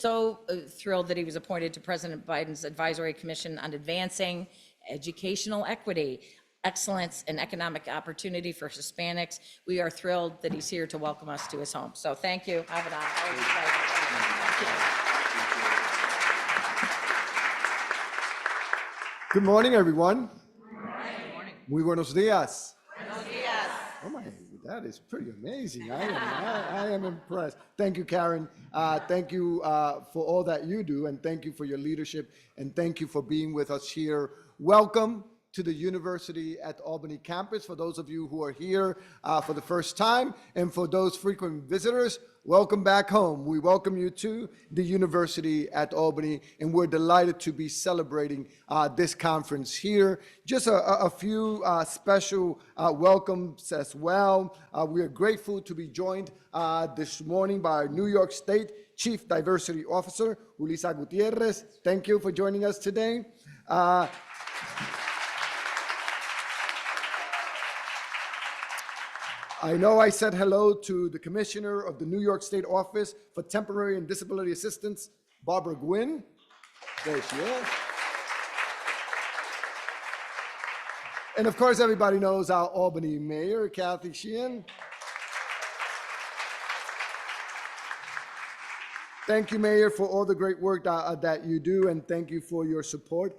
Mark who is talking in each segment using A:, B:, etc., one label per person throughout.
A: So thrilled that he was appointed to President Biden's Advisory Commission on Advancing Educational Equity, Excellence, and Economic Opportunity for Hispanics. We are thrilled that he's here to welcome us to his home. So thank you. Have an honor.
B: Good morning, everyone.
A: Good morning.
B: Muy buenos días.
A: Buenos dias.
B: Oh my, that is pretty amazing. I am impressed. Thank you, Karen. Thank you for all that you do, and thank you for your leadership, and thank you for being with us here. Welcome to the University at Albany campus. For those of you who are here for the first time, and for those frequent visitors, welcome back home. We welcome you to the University at Albany, and we're delighted to be celebrating this conference here. Just a few special welcomes as well. We are grateful to be joined this morning by our New York State Chief Diversity Officer, Julissa Gutierrez. Thank you for joining us today. I know I said hello to the Commissioner of the New York State Office for Temporary and Disability Assistance, Barbara Gwynn. There she is. And of course, everybody knows our Albany Mayor, Kathy Sheehan. Thank you, Mayor, for all the great work that you do, and thank you for your support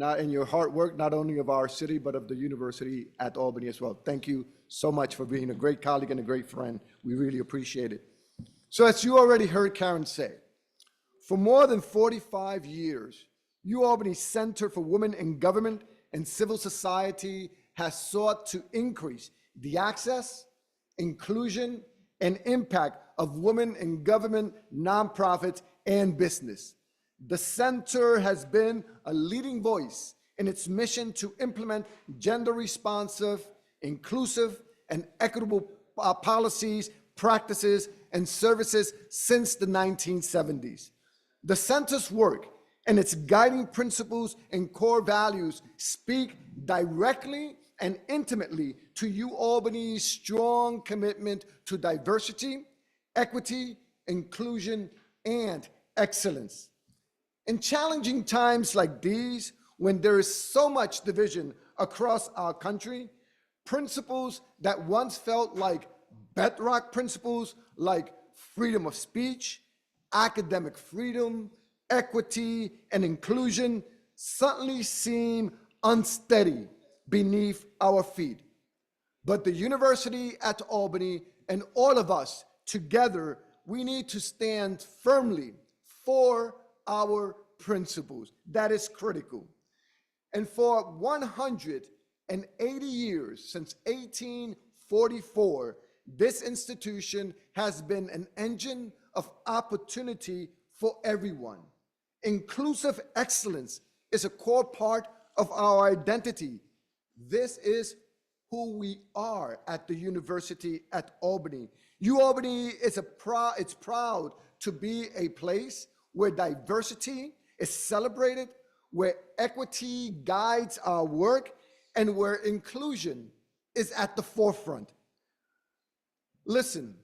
B: and your hard work, not only of our city, but of the University at Albany as well. Thank you so much for being a great colleague and a great friend. We really appreciate it. So as you already heard Karen say, for more than 45 years, UAlbany Center for Women in Government and Civil Society has sought to increase the access, inclusion, and impact of women in government, nonprofits, and business. The center has been a leading voice in its mission to implement gender-responsive, inclusive, and equitable policies, practices, and services since the 1970s. The center's work and its guiding principles and core values speak directly and intimately to UAlbany's strong commitment to diversity, equity, inclusion, and excellence. In challenging times like these, when there is so much division across our country, principles that once felt like bedrock principles like freedom of speech, academic freedom, equity, and inclusion suddenly seem unsteady beneath our feet. But the University at Albany and all of us together, we need to stand firmly for our principles. That is critical. And for 180 years, since 1844, this institution has been an engine of opportunity for everyone. Inclusive excellence is a core part of our identity. This is who we are at the University at Albany. UAlbany is proud to be a place where diversity is celebrated, where equity guides our work, and where inclusion is at the forefront. Listen,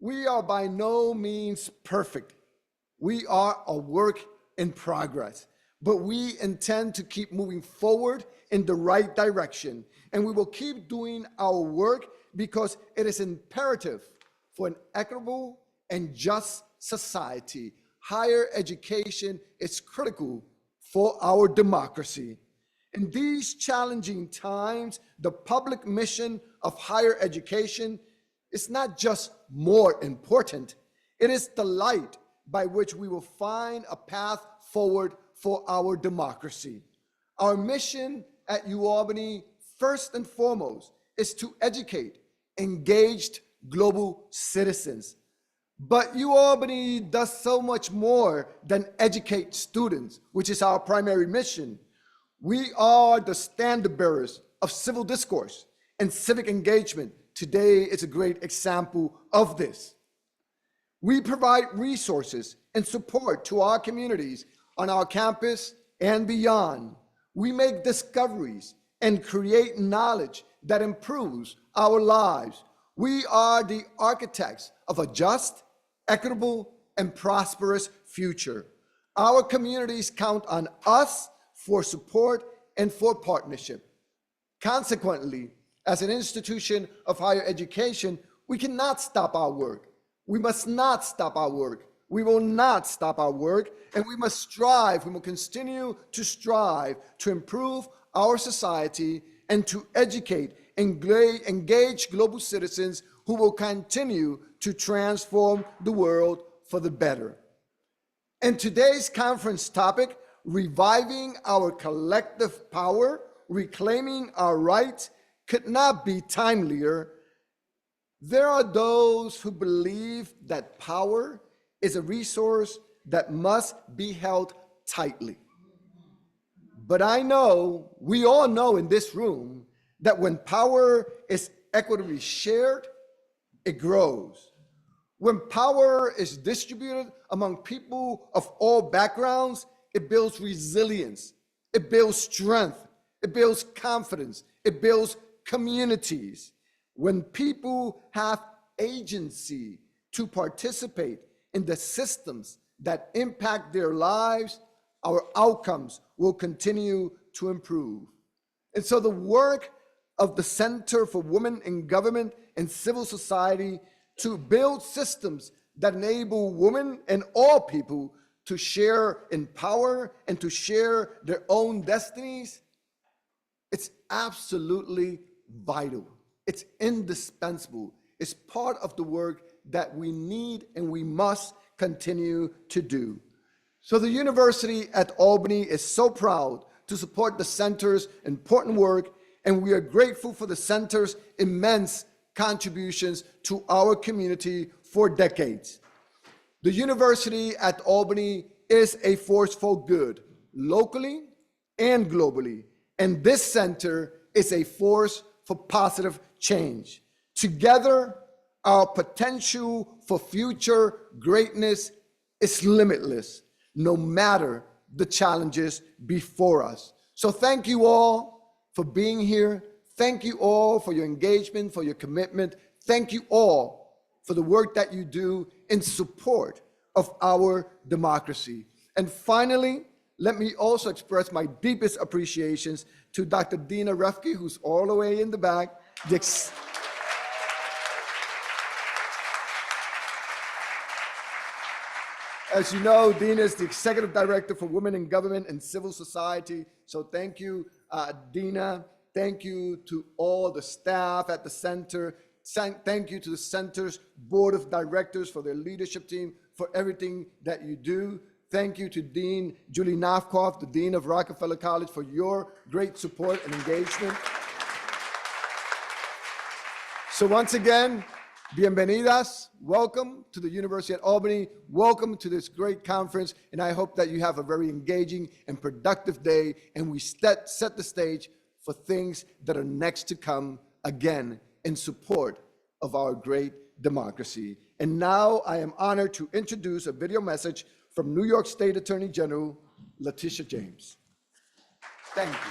B: we are by no means perfect. We are a work in progress, but we intend to keep moving forward in the right direction, and we will keep doing our work because it is imperative for an equitable and just society. Higher education is critical for our democracy. In these challenging times, the public mission of higher education is not just more important, it is the light by which we will find a path forward for our democracy. Our mission at UAlbany, first and foremost, is to educate engaged global citizens. But UAlbany does so much more than educate students, which is our primary mission. We are the standard bearers of civil discourse and civic engagement. Today is a great example of this. We provide resources and support to our communities on our campus and beyond. We make discoveries and create knowledge that improves our lives. We are the architects of a just, equitable, and prosperous future. Our communities count on us for support and for partnership. Consequently, as an institution of higher education, we cannot stop our work. We must not stop our work. We will not stop our work, and we must strive, we will continue to strive to improve our society and to educate and engage global citizens who will continue to transform the world for the better. And today's conference topic, reviving our collective power, reclaiming our rights, could not be timelier. There are those who believe that power is a resource that must be held tightly. But I know, we all know in this room, that when power is equitably shared, it grows. When power is distributed among people of all backgrounds, it builds resilience, it builds strength, it builds confidence, it builds communities. When people have agency to participate in the systems that impact their lives, our outcomes will continue to improve. And so the work of the Center for Women in Government and Civil Society to build systems that enable women and all people to share in power and to share their own destinies, it's absolutely vital. It's indispensable. It's part of the work that we need and we must continue to do. So the University at Albany is so proud to support the center's important work, and we are grateful for the center's immense contributions to our community for decades. The University at Albany is a force for good, locally and globally, and this center is a force for positive change. Together, our potential for future greatness is limitless, no matter the challenges before us. So thank you all for being here. Thank you all for your engagement, for your commitment. Thank you all for the work that you do in support of our democracy. And finally, let me also express my deepest appreciations to Dr. Dina Refke, who's all the way in the back. As you know, Dina is the Executive Director for Women in Government and Civil Society. So thank you, Dina. Thank you to all the staff at the center. Thank you to the center's board of directors for their leadership team, for everything that you do. Thank you to Dean Julie Nafkoff, the Dean of Rockefeller College, for your great support and engagement. So once again, bienvenidas. Welcome to the University at Albany. Welcome to this great conference. And I hope that you have a very engaging and productive day. And we set the stage for things that are next to come, again, in support of our great democracy. And now I am honored to introduce a video message from New York State Attorney General Letitia James. Thank you.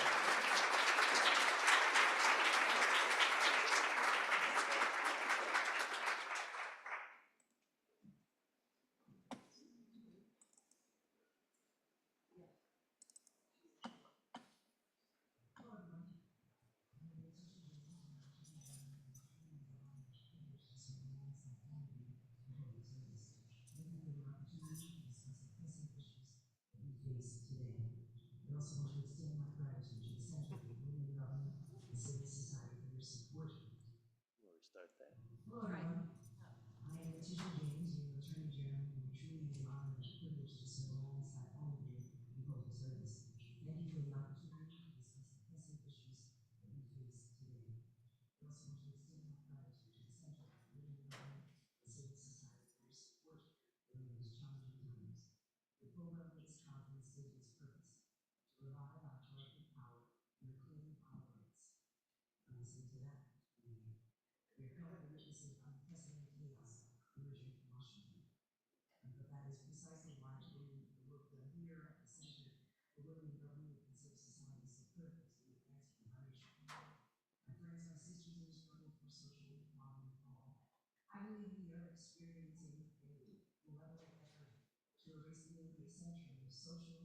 C: social,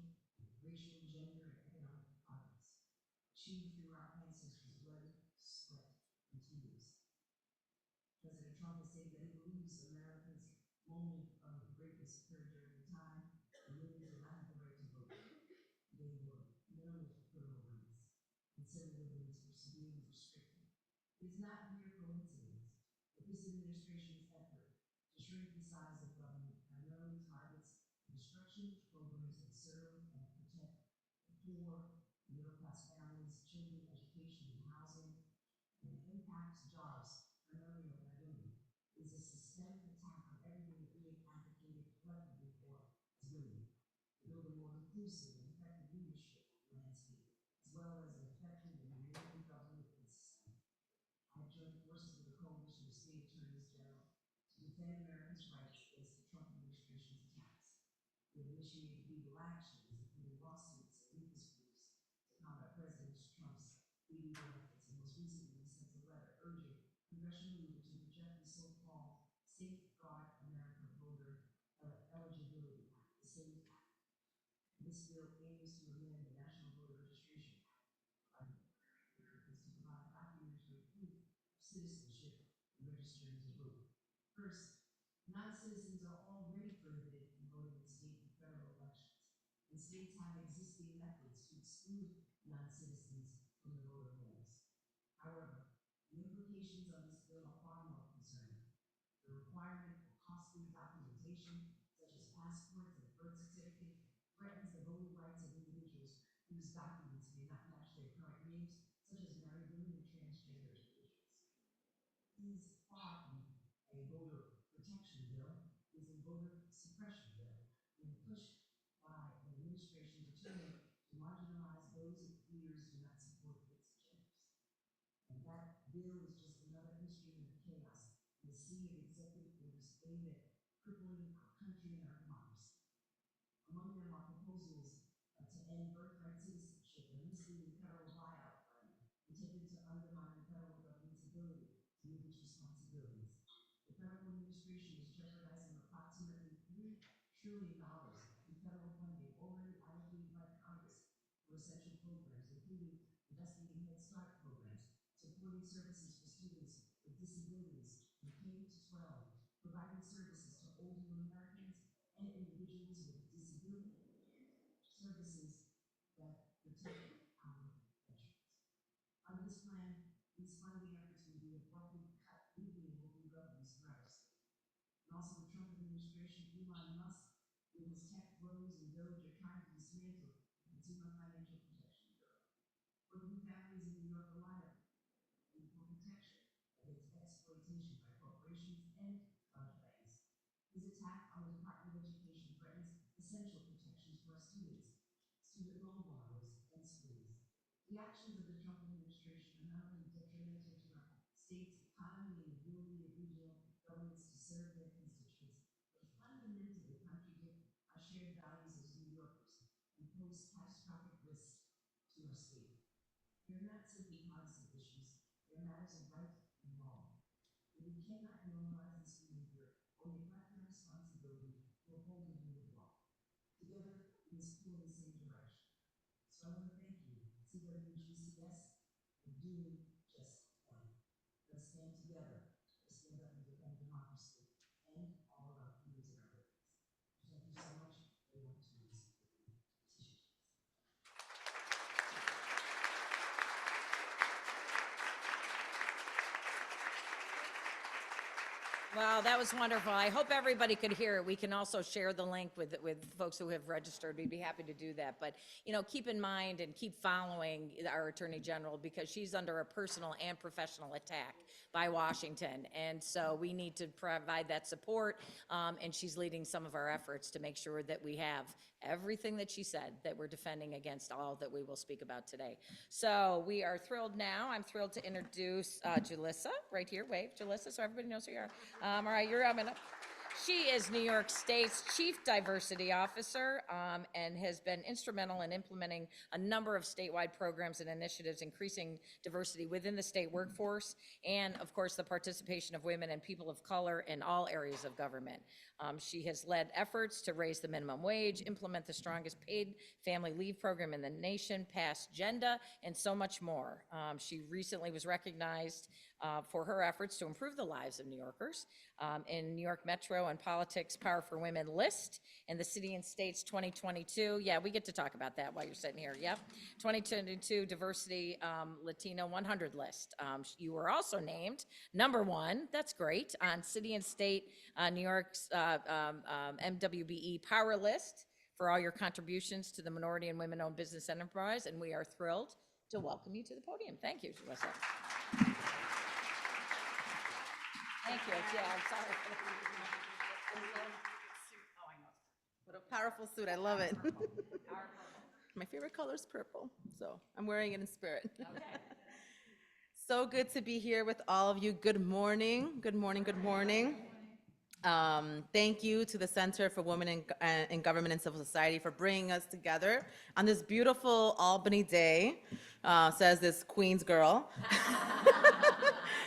C: racial, gender, and economic progress, achieved through our ancestors' blood, sweat, and tears. President Trump has stated that he believes America's moment of greatness occurred during the time when women did not have the right to vote. They were minimal criminal rights, and civil liberties were severely restricted. It is not mere coincidence that this administration's effort to shrink the size of government primarily targets the destruction of programs that serve and protect the poor, middle-class families, children, education, and housing, and impacts jobs primarily in Albany, is a systemic attack on everything that we have advocated collectively for as women. To build a more inclusive and effective leadership landscape, as well as an effective and enabling government and society. I have joined forces with a coalition of state attorneys general to defend Americans' rights against the Trump administration's attacks. We have initiated legal actions, including lawsuits and amicus briefs, to combat President Trump's illegal efforts, and most recently we sent a letter urging congressional leaders to reject the so-called Safeguard America Voter Eligibility Act, the SAFE Act. This bill aims to amend the National Voter Registration Act to provide documentary proof of citizenship and registering to vote. First, non-citizens are already prohibited from voting in state and federal elections, and states have existing methods to exclude non-citizens from the voter rolls. However, the implications of this bill are far more concerning. The requirement for costly documentation, such as passports and birth certificate, threatens the voting rights of individuals whose documents may not match their current names, such as married women and transgender individuals. This is far from a voter protection bill, it is a voter suppression bill, being pushed by an administration determined to marginalize those it fears do not support its agendas. And that bill is just another instrument of chaos in the sea of executive orders aimed at crippling our country and our democracy. Among them are proposals to end birthright citizenship and misleading federal buyout fund intended to undermine the federal government's ability to meet its responsibilities. The federal administration is jeopardizing approximately $3 trillion in federal funding already allocated by Congress for essential programs, including investing in Head Start programs, supporting services for students with disabilities from K to 12, providing services to older Americans and individuals with disability, services that protect our veterans. Under this plan, these funding efforts will be abruptly cut legally in local governments throughout our state. And also the Trump administration, Elon Musk, with his tech bros and Doge, are trying to dismantle the Consumer Financial Protection Bureau. Working families in New York rely on for protection against exploitation by corporations and large banks. His attack on the Department of Education threatens essential protections for our students, student loan borrowers, and schools. The actions of the Trump administration are not only detrimental to our state's economy and the ability of regional governments to serve their constituents, but fundamentally contradict our shared values as New Yorkers and pose catastrophic risks to our state. They're not simply partisan issues, they're matters of right and wrong. And we cannot normalize this behavior or neglect our responsibility to uphold the rule of law. Together, we must pull in the same direction. So I want to thank you, CWGCS, for doing just that. Let's stand together. Let's stand up and defend democracy and all of our freedoms and our liberties. Thank you so much. I want to receive the petition.
A: Wow, that was wonderful. I hope everybody could hear it. We can also share the link with folks who have registered. We'd be happy to do that. But, you know, keep in mind and keep following our Attorney General because she's under a personal and professional attack by Washington. And so we need to provide that support. And she's leading some of our efforts to make sure that we have everything that she said, that we're defending against all that we will speak about today. So we are thrilled now. I'm thrilled to introduce Julissa right here. Wave, Julissa, so everybody knows who you are. All right, you're up. She is New York State's Chief Diversity Officer and has been instrumental in implementing a number of statewide programs and initiatives increasing diversity within the state workforce and, of course, the participation of women and people of color in all areas of government. She has led efforts to raise the minimum wage, implement the strongest paid family leave program in the nation, pass GENDA, and so much more. She recently was recognized for her efforts to improve the lives of New Yorkers in New York Metro and Politics Power for Women list and the City and States 2022. Yeah, we get to talk about that while you're sitting here. Yep. 2022 Diversity Latino 100 list. You were also named #1. That's great. On City and State New York's MWBE Power list for all your contributions to the minority and women-owned business enterprise. And we are thrilled to welcome you to the podium. Thank you, Melissa. Thank you. Yeah, I'm sorry. Oh, I know.
D: What a powerful suit. I love it. My favorite color is purple, so I'm wearing it in spirit.
A: Okay.
D: So good to be here with all of you. Good morning. Good morning. Good morning. Thank you to the Center for Women in Government and Civil Society for bringing us together on this beautiful Albany day, says this Queens girl.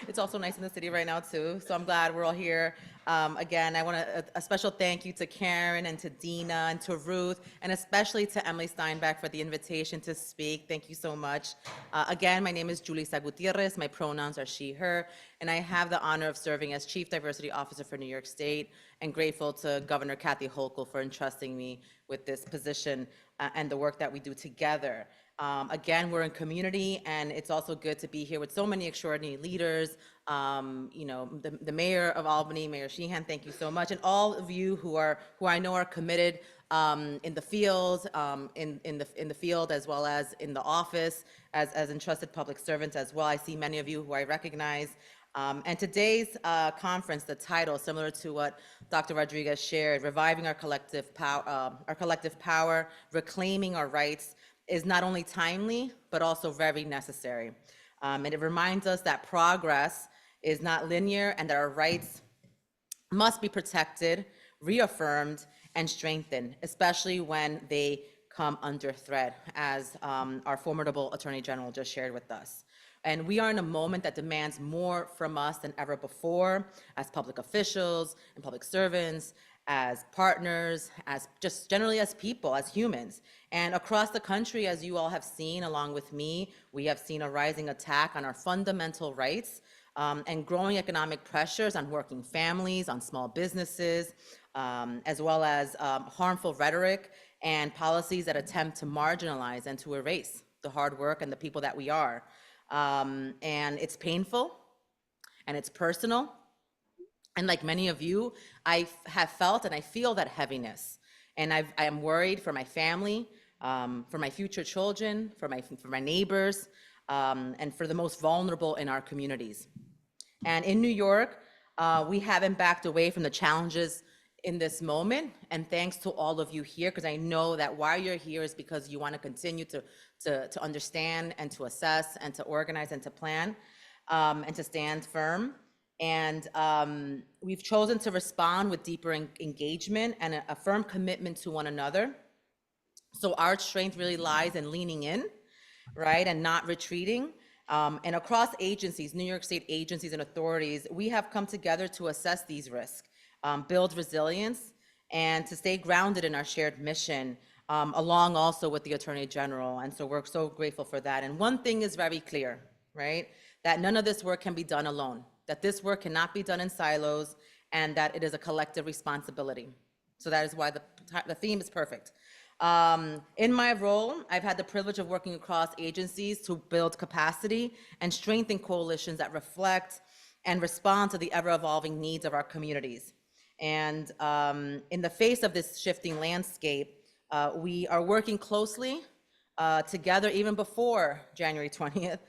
D: It's also nice in the city right now too, so I'm glad we're all here. Again, I want a special thank you to Karen and to Dina and to Ruth, and especially to Emily Steinbeck for the invitation to speak. Thank you so much. Again, my name is Julissa Gutierrez. My pronouns are she, her, and I have the honor of serving as Chief Diversity Officer for New York State, and grateful to Governor Kathy Hochul for entrusting me with this position and the work that we do together. Again, we're in community, and it's also good to be here with so many extraordinary leaders. You know, the mayor of Albany, Mayor Sheehan, thank you so much, and all of you who I know are committed in the field, in the field as well as in the office as entrusted public servants as well. I see many of you who I recognize. And today's conference, the title, similar to what Dr. Rodriguez shared, reviving our collective power, reclaiming our rights, is not only timely, but also very necessary. And it reminds us that progress is not linear and that our rights must be protected, reaffirmed, and strengthened, especially when they come under threat, as our formidable Attorney General just shared with us. And we are in a moment that demands more from us than ever before, as public officials and public servants, as partners, as just generally as people, as humans. And across the country, as you all have seen along with me, we have seen a rising attack on our fundamental rights and growing economic pressures on working families, on small businesses, as well as harmful rhetoric and policies that attempt to marginalize and to erase the hard work and the people that we are. And it's painful and it's personal. And like many of you, I have felt and I feel that heaviness. And I am worried for my family, for my future children, for my neighbors, and for the most vulnerable in our communities. And in New York, we haven't backed away from the challenges in this moment. And thanks to all of you here, because I know that why you're here is because you want to continue to understand and to assess and to organize and to plan and to stand firm. And we've chosen to respond with deeper engagement and a firm commitment to one another. So our strength really lies in leaning in, right, and not retreating. And across agencies, New York State agencies and authorities, we have come together to assess these risks, build resilience, and to stay grounded in our shared mission, along also with the Attorney General. And so we're so grateful for that. And one thing is very clear, right, that none of this work can be done alone, that this work cannot be done in silos, and that it is a collective responsibility. So that is why the theme is perfect. In my role, I've had the privilege of working across agencies to build capacity and strengthen coalitions that reflect and respond to the ever-evolving needs of our communities. And in the face of this shifting landscape, we are working closely together even before January 20th,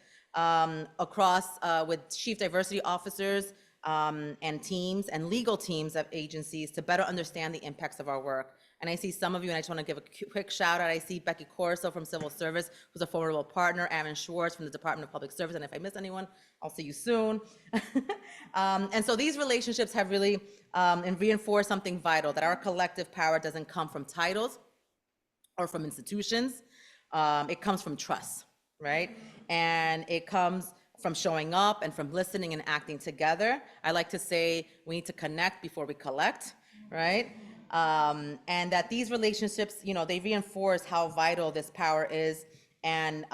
D: across with chief diversity officers and teams and legal teams of agencies to better understand the impacts of our work And I see some of you, and I just want to give a quick shout out. I see Becky Corso from Civil Service, who's a formidable partner, Aaron Schwartz from the Department of Public Service, and if I miss anyone, I'll see you soon. And so these relationships have really and reinforced something vital, that our collective power doesn't come from titles or from institutions. It comes from trust, right? And it comes from showing up and from listening and acting together. I like to say we need to connect before we collect, right? And that these relationships, they reinforce how vital this power is, and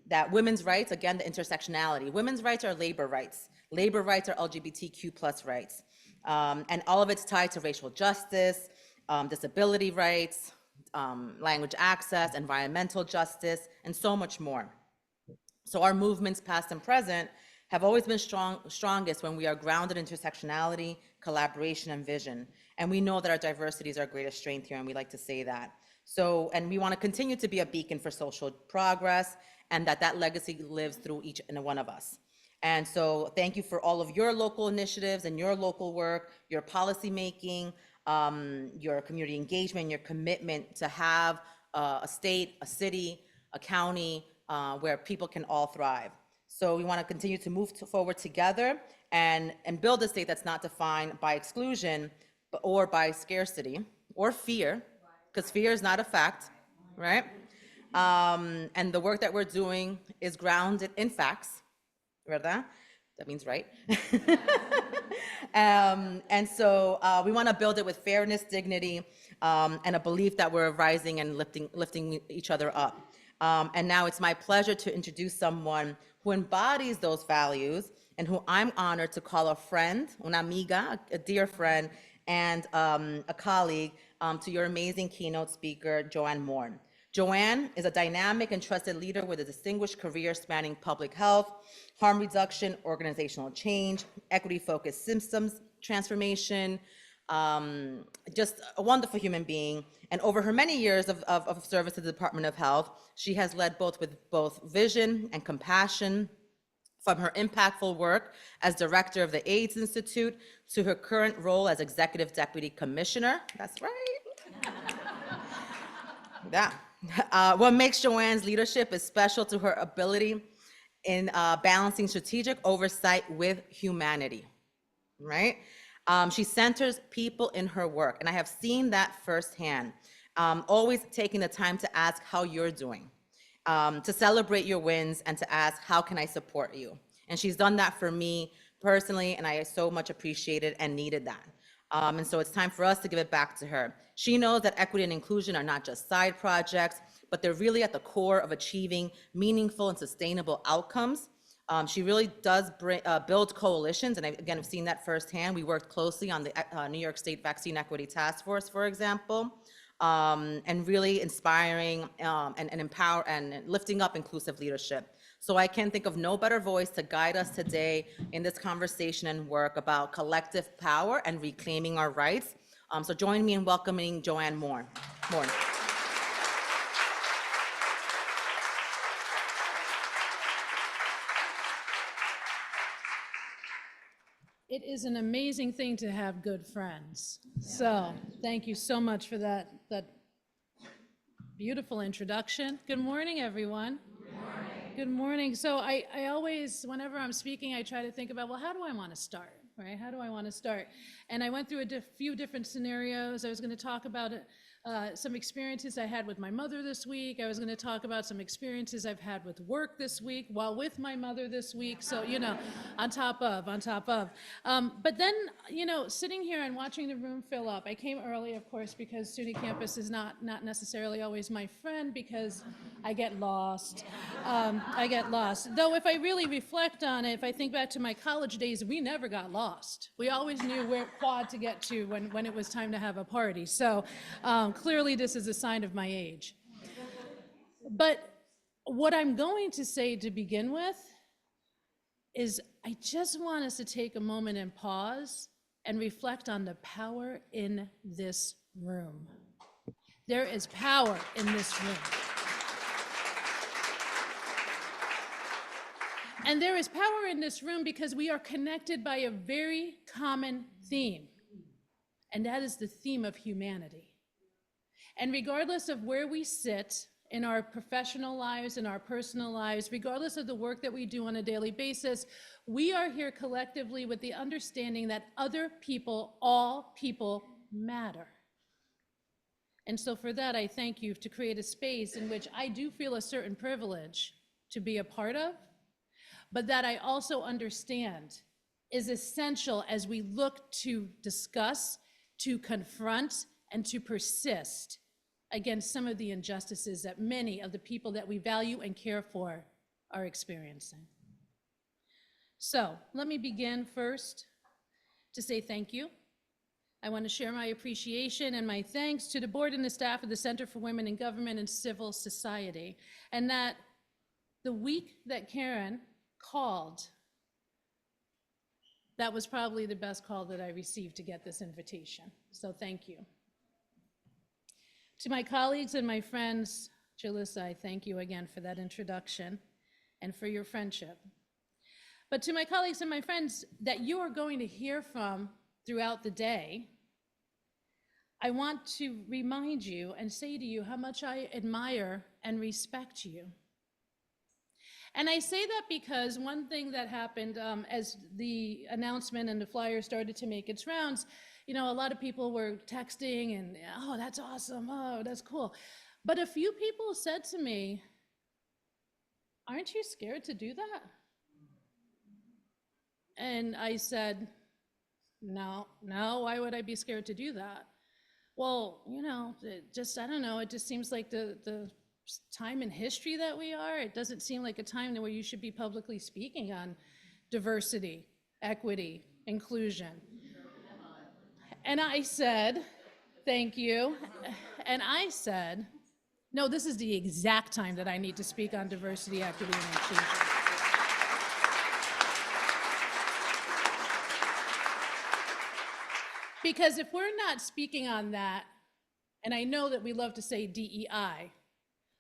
D: that women's rights, again, the intersectionality. Women's rights are labor rights. Labor rights are LGBTQ plus rights. And all of it's tied to racial justice, disability rights, language access, environmental justice, and so much more. So our movements, past and present, have always been strongest when we are grounded in intersectionality, collaboration, and vision. And we know that our diversity is our greatest strength here, and we like to say that. So, and we want to continue to be a beacon for social progress, and that legacy lives through each and one of us. And so thank you for all of your local initiatives and your local work, your policy making, your community engagement, your commitment to have a state, a city, a county where people can all thrive. So we want to continue to move forward together and build a state that's not defined by exclusion or by scarcity or fear, because fear is not a fact, right? And the work that we're doing is grounded in facts, ¿verdad? That means right. And so we want to build it with fairness, dignity, and a belief that we're rising and lifting each other up. And now it's my pleasure to introduce someone who embodies those values and who I'm honored to call a friend, una amiga, a dear friend, and a colleague to your amazing keynote speaker, Joanne Moore. Joanne is a dynamic and trusted leader with a distinguished career spanning public health, harm reduction, organizational change, equity-focused systems transformation, just a wonderful human being. And over her many years of service to the Department of Health, she has led with both vision and compassion, from her impactful work as director of the AIDS Institute to her current role as executive deputy commissioner. That's right. Yeah. What makes Joanne's leadership is special to her ability in balancing strategic oversight with humanity, right? She centers people in her work, and I have seen that firsthand. Always taking the time to ask how you're doing, to celebrate your wins, and to ask, how can I support you? And she's done that for me personally, and I so much appreciated and needed that. And so it's time for us to give it back to her. She knows that equity and inclusion are not just side projects, but they're really at the core of achieving meaningful and sustainable outcomes. She really does build coalitions, and I, again, have seen that firsthand. We worked closely on the New York State Vaccine Equity Task Force, for example, and really inspiring and empower and lifting up inclusive leadership. So I can think of no better voice to guide us today in this conversation and work about collective power and reclaiming our rights. So join me in welcoming Joanne Moore.
E: It is an amazing thing to have good friends. So thank you so much for that beautiful introduction. Good morning, everyone. Good morning. Good morning. So I always, whenever I'm speaking, I try to think about, well, how do I want to start, right? How do I want to start? And I went through a few different scenarios. I was going to talk about some experiences I had with my mother this week. I was going to talk about some experiences I've had with work this week while with my mother this week. So, on top of. But then, sitting here and watching the room fill up, I came early, of course, because SUNY campus is not necessarily always my friend, because I get lost. Though if I really reflect on it, if I think back to my college days, we never got lost. We always knew where quad to get to when it was time to have a party. So clearly this is a sign of my age. But what I'm going to say to begin with is I just want us to take a moment and pause and reflect on the power in this room. There is power in this room. And there is power in this room because we are connected by a very common theme, and that is the theme of humanity. And regardless of where we sit in our professional lives, in our personal lives, regardless of the work that we do on a daily basis, we are here collectively with the understanding that other people, all people, matter. And so for that, I thank you to create a space in which I do feel a certain privilege to be a part of, but that I also understand is essential as we look to discuss, to confront, and to persist against some of the injustices that many of the people that we value and care for are experiencing. So let me begin first to say thank you. I want to share my appreciation and my thanks to the board and the staff of the Center for Women in Government and Civil Society, and that the week that Karen called, that was probably the best call that I received to get this invitation. So thank you. To my colleagues and my friends, Jalissa, I thank you again for that introduction and for your friendship. But to my colleagues and my friends that you are going to hear from throughout the day, I want to remind you and say to you how much I admire and respect you. And I say that because one thing that happened as the announcement and the flyer started to make its rounds, you know, a lot of people were texting and, oh, that's awesome, oh, that's cool. But a few people said to me, aren't you scared to do that? And I said, no, why would I be scared to do that? Well, you know, I don't know, it just seems like the time in history that we are, it doesn't seem like a time where you should be publicly speaking on diversity, equity, inclusion. And I said, thank you. And I said, no, this is the exact time that I need to speak on diversity, equity, and inclusion. Because if we're not speaking on that, and I know that we love to say DEI,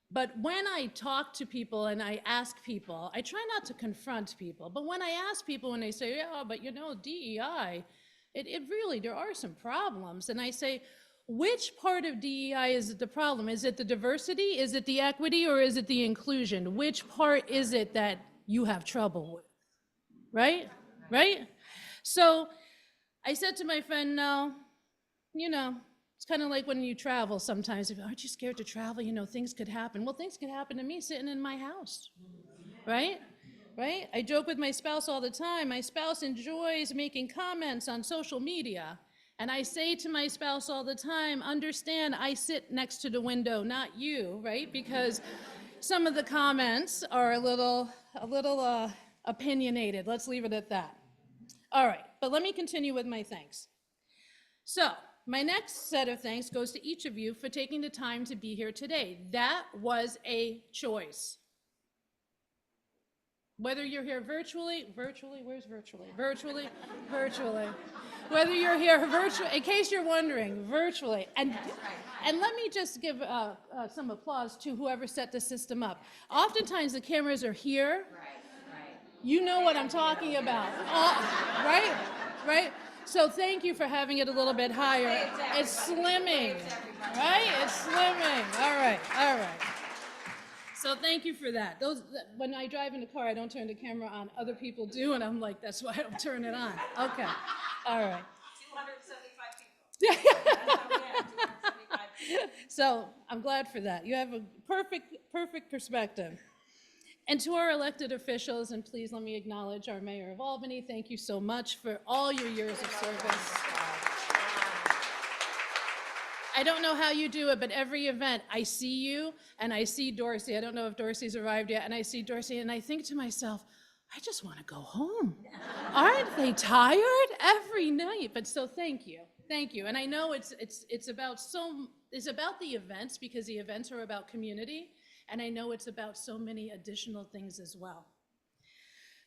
E: but when I talk to people and I ask people, I try not to confront people, but when I ask people and they say, yeah, but you know, DEI, it really, there are some problems. And I say, which part of DEI is it the problem? Is it the diversity? Is it the equity? Or is it the inclusion? Which part is it that you have trouble with? Right? Right? So I said to my friend, no, you know, it's kind of like when you travel sometimes. Aren't you scared to travel? You know, things could happen. Well, things could happen to me sitting in my house, right? Right? I joke with my spouse all the time. My spouse enjoys making comments on social media. And I say to my spouse all the time, understand I sit next to the window, not you, right? Because some of the comments are a little opinionated. Let's leave it at that. All right, but let me continue with my thanks. So my next set of thanks goes to each of you for taking the time to be here today. That was a choice. Whether you're here virtually, where's virtually? Virtually. Whether you're here virtually, in case you're wondering, virtually. And let me just give some applause to whoever set the system up. Oftentimes the cameras are here. You know what I'm talking about, right? So thank you for having it a little bit higher. It's slimming, right? It's slimming. All right. So thank you for that. When I drive in the car, I don't turn the camera on. Other people do, and I'm like, that's why I don't turn it on. Okay. All right.
D: 275 people.
E: So I'm glad for that. You have a perfect perspective. And to our elected officials, and please let me acknowledge our Mayor of Albany, thank you so much for all your years of service. I don't know how you do it, but every event, I see you and I see Dorsey. I don't know if Dorsey's arrived yet, and I see Dorsey and I think to myself, I just want to go home. Aren't they tired every night? But so thank you. And I know it's about the events, because the events are about community. And I know it's about so many additional things as well.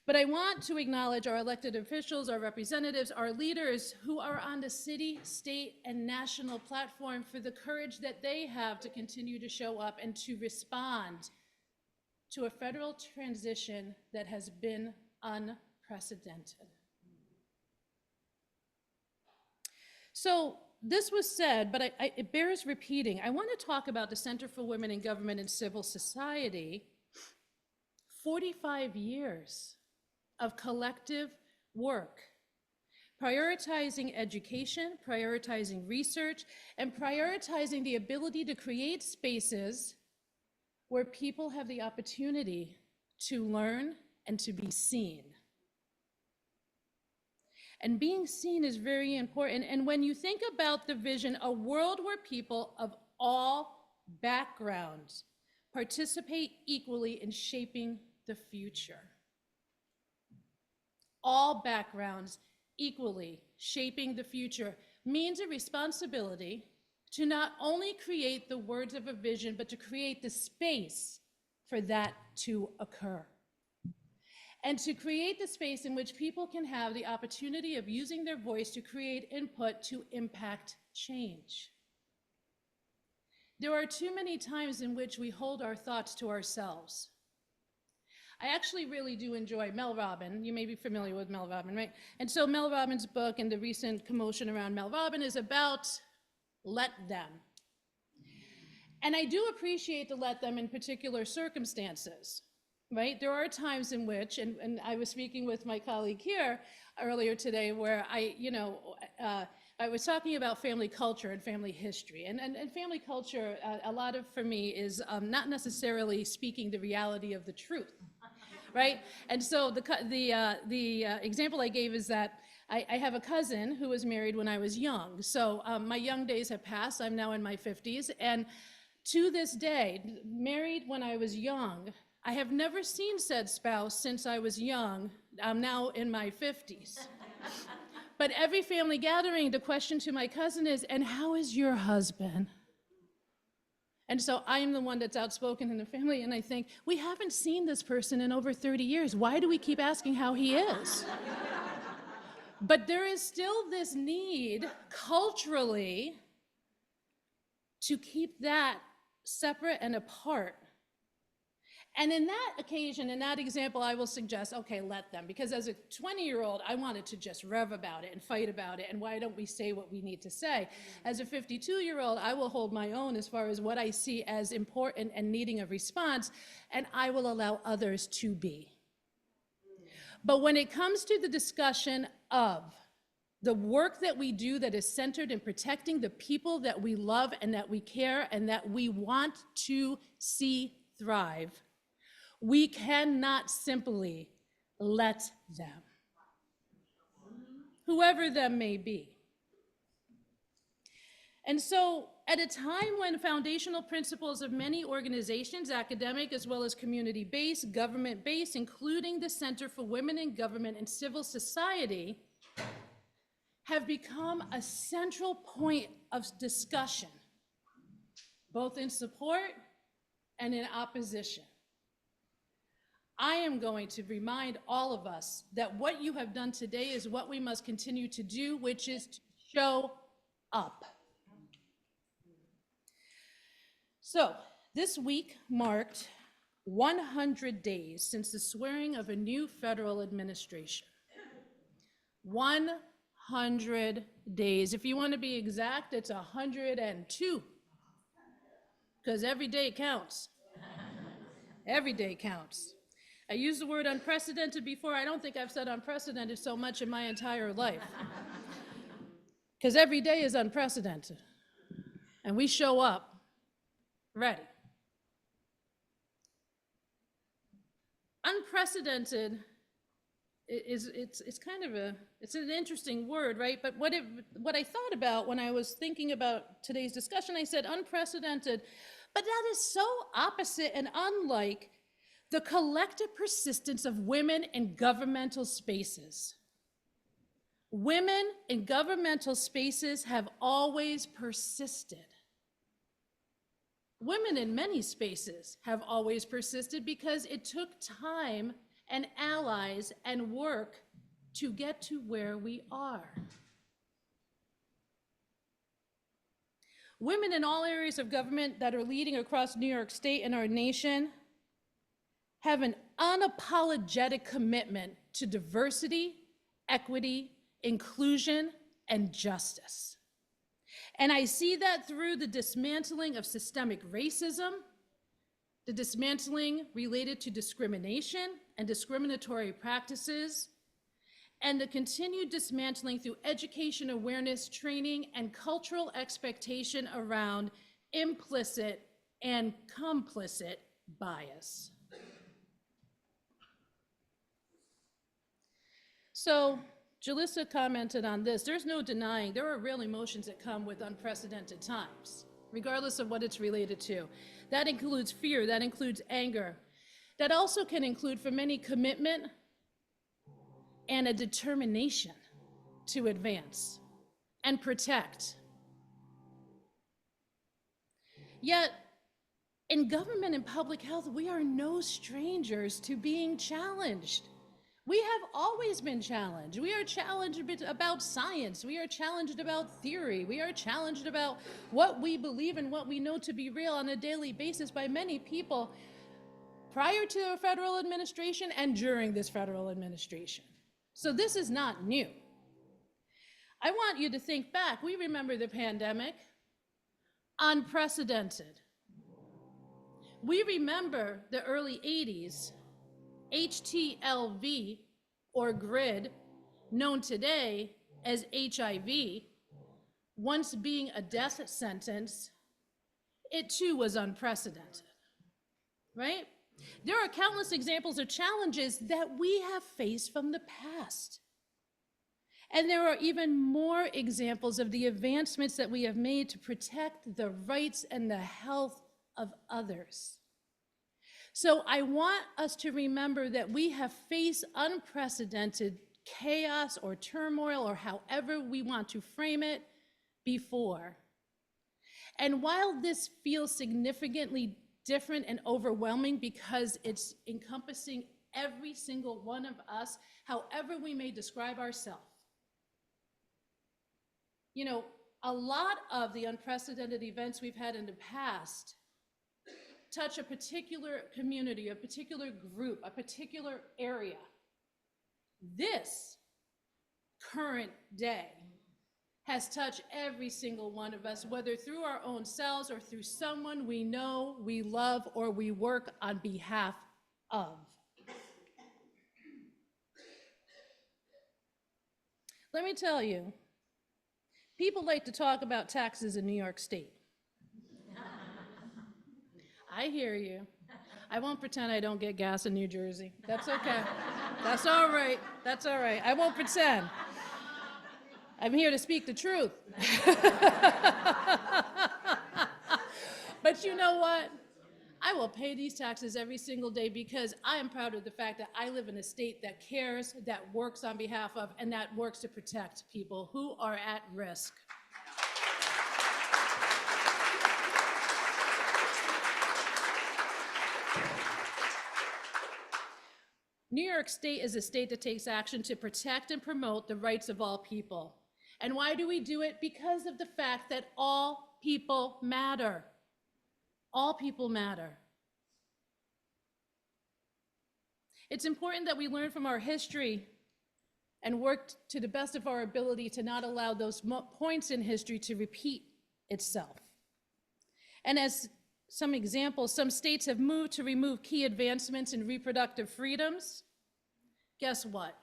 E: But I want to acknowledge our elected officials, our representatives, our leaders who are on the city, state, and national platform for the courage that they have to continue to show up and to respond to a federal transition that has been unprecedented. So this was said, but it bears repeating. I want to talk about the Center for Women in Government and Civil Society. 45 years of collective work, prioritizing education, prioritizing research, and prioritizing the ability to create spaces where people have the opportunity to learn and to be seen. And being seen is very important. And when you think about the vision, a world where people of all backgrounds participate equally in shaping the future. All backgrounds equally shaping the future means a responsibility to not only create the words of a vision, but to create the space for that to occur. And to create the space in which people can have the opportunity of using their voice to create input to impact change. There are too many times in which we hold our thoughts to ourselves. I actually really do enjoy Mel Robbins. You may be familiar with Mel Robbins, right? And so Mel Robbins' book and the recent commotion around Mel Robbins is about let them. And I do appreciate the let them in particular circumstances, right? There are times in which, and I was speaking with my colleague here earlier today where I was talking about family culture and family history. And family culture, a lot of, for me, is not necessarily speaking the reality of the truth, right? And so the example I gave is that I have a cousin who was married when I was young. So my young days have passed. I'm now in my 50s. And to this day, married when I was young, I have never seen said spouse since I was young. I'm now in my 50s. But every family gathering, the question to my cousin is, and how is your husband? And so I am the one that's outspoken in the family, and I think, we haven't seen this person in over 30 years. Why do we keep asking how he is? But there is still this need, culturally, to keep that separate and apart. And in that occasion, in that example, I will suggest, okay, let them. Because as a 20-year-old, I wanted to just rev about it and fight about it, and why don't we say what we need to say? As a 52-year-old, I will hold my own as far as what I see as important and needing a response, and I will allow others to be. But when it comes to the discussion of the work that we do that is centered in protecting the people that we love and that we care and that we want to see thrive, we cannot simply let them, whoever them may be. And so at a time when foundational principles of many organizations, academic as well as community-based, government-based, including the Center for Women in Government and Civil Society, have become a central point of discussion, both in support and in opposition, I am going to remind all of us that what you have done today is what we must continue to do, which is to show up. So this week marked 100 days since the swearing of a new federal administration. 100 days. If you want to be exact, it's 102, because every day counts. Every day counts. I used the word unprecedented before. I don't think I've said unprecedented so much in my entire life, because every day is unprecedented, and we show up ready. Unprecedented it's kind of it's an interesting word, right? But what I thought about when I was thinking about today's discussion, I said unprecedented, but that is so opposite and unlike the collective persistence of women in governmental spaces. Women in governmental spaces have always persisted. Women in many spaces have always persisted because it took time and allies and work to get to where we are. Women in all areas of government that are leading across New York State and our nation have an unapologetic commitment to diversity, equity, inclusion, and justice. And I see that through the dismantling of systemic racism, the dismantling related to discrimination and discriminatory practices, and the continued dismantling through education awareness training and cultural expectation around implicit and complicit bias. So Jalissa commented on this. There's no denying there are real emotions that come with unprecedented times, regardless of what it's related to. That includes fear, that includes anger. That also can include, for many, commitment and a determination to advance and protect. Yet, in government and public health, we are no strangers to being challenged. We have always been challenged. We are challenged about science. We are challenged about theory. We are challenged about what we believe and what we know to be real on a daily basis by many people prior to the federal administration and during this federal administration. So this is not new. I want you to think back. We remember the pandemic, unprecedented. We remember the early 80s, HTLV, or GRID, known today as HIV, once being a death sentence, it too was unprecedented, right? There are countless examples of challenges that we have faced from the past. And there are even more examples of the advancements that we have made to protect the rights and the health of others. So I want us to remember that we have faced unprecedented chaos or turmoil, or however we want to frame it, before. And while this feels significantly different and overwhelming because it's encompassing every single one of us, however we may describe ourselves, you know, a lot of the unprecedented events we've had in the past touch a particular community, a particular group, a particular area. This current day has touched every single one of us, whether through our own selves or through someone we know, we love, or we work on behalf of. Let me tell you, people like to talk about taxes in New York State. I hear you. I won't pretend I don't get gas in New Jersey. That's okay. That's all right. That's all right. I won't pretend. I'm here to speak the truth. But you know what? I will pay these taxes every single day because I am proud of the fact that I live in a state that cares, that works on behalf of, and that works to protect people who are at risk. New York State is a state that takes action to protect and promote the rights of all people. And why do we do it? Because of the fact that all people matter. All people matter. It's important that we learn from our history and work to the best of our ability to not allow those points in history to repeat itself. And as some examples, some states have moved to remove key advancements in reproductive freedoms. Guess what?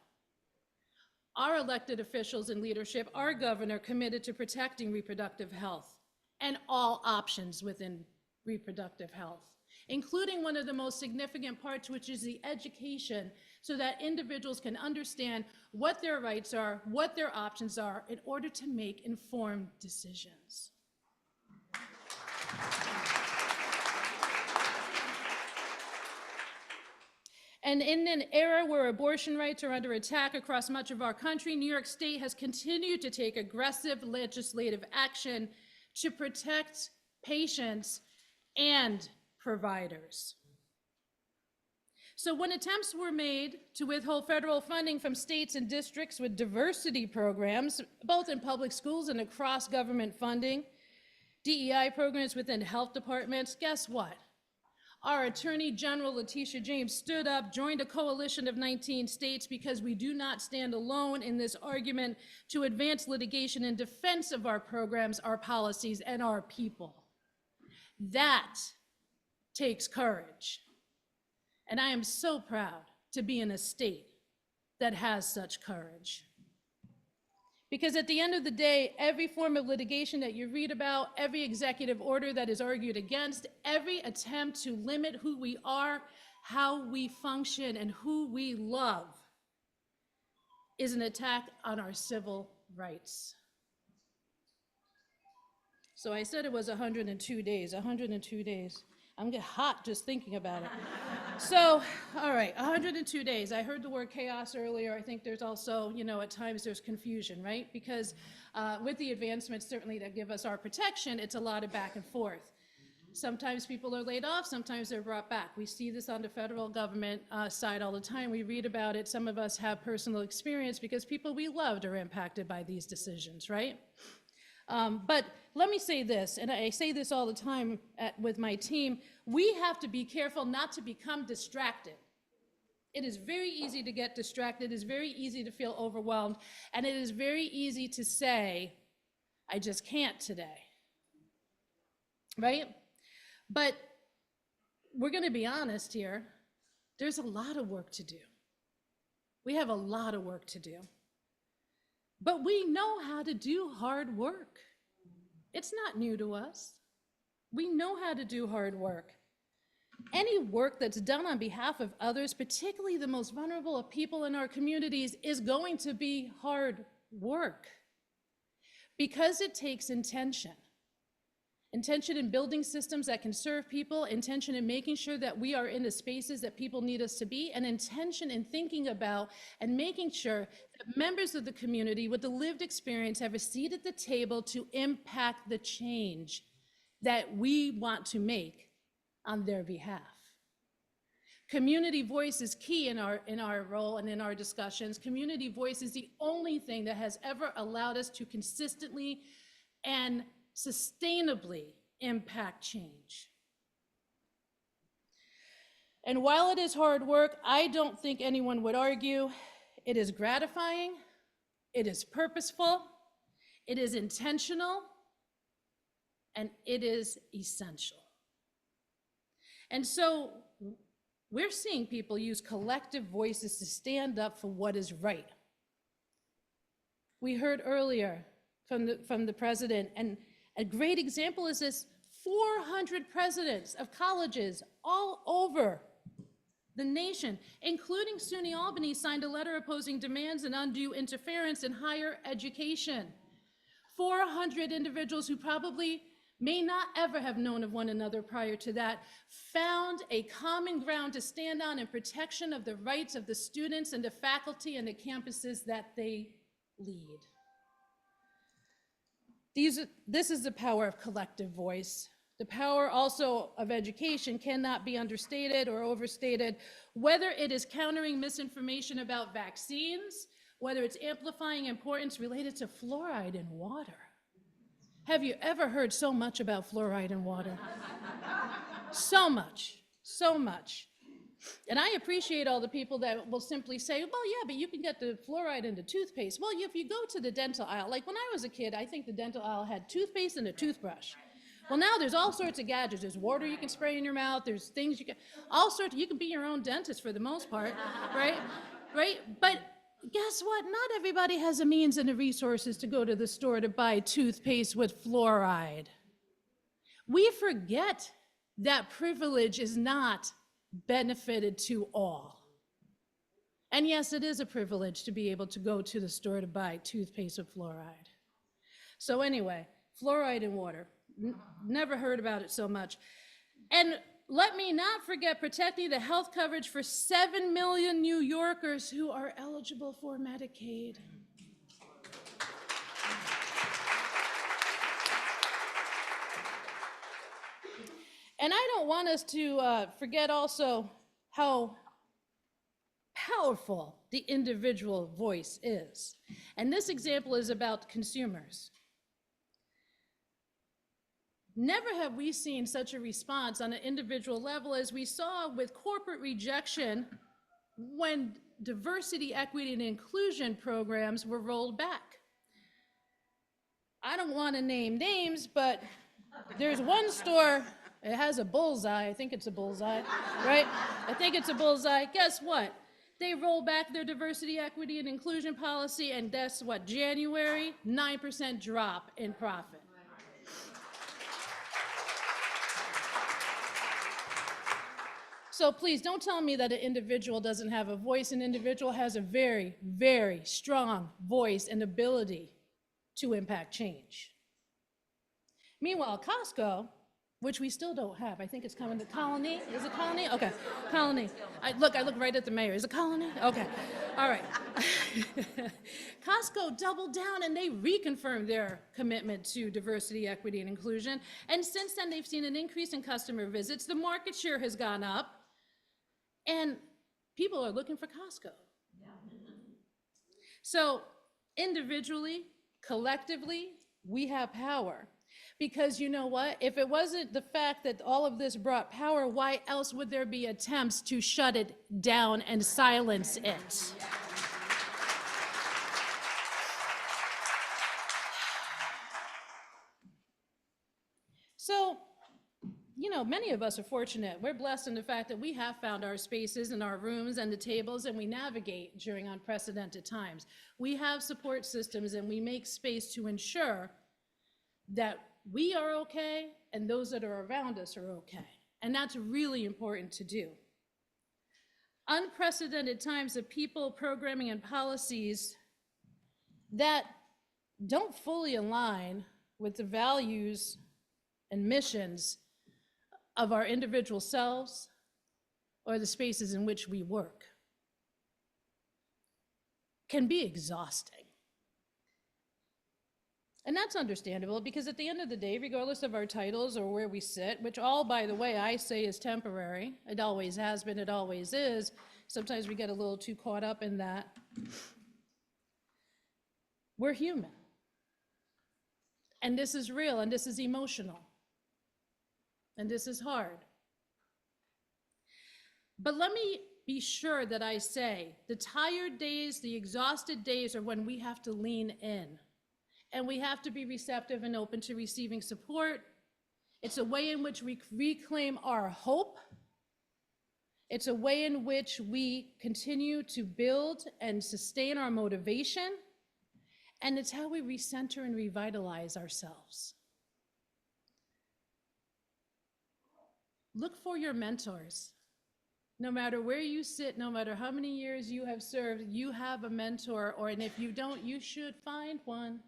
E: Our elected officials in leadership, our governor, committed to protecting reproductive health and all options within reproductive health, including one of the most significant parts, which is the education, so that individuals can understand what their rights are, what their options are, in order to make informed decisions. And in an era where abortion rights are under attack across much of our country, New York State has continued to take aggressive legislative action to protect patients and providers. So when attempts were made to withhold federal funding from states and districts with diversity programs, both in public schools and across government funding, DEI programs within health departments, guess what? Our Attorney General, Letitia James, stood up, joined a coalition of 19 states because we do not stand alone in this argument to advance litigation in defense of our programs, our policies, and our people. That takes courage. And I am so proud to be in a state that has such courage. Because at the end of the day, every form of litigation that you read about, every executive order that is argued against, every attempt to limit who we are, how we function, and who we love is an attack on our civil rights. So I said it was 102 days, 102 days. I'm getting hot just thinking about it. So, all right, 102 days. I heard the word chaos earlier. I think there's also, at times there's confusion, right? Because with the advancements, certainly that give us our protection, it's a lot of back and forth. Sometimes people are laid off, sometimes they're brought back. We see this on the federal government side all the time. We read about it. Some of us have personal experience because people we loved are impacted by these decisions, right? But let me say this, and I say this all the time with my team, we have to be careful not to become distracted. It is very easy to get distracted, it is very easy to feel overwhelmed, and it is very easy to say, I just can't today, right? But we're gonna be honest here, there's a lot of work to do. We have a lot of work to do. But we know how to do hard work. It's not new to us. We know how to do hard work. Any work that's done on behalf of others, particularly the most vulnerable of people in our communities, is going to be hard work because it takes intention. Intention in building systems that can serve people, intention in making sure that we are in the spaces that people need us to be, and intention in thinking about and making sure that members of the community with the lived experience have a seat at the table to impact the change that we want to make on their behalf. Community voice is key in our role and in our discussions. Community voice is the only thing that has ever allowed us to consistently and sustainably impact change. And while it is hard work, I don't think anyone would argue it is gratifying, it is purposeful, it is intentional, and it is essential. And so we're seeing people use collective voices to stand up for what is right. We heard earlier from the president, and a great example is this: 400 presidents of colleges all over the nation, including SUNY Albany, signed a letter opposing demands and undue interference in higher education. 400 individuals who probably may not ever have known of one another prior to that found a common ground to stand on in protection of the rights of the students and the faculty and the campuses that they lead. This is the power of collective voice. The power also of education cannot be understated or overstated, whether it is countering misinformation about vaccines, whether it's amplifying importance related to fluoride in water. Have you ever heard so much about fluoride in water? So much, so much. And I appreciate all the people that will simply say, well, yeah, but you can get the fluoride into toothpaste. Well, if you go to the dental aisle, like when I was a kid, I think the dental aisle had toothpaste and a toothbrush. Well, now there's all sorts of gadgets. There's water you can spray in your mouth. There's things you can, you can be your own dentist for the most part, right? Right? But guess what? Not everybody has the means and the resources to go to the store to buy toothpaste with fluoride. We forget that privilege is not benefited to all. And yes, it is a privilege to be able to go to the store to buy toothpaste with fluoride. So anyway, fluoride in water. Never heard about it so much. And let me not forget protecting the health coverage for 7 million New Yorkers who are eligible for Medicaid. And I don't want us to forget also how powerful the individual voice is. And this example is about consumers. Never have we seen such a response on an individual level as we saw with corporate rejection when diversity, equity, and inclusion programs were rolled back. I don't want to name names, but there's one store, it has a bullseye. I think it's a bullseye, right? I think it's a bullseye. Guess what? They roll back their diversity, equity, and inclusion policy, and guess what? January, 9% drop in profit. So please don't tell me that an individual doesn't have a voice. An individual has a very, very strong voice and ability to impact change. Meanwhile, Costco, which we still don't have, I think it's coming to Colony. Is it Colony? Okay, Colony. I look right at the mayor. Is it Colony? Okay, all right. Costco doubled down and they reconfirmed their commitment to diversity, equity, and inclusion. And since then, they've seen an increase in customer visits. The market share has gone up. And people are looking for Costco. So individually, collectively, we have power. Because you know what? If it wasn't the fact that all of this brought power, why else would there be attempts to shut it down and silence it? So, you know, many of us are fortunate. We're blessed in the fact that we have found our spaces and our rooms and the tables, and we navigate during unprecedented times. We have support systems, and we make space to ensure that we are okay and those that are around us are okay. And that's really important to do. Unprecedented times of people, programming, and policies that don't fully align with the values and missions of our individual selves or the spaces in which we work can be exhausting. And that's understandable because at the end of the day, regardless of our titles or where we sit, which all, by the way, I say is temporary, it always has been, it always is, sometimes we get a little too caught up in that. We're human. And this is real, and this is emotional. And this is hard. But let me be sure that I say the tired days, the exhausted days are when we have to lean in. And we have to be receptive and open to receiving support. It's a way in which we reclaim our hope. It's a way in which we continue to build and sustain our motivation. And it's how we recenter and revitalize ourselves. Look for your mentors. No matter where you sit, no matter how many years you have served, you have a mentor, and if you don't, you should find one.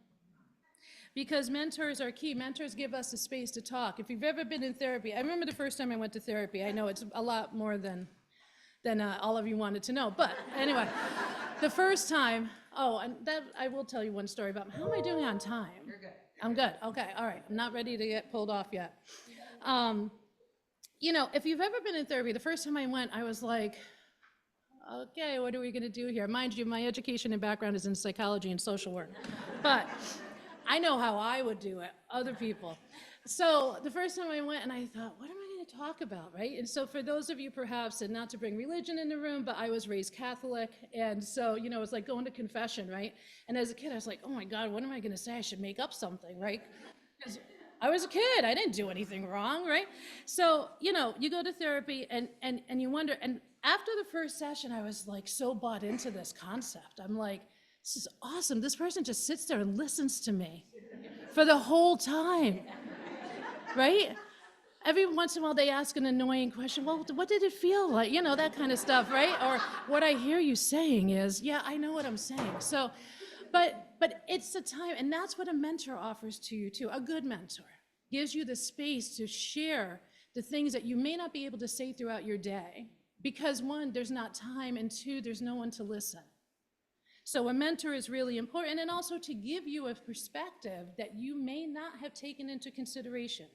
E: Because mentors are key. Mentors give us a space to talk. If you've ever been in therapy, I remember the first time I went to therapy. I know it's a lot more than all of you wanted to know, but anyway, the first time, and that I will tell you one story about how am I doing on time? You're good. I'm good. Okay, all right. I'm not ready to get pulled off yet. You know, if you've ever been in therapy, the first time I went, I was like, okay, what are we going to do here? Mind you, my education and background is in psychology and social work, but I know how I would do it, other people. So the first time I went and I thought, what am I going to talk about, right? And so for those of you perhaps, and not to bring religion in the room, but I was raised Catholic. And so, you know, it's like going to confession, right? And as a kid, I was like, oh my God, what am I going to say? I should make up something, right? Because I was a kid, I didn't do anything wrong, right? So, you know, you go to therapy and you wonder, and after the first session, I was like so bought into this concept. I'm like, this is awesome. This person just sits there and listens to me for the whole time, right? Every once in a while they ask an annoying question. Well, what did it feel like? You know, that kind of stuff, right? Or what I hear you saying is, yeah, I know what I'm saying. So, but it's the time, and that's what a mentor offers to you too. A good mentor gives you the space to share the things that you may not be able to say throughout your day because one, there's not time, and two, there's no one to listen. So a mentor is really important, and also to give you a perspective that you may not have taken into consideration.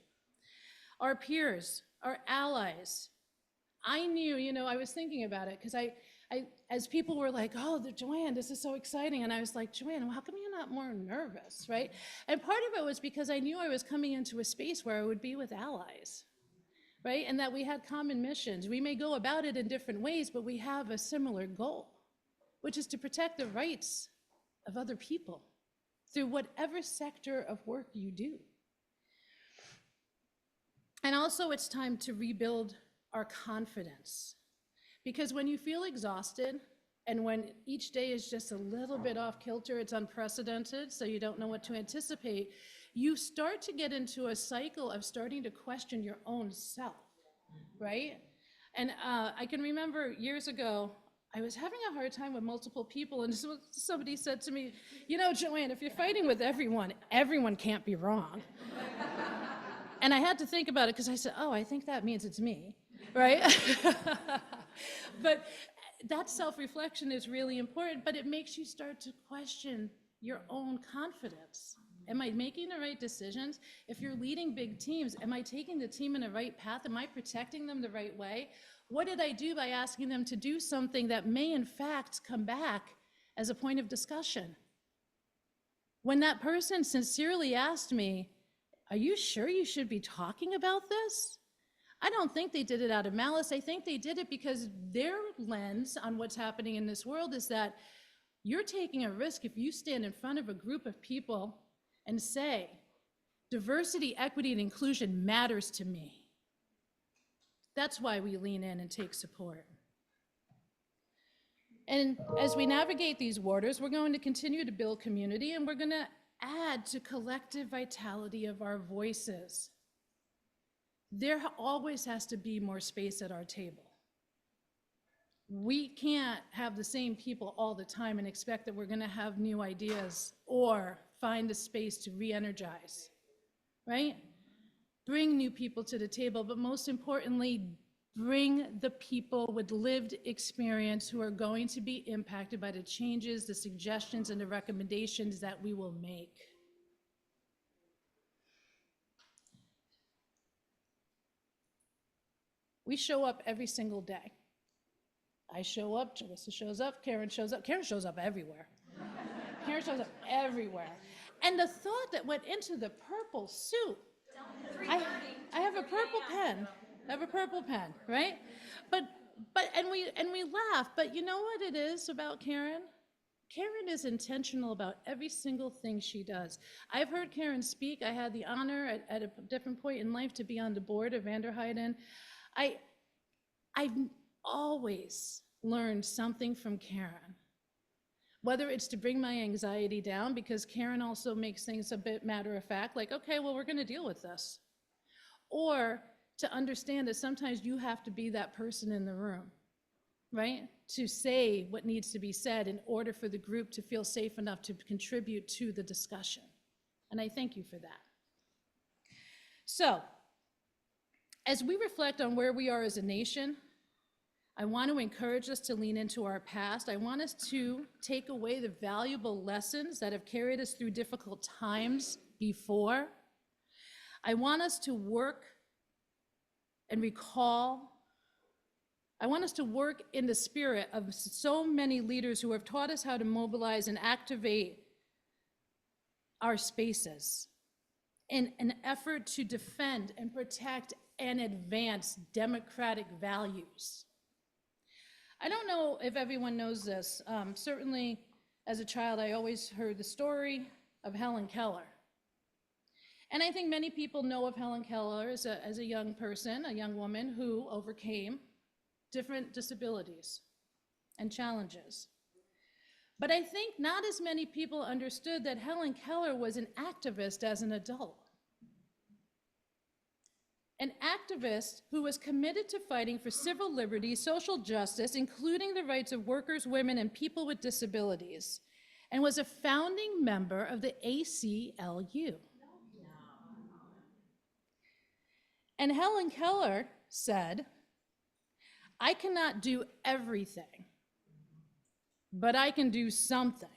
E: Our peers, our allies. I knew, you know, I was thinking about it because as people were like, oh, Joanne, this is so exciting. And I was like, Joanne, how come you're not more nervous, right? And part of it was because I knew I was coming into a space where I would be with allies, right? And that we had common missions. We may go about it in different ways, but we have a similar goal, which is to protect the rights of other people through whatever sector of work you do. And also, it's time to rebuild our confidence. Because when you feel exhausted, and when each day is just a little bit off kilter, it's unprecedented, so you don't know what to anticipate, you start to get into a cycle of starting to question your own self, right? And I can remember years ago, I was having a hard time with multiple people, and somebody said to me, you know, Joanne, if you're fighting with everyone, everyone can't be wrong. And I had to think about it because I said, oh, I think that means it's me, right? But that self-reflection is really important, but it makes you start to question your own confidence. Am I making the right decisions? If you're leading big teams, am I taking the team in the right path? Am I protecting them the right way? What did I do by asking them to do something that may in fact come back as a point of discussion? When that person sincerely asked me, are you sure you should be talking about this? I don't think they did it out of malice. I think they did it because their lens on what's happening in this world is that you're taking a risk if you stand in front of a group of people and say, diversity, equity, and inclusion matters to me. That's why we lean in and take support. And as we navigate these waters, we're going to continue to build community, and we're going to add to collective vitality of our voices. There always has to be more space at our table. We can't have the same people all the time and expect that we're going to have new ideas or find the space to re-energize, right? Bring new people to the table, but most importantly, bring the people with lived experience who are going to be impacted by the changes, the suggestions, and the recommendations that we will make. We show up every single day. I show up, Jarissa shows up, Karen shows up. Karen shows up everywhere. Karen shows up everywhere. And the thought that went into the purple suit, I have a purple pen. I have a purple pen, right? And we laugh, but you know what it is about Karen? Karen is intentional about every single thing she does. I've heard Karen speak. I had the honor at a different point in life to be on the board of Vanderheiden. I've always learned something from Karen, whether it's to bring my anxiety down, because Karen also makes things a bit matter of fact, like, okay, well, we're going to deal with this. Or to understand that sometimes you have to be that person in the room, right? To say what needs to be said in order for the group to feel safe enough to contribute to the discussion. And I thank you for that. So, as we reflect on where we are as a nation, I want to encourage us to lean into our past. I want us to take away the valuable lessons that have carried us through difficult times before. I want us to work and recall. I want us to work in the spirit of so many leaders who have taught us how to mobilize and activate our spaces in an effort to defend and protect and advance democratic values. I don't know if everyone knows this. Certainly, as a child, I always heard the story of Helen Keller. And I think many people know of Helen Keller as a young person, a young woman who overcame different disabilities and challenges. But I think not as many people understood that Helen Keller was an activist as an adult. An activist who was committed to fighting for civil liberties, social justice, including the rights of workers, women, and people with disabilities, and was a founding member of the ACLU. And Helen Keller said, I cannot do everything, but I can do something.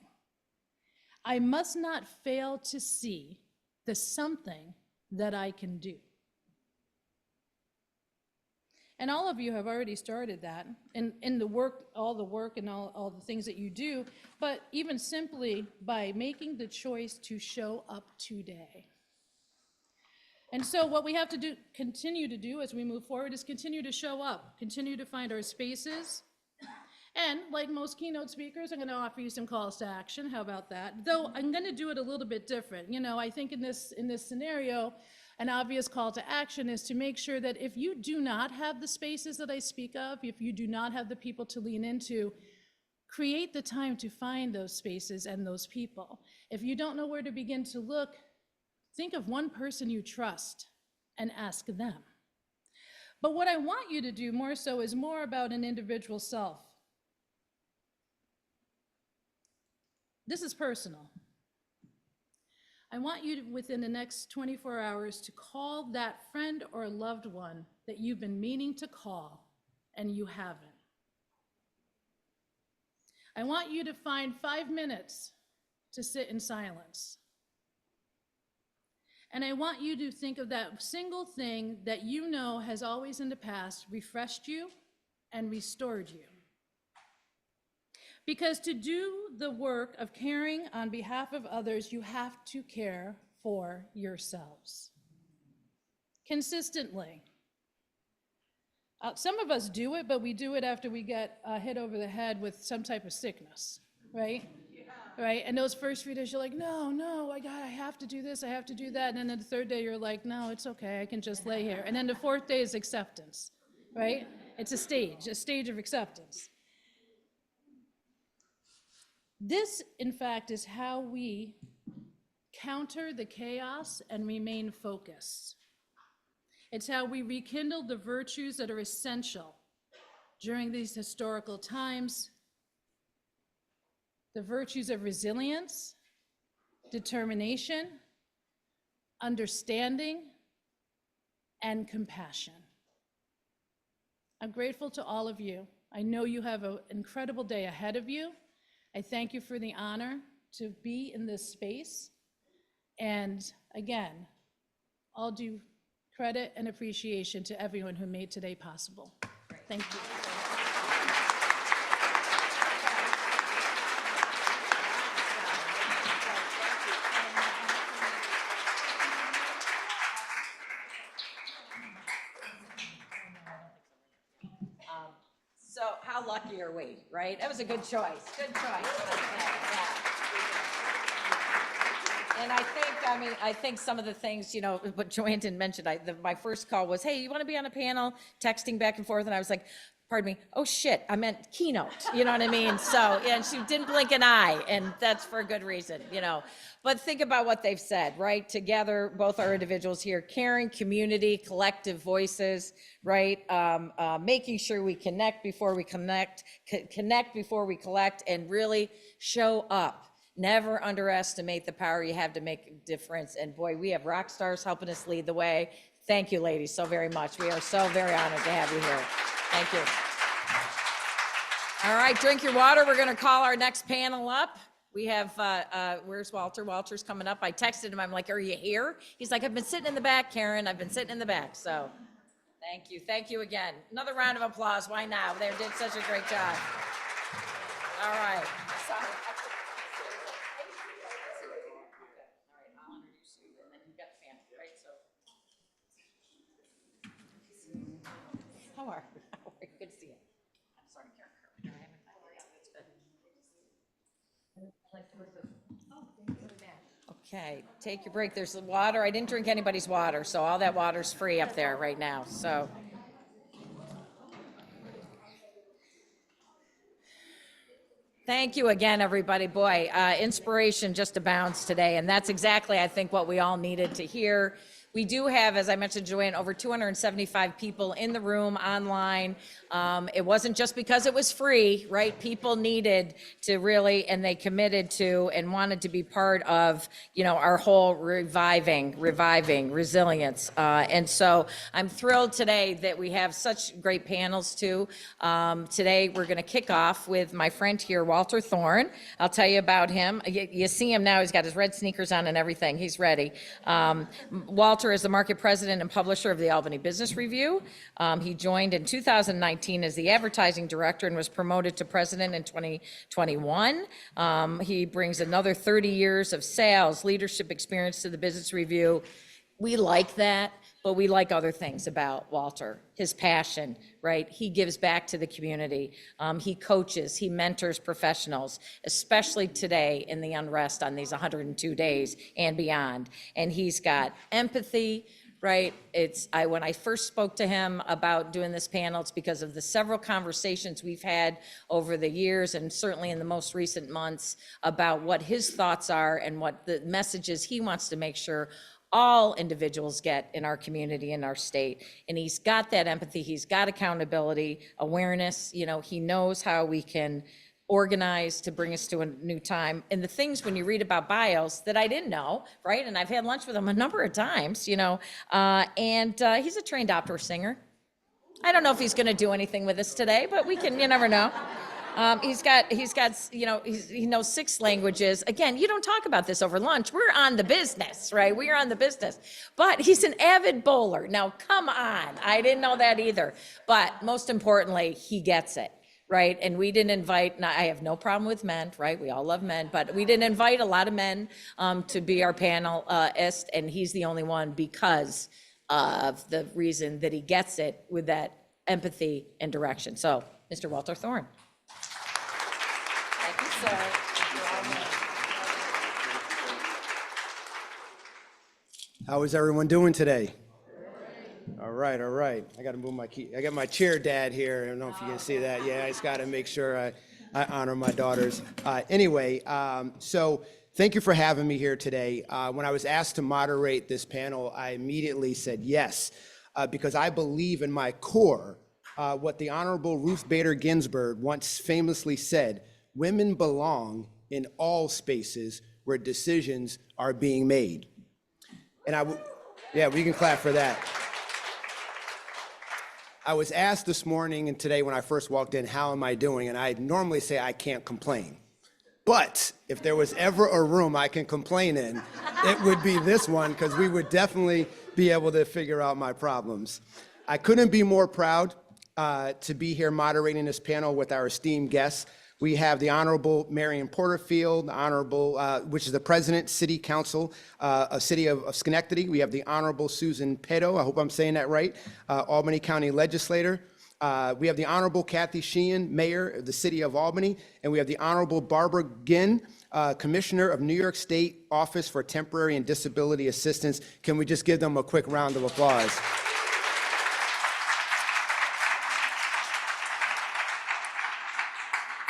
E: I must not fail to see the something that I can do. And all of you have already started that in the work, all the work and all the things that you do, but even simply by making the choice to show up today. And so what we have to do, continue to do as we move forward is continue to show up, continue to find our spaces. And like most keynote speakers, I'm going to offer you some calls to action. How about that? Though I'm going to do it a little bit different. You know, I think in this scenario, an obvious call to action is to make sure that if you do not have the spaces that I speak of, if you do not have the people to lean into, create the time to find those spaces and those people. If you don't know where to begin to look, think of one person you trust and ask them. But what I want you to do more so is more about an individual self. This is personal. I want you to, within the next 24 hours, to call that friend or loved one that you've been meaning to call and you haven't. I want you to find 5 minutes to sit in silence. And I want you to think of that single thing that you know has always in the past refreshed you and restored you. Because to do the work of caring on behalf of others, you have to care for yourselves consistently. Some of us do it, but we do it after we get hit over the head with some type of sickness, right? Yeah. Right? And those first 3 days, you're like, no, I have to do this, I have to do that. And then the third day, you're like, no, it's okay, I can just lay here. And then the fourth day is acceptance, right? It's a stage of acceptance. This, in fact, is how we counter the chaos and remain focused. It's how we rekindle the virtues that are essential during these historical times, the virtues of resilience, determination, understanding, and compassion. I'm grateful to all of you. I know you have an incredible day ahead of you. I thank you for the honor to be in this space. And again, all due credit and appreciation to everyone who made today possible. Thank you.
A: So how lucky are we, right? That was a good choice. Good choice. Yeah. And I think some of the things, you know, what Joanne didn't mention, my first call was, hey, you want to be on a panel? Texting back and forth, and I was like, pardon me, oh shit, I meant keynote, you know what I mean? So, and she didn't blink an eye, and that's for a good reason, you know. But think about what they've said, right? Together, both our individuals here, caring, community, collective voices, right? Making sure we connect before we connect before we collect, and really show up. Never underestimate the power you have to make a difference. And boy, we have rock stars helping us lead the way. Thank you, ladies, so very much. We are so very honored to have you here. Thank you. All right, drink your water. We're going to call our next panel up. We have, where's Walter? Walter's coming up. I texted him. I'm like, are you here? He's like, I've been sitting in the back, Karen. I've been sitting in the back. So thank you. Thank you again. Another round of applause. Why now? They did such a great job. All right. Sorry. How are you? Good to see you. I'm sorry, Karen. I haven't found you. That's good. Okay, take your break. There's the water. I didn't drink anybody's water, so all that water's free up there right now. So. Thank you again, everybody. Boy, inspiration just abounds today, and that's exactly, I think, what we all needed to hear. We do have, as I mentioned, Joanne, over 275 people in the room online. It wasn't just because it was free, right? People needed to really, and they committed to and wanted to be part of, you know, our whole reviving resilience. And so I'm thrilled today that we have such great panels too. Today we're going to kick off with my friend here, Walter Thorne. I'll tell you about him. You see him now. He's got his red sneakers on and everything. He's ready. Walter Walter is the market president and publisher of the Albany Business Review. He joined in 2019 as the advertising director and was promoted to president in 2021. He brings another 30 years of sales, leadership experience to the Business Review. We like that, but we like other things about Walter. His passion, right? He gives back to the community. He coaches, he mentors professionals, especially today in the unrest on these 102 days and beyond. And he's got empathy, right? When I first spoke to him about doing this panel, it's because of the several conversations we've had over the years and certainly in the most recent months about what his thoughts are and what the messages he wants to make sure all individuals get in our community, in our state. And he's got that empathy, he's got accountability, awareness, he knows how we can organize to bring us to a new time. And the things when you read about bios that I didn't know, right? And I've had lunch with him a number of times, he's a trained opera singer. I don't know if he's gonna do anything with us today, but you never know. He knows 6 languages. Again, you don't talk about this over lunch. We're on the business, right? We are on the business. But he's an avid bowler. Now, come on. I didn't know that either. But most importantly, he gets it, right? And we didn't invite, now I have no problem with men, right? We all love men, but we didn't invite a lot of men to be our panelist, and he's the only one because of the reason that he gets it with that empathy and direction. So, Mr. Walter Thorne. Thank you, sir.
F: How is everyone doing today? All right, all right. I got to move my key. I got my chair dad here. I don't know if you can see that. Yeah, I just got to make sure I honor my daughters. So thank you for having me here today. When I was asked to moderate this panel, I immediately said yes, because I believe in my core what the Honorable Ruth Bader Ginsburg once famously said: women belong in all spaces where decisions are being made. And yeah, we can clap for that. I was asked this morning and today when I first walked in, how am I doing? And I normally say I can't complain. But if there was ever a room I can complain in, it would be this one, because we would definitely be able to figure out my problems. I couldn't be more proud to be here moderating this panel with our esteemed guests. We have the Honorable Marion Porterfield, the Honorable, which is the President, City Council, City of Schenectady. We have the Honorable Susan Peto, I hope I'm saying that right, Albany County Legislator. We have the Honorable Kathy Sheehan, Mayor of the City of Albany. And we have the Honorable Barbara Ginn, Commissioner of New York State Office for Temporary and Disability Assistance. Can we just give them a quick round of applause?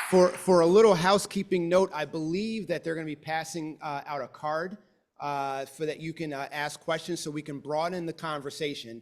F: For a little housekeeping note, I believe that they're going to be passing out a card for that you can ask questions, so we can broaden the conversation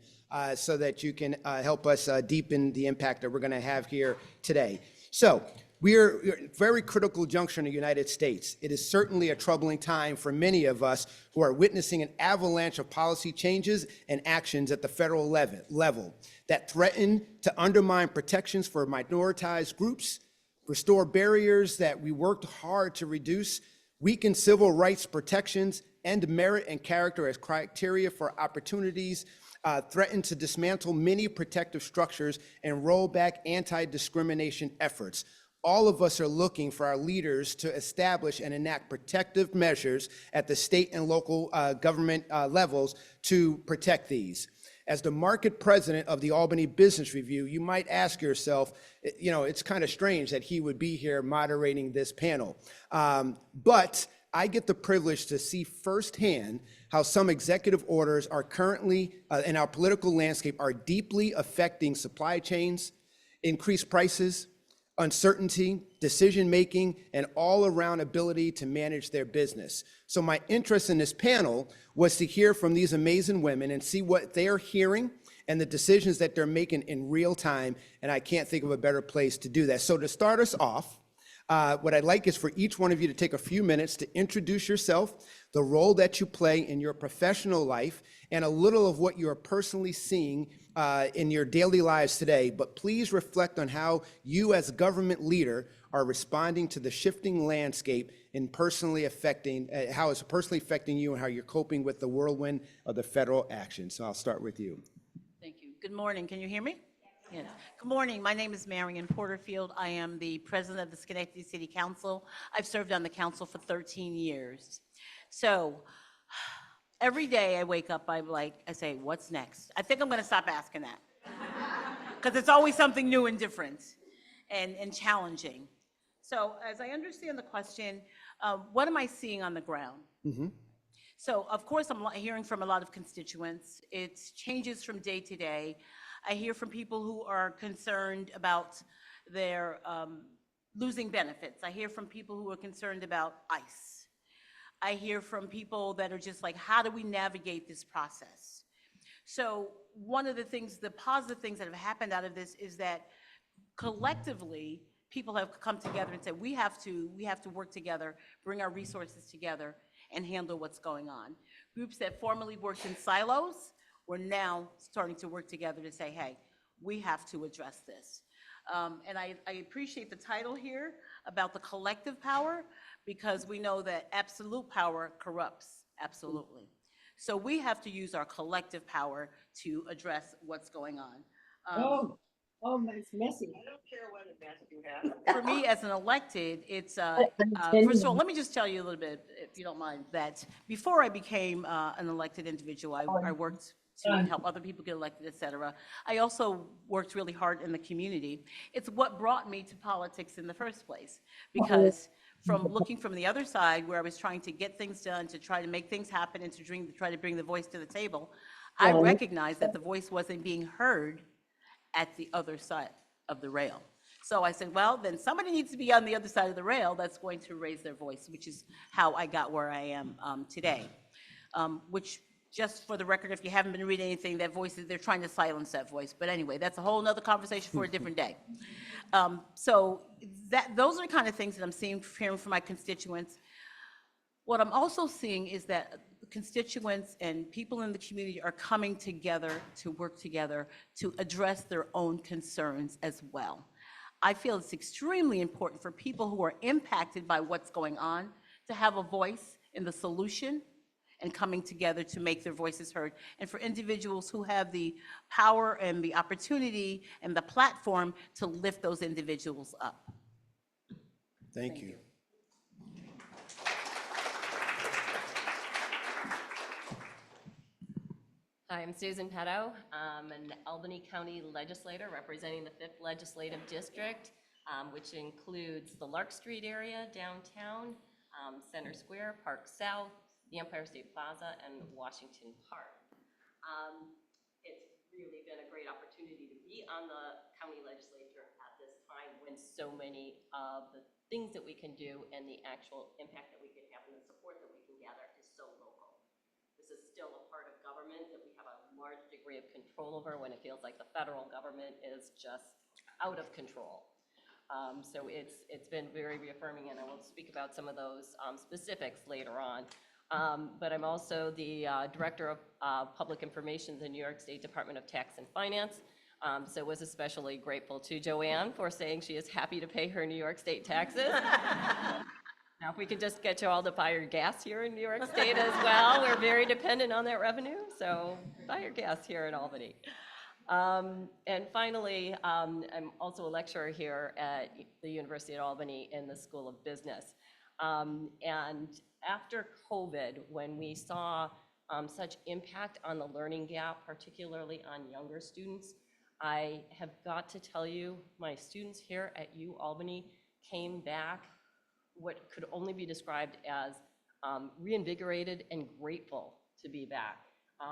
F: so that you can help us deepen the impact that we're going to have here today. So we are at a very critical juncture in the United States. It is certainly a troubling time for many of us who are witnessing an avalanche of policy changes and actions at the federal level that threaten to undermine protections for minoritized groups, restore barriers that we worked hard to reduce, weaken civil rights protections, and merit and character as criteria for opportunities, threaten to dismantle many protective structures, and roll back anti-discrimination efforts. All of us are looking for our leaders to establish and enact protective measures at the state and local government levels to protect these. As the market president of the Albany Business Review, you might ask yourself, it's kind of strange that he would be here moderating this panel. But I get the privilege to see firsthand how some executive orders are currently in our political landscape are deeply affecting supply chains, increased prices, uncertainty, decision-making, and all-around ability to manage their business. So my interest in this panel was to hear from these amazing women and see what they're hearing and the decisions that they're making in real time, and I can't think of a better place to do that. So to start us off, What I'd like is for each one of you to take a few minutes to introduce yourself, the role that you play in your professional life, and a little of what you are personally seeing in your daily lives today. But please reflect on how you as a government leader are responding to the shifting landscape and personally affecting, how it's personally affecting you and how you're coping with the whirlwind of the federal action. So I'll start with you.
G: Thank you. Good morning. Can you hear me? Yes. Good morning. My name is Marion Porterfield. I am the president of the Schenectady City Council. I've served on the council for 13 years. So every day I wake up, I say, what's next? I think I'm going to stop asking that because it's always something new and different and challenging. So as I understand the question, what am I seeing on the ground? So, of course, I'm hearing from a lot of constituents. It changes from day to day. I hear from people who are concerned about their losing benefits. I hear from people who are concerned about ICE. I hear from people that are just like, how do we navigate this process? So one of the things, the positive things that have happened out of this is that collectively, people have come together and said, we have to work together, bring our resources together, and handle what's going on. Groups that formerly worked in silos were now starting to work together to say, hey, we have to address this. And I appreciate the title here about the collective power, because we know that absolute power corrupts, absolutely. So we have to use our collective power to address what's going on.
C: It's messy.
G: For me, as an elected, it's, first of all, let me just tell you a little bit, if you don't mind, that before I became an elected individual, I worked to help other people get elected, et cetera. I also worked really hard in the community. It's what brought me to politics in the first place, because from looking from the other side, where I was trying to get things done, to try to make things happen, and to try to bring the voice to the table, I recognized that the voice wasn't being heard at the other side of the rail. So I said, well, then somebody needs to be on the other side of the rail that's going to raise their voice, which is how I got where I am today. Which, just for the record, if you haven't been reading anything, that voice, they're trying to silence that voice. But anyway, that's a whole nother conversation for a different day. So those are the kind of things that I'm hearing from my constituents. What I'm also seeing is that constituents and people in the community are coming together to work together to address their own concerns as well. I feel it's extremely important for people who are impacted by what's going on to have a voice in the solution and coming together to make their voices heard. And for individuals who have the power and the opportunity and the platform to lift those individuals up.
F: Thank you.
H: Hi, I'm Susan Petto. I'm an Albany County legislator representing the 5th Legislative District, which includes the Lark Street area downtown, Center Square, Park South, the Empire State Plaza, and Washington Park. It's really been a great opportunity to be on the county legislature at this time when so many of the things that we can do and the actual impact that we can have and the support that we can gather is so local. This is still a part of government that we have a large degree of control over when it feels like the federal government is just out of control. So it's been very reaffirming, and I will speak about some of those specifics later on. But I'm also the Director of Public Information in the New York State Department of Tax and Finance. So was especially grateful to Joanne for saying she is happy to pay her New York State taxes. Now, if we could just get you all to buy your gas here in New York State as well, we're very dependent on that revenue, so buy your gas here in Albany. And finally, I'm also a lecturer here at the University of Albany in the School of Business. And after COVID, when we saw such impact on the learning gap, particularly on younger students, I have got to tell you, my students here at UAlbany came back what could only be described as reinvigorated and grateful to be back.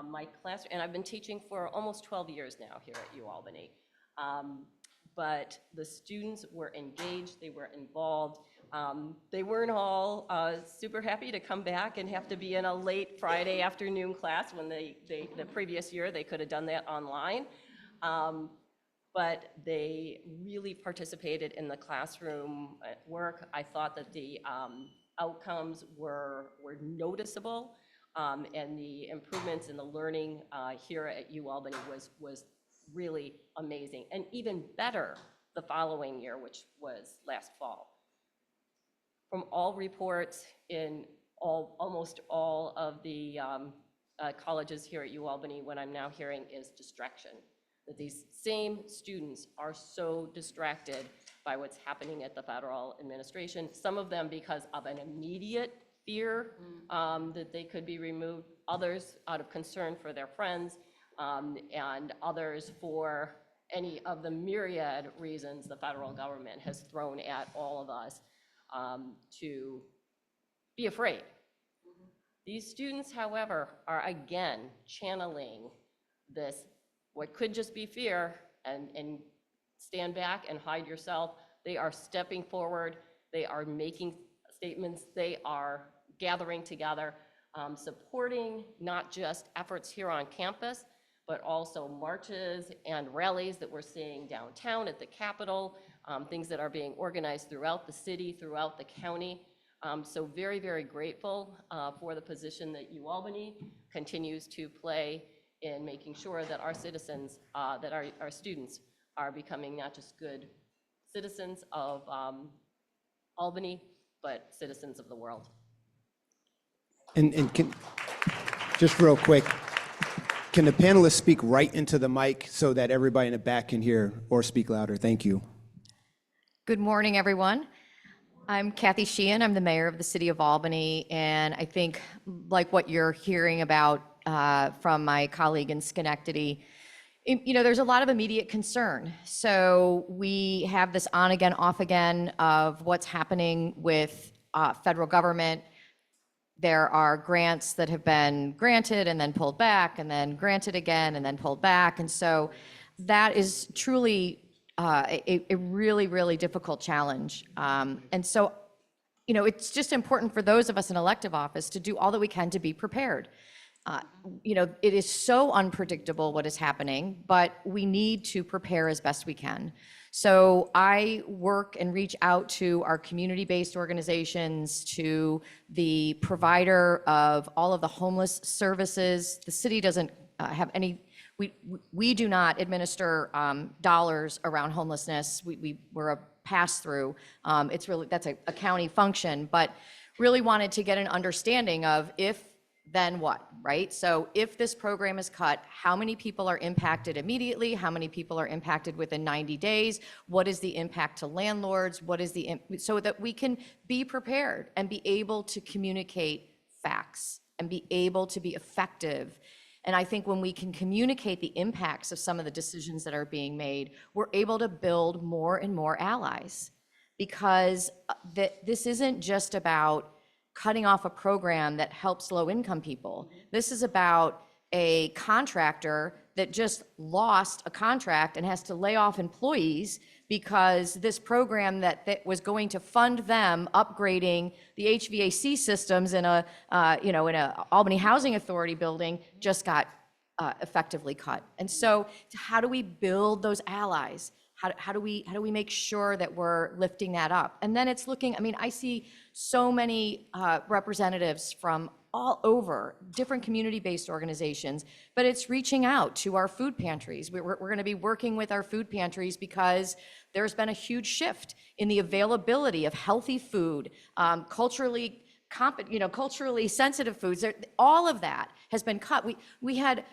H: My class, and I've been teaching for almost 12 years now here at UAlbany, but the students were engaged, they were involved. They weren't all super happy to come back and have to be in a late Friday afternoon class when the previous year they could have done that online. but they really participated in the classroom work. I thought that the outcomes were noticeable, and the improvements in the learning here at Albany was really amazing, and even better the following year, which was last fall. From all reports in almost all of the colleges here at Albany, what I'm now hearing is distraction. That these same students are so distracted by what's happening at the federal administration, some of them because of an immediate fear that they could be removed, others out of concern for their friends, and others for any of the myriad reasons the federal government has thrown at all of us to be afraid. These students, however, are again channeling this, what could just be fear, and stand back and hide yourself. They are stepping forward, they are making statements, they are gathering together, supporting not just efforts here on campus, but also marches and rallies that we're seeing downtown at the Capitol, things that are being organized throughout the city, throughout the county. So very, very grateful for the position that Albany continues to play in making sure that our citizens, that our students are becoming not just good citizens of Albany, but citizens of the world.
F: And just real quick, can the panelists speak right into the mic so that everybody in the back can hear, or speak louder? Thank you.
I: Good morning, everyone. I'm Kathy Sheehan. I'm the mayor of the city of Albany, and I think like what you're hearing about from my colleague in Schenectady, there's a lot of immediate concern. So we have this on again, off again of what's happening with federal government. There are grants that have been granted and then pulled back, and then granted again and then pulled back. And so that is truly a really, really difficult challenge. And so, it's just important for those of us in elective office to do all that we can to be prepared. It is so unpredictable what is happening, but we need to prepare as best we can. So I work and reach out to our community-based organizations, to the provider of all of the homeless services. The city doesn't have any, we do not administer dollars around homelessness. We're a pass-through. It's really, that's a county function, but really wanted to get an understanding of if, then what, right? So if this program is cut, how many people are impacted immediately? How many people are impacted within 90 days? What is the impact to landlords? What is so that we can be prepared and be able to communicate facts and be able to be effective. And I think when we can communicate the impacts of some of the decisions that are being made, we're able to build more and more allies, because this isn't just about cutting off a program that helps low-income people. This is about a contractor that just lost a contract and has to lay off employees because this program that was going to fund them upgrading the HVAC systems in a Albany Housing Authority building just got effectively cut. And so how do we build those allies? How do we make sure that we're lifting that up? And then it's looking, I see so many representatives from all over, different community-based organizations, but it's reaching out to our food pantries. We're going to be working with our food pantries because there's been a huge shift in the availability of healthy food, culturally sensitive foods. All of that has been cut. We had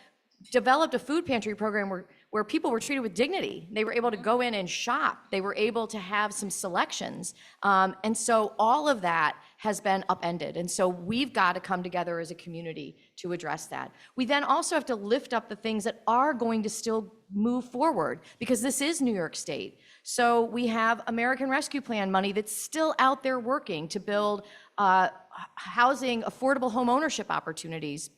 I: developed a food pantry program where people were treated with dignity. They were able to go in and shop. They were able to have some selections. And so all of that has been upended. And so we've got to come together as a community to address that. We then also have to lift up the things that are going to still move forward, because this is New York State. So we have American Rescue Plan money that's still out there working to build housing, affordable home ownership opportunities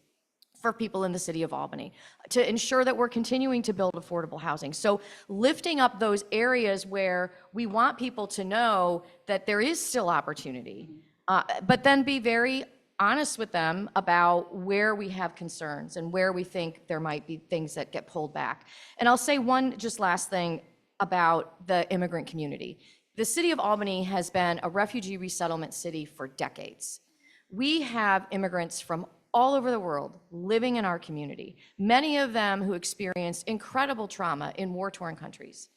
I: for people in the city of Albany, to ensure that we're continuing to build affordable housing. So lifting up those areas where we want people to know that there is still opportunity, but then be very honest with them about where we have concerns and where we think there might be things that get pulled back. And I'll say one just last thing. about the immigrant community. The city of Albany has been a refugee resettlement city for decades. We have immigrants from all over the world living in our community, many of them who experienced incredible trauma in war-torn countries.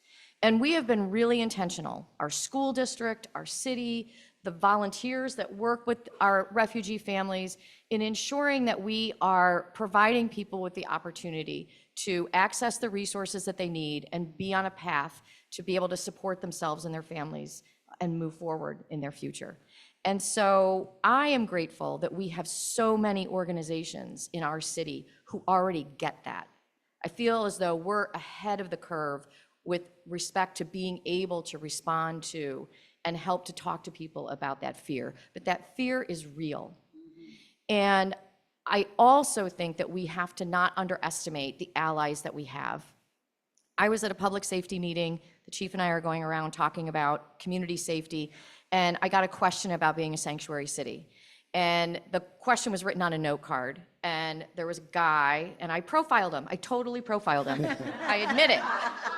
I: And we have been really intentional, our school district, our city, the volunteers that work with our refugee families, in ensuring that we are providing people with the opportunity to access the resources that they need and be on a path to be able to support themselves and their families and move forward in their future. And so I am grateful that we have so many organizations in our city who already get that. I feel as though we're ahead of the curve with respect to being able to respond to and help to talk to people about that fear. But that fear is real. And I also think that we have to not underestimate the allies that we have. I was at a public safety meeting. The chief and I are going around talking about community safety, and I got a question about being a sanctuary city. And the question was written on a note card, and there was a guy, and I profiled him. I totally profiled him. I admit it.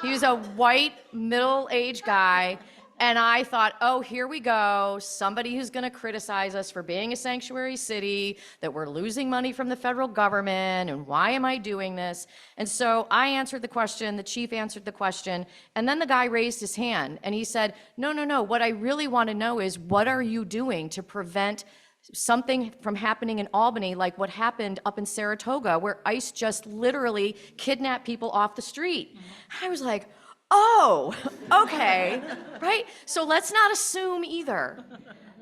I: He was a white, middle-aged guy, and I thought, oh, here we go, somebody who's gonna criticize us for being a sanctuary city, that we're losing money from the federal government, and why am I doing this? And so I answered the question, the chief answered the question, and then the guy raised his hand, and he said, no, no, no, what I really wanna know is, what are you doing to prevent something from happening in Albany like what happened up in Saratoga, where ICE just literally kidnapped people off the street? I was like, oh, okay, right? So let's not assume either,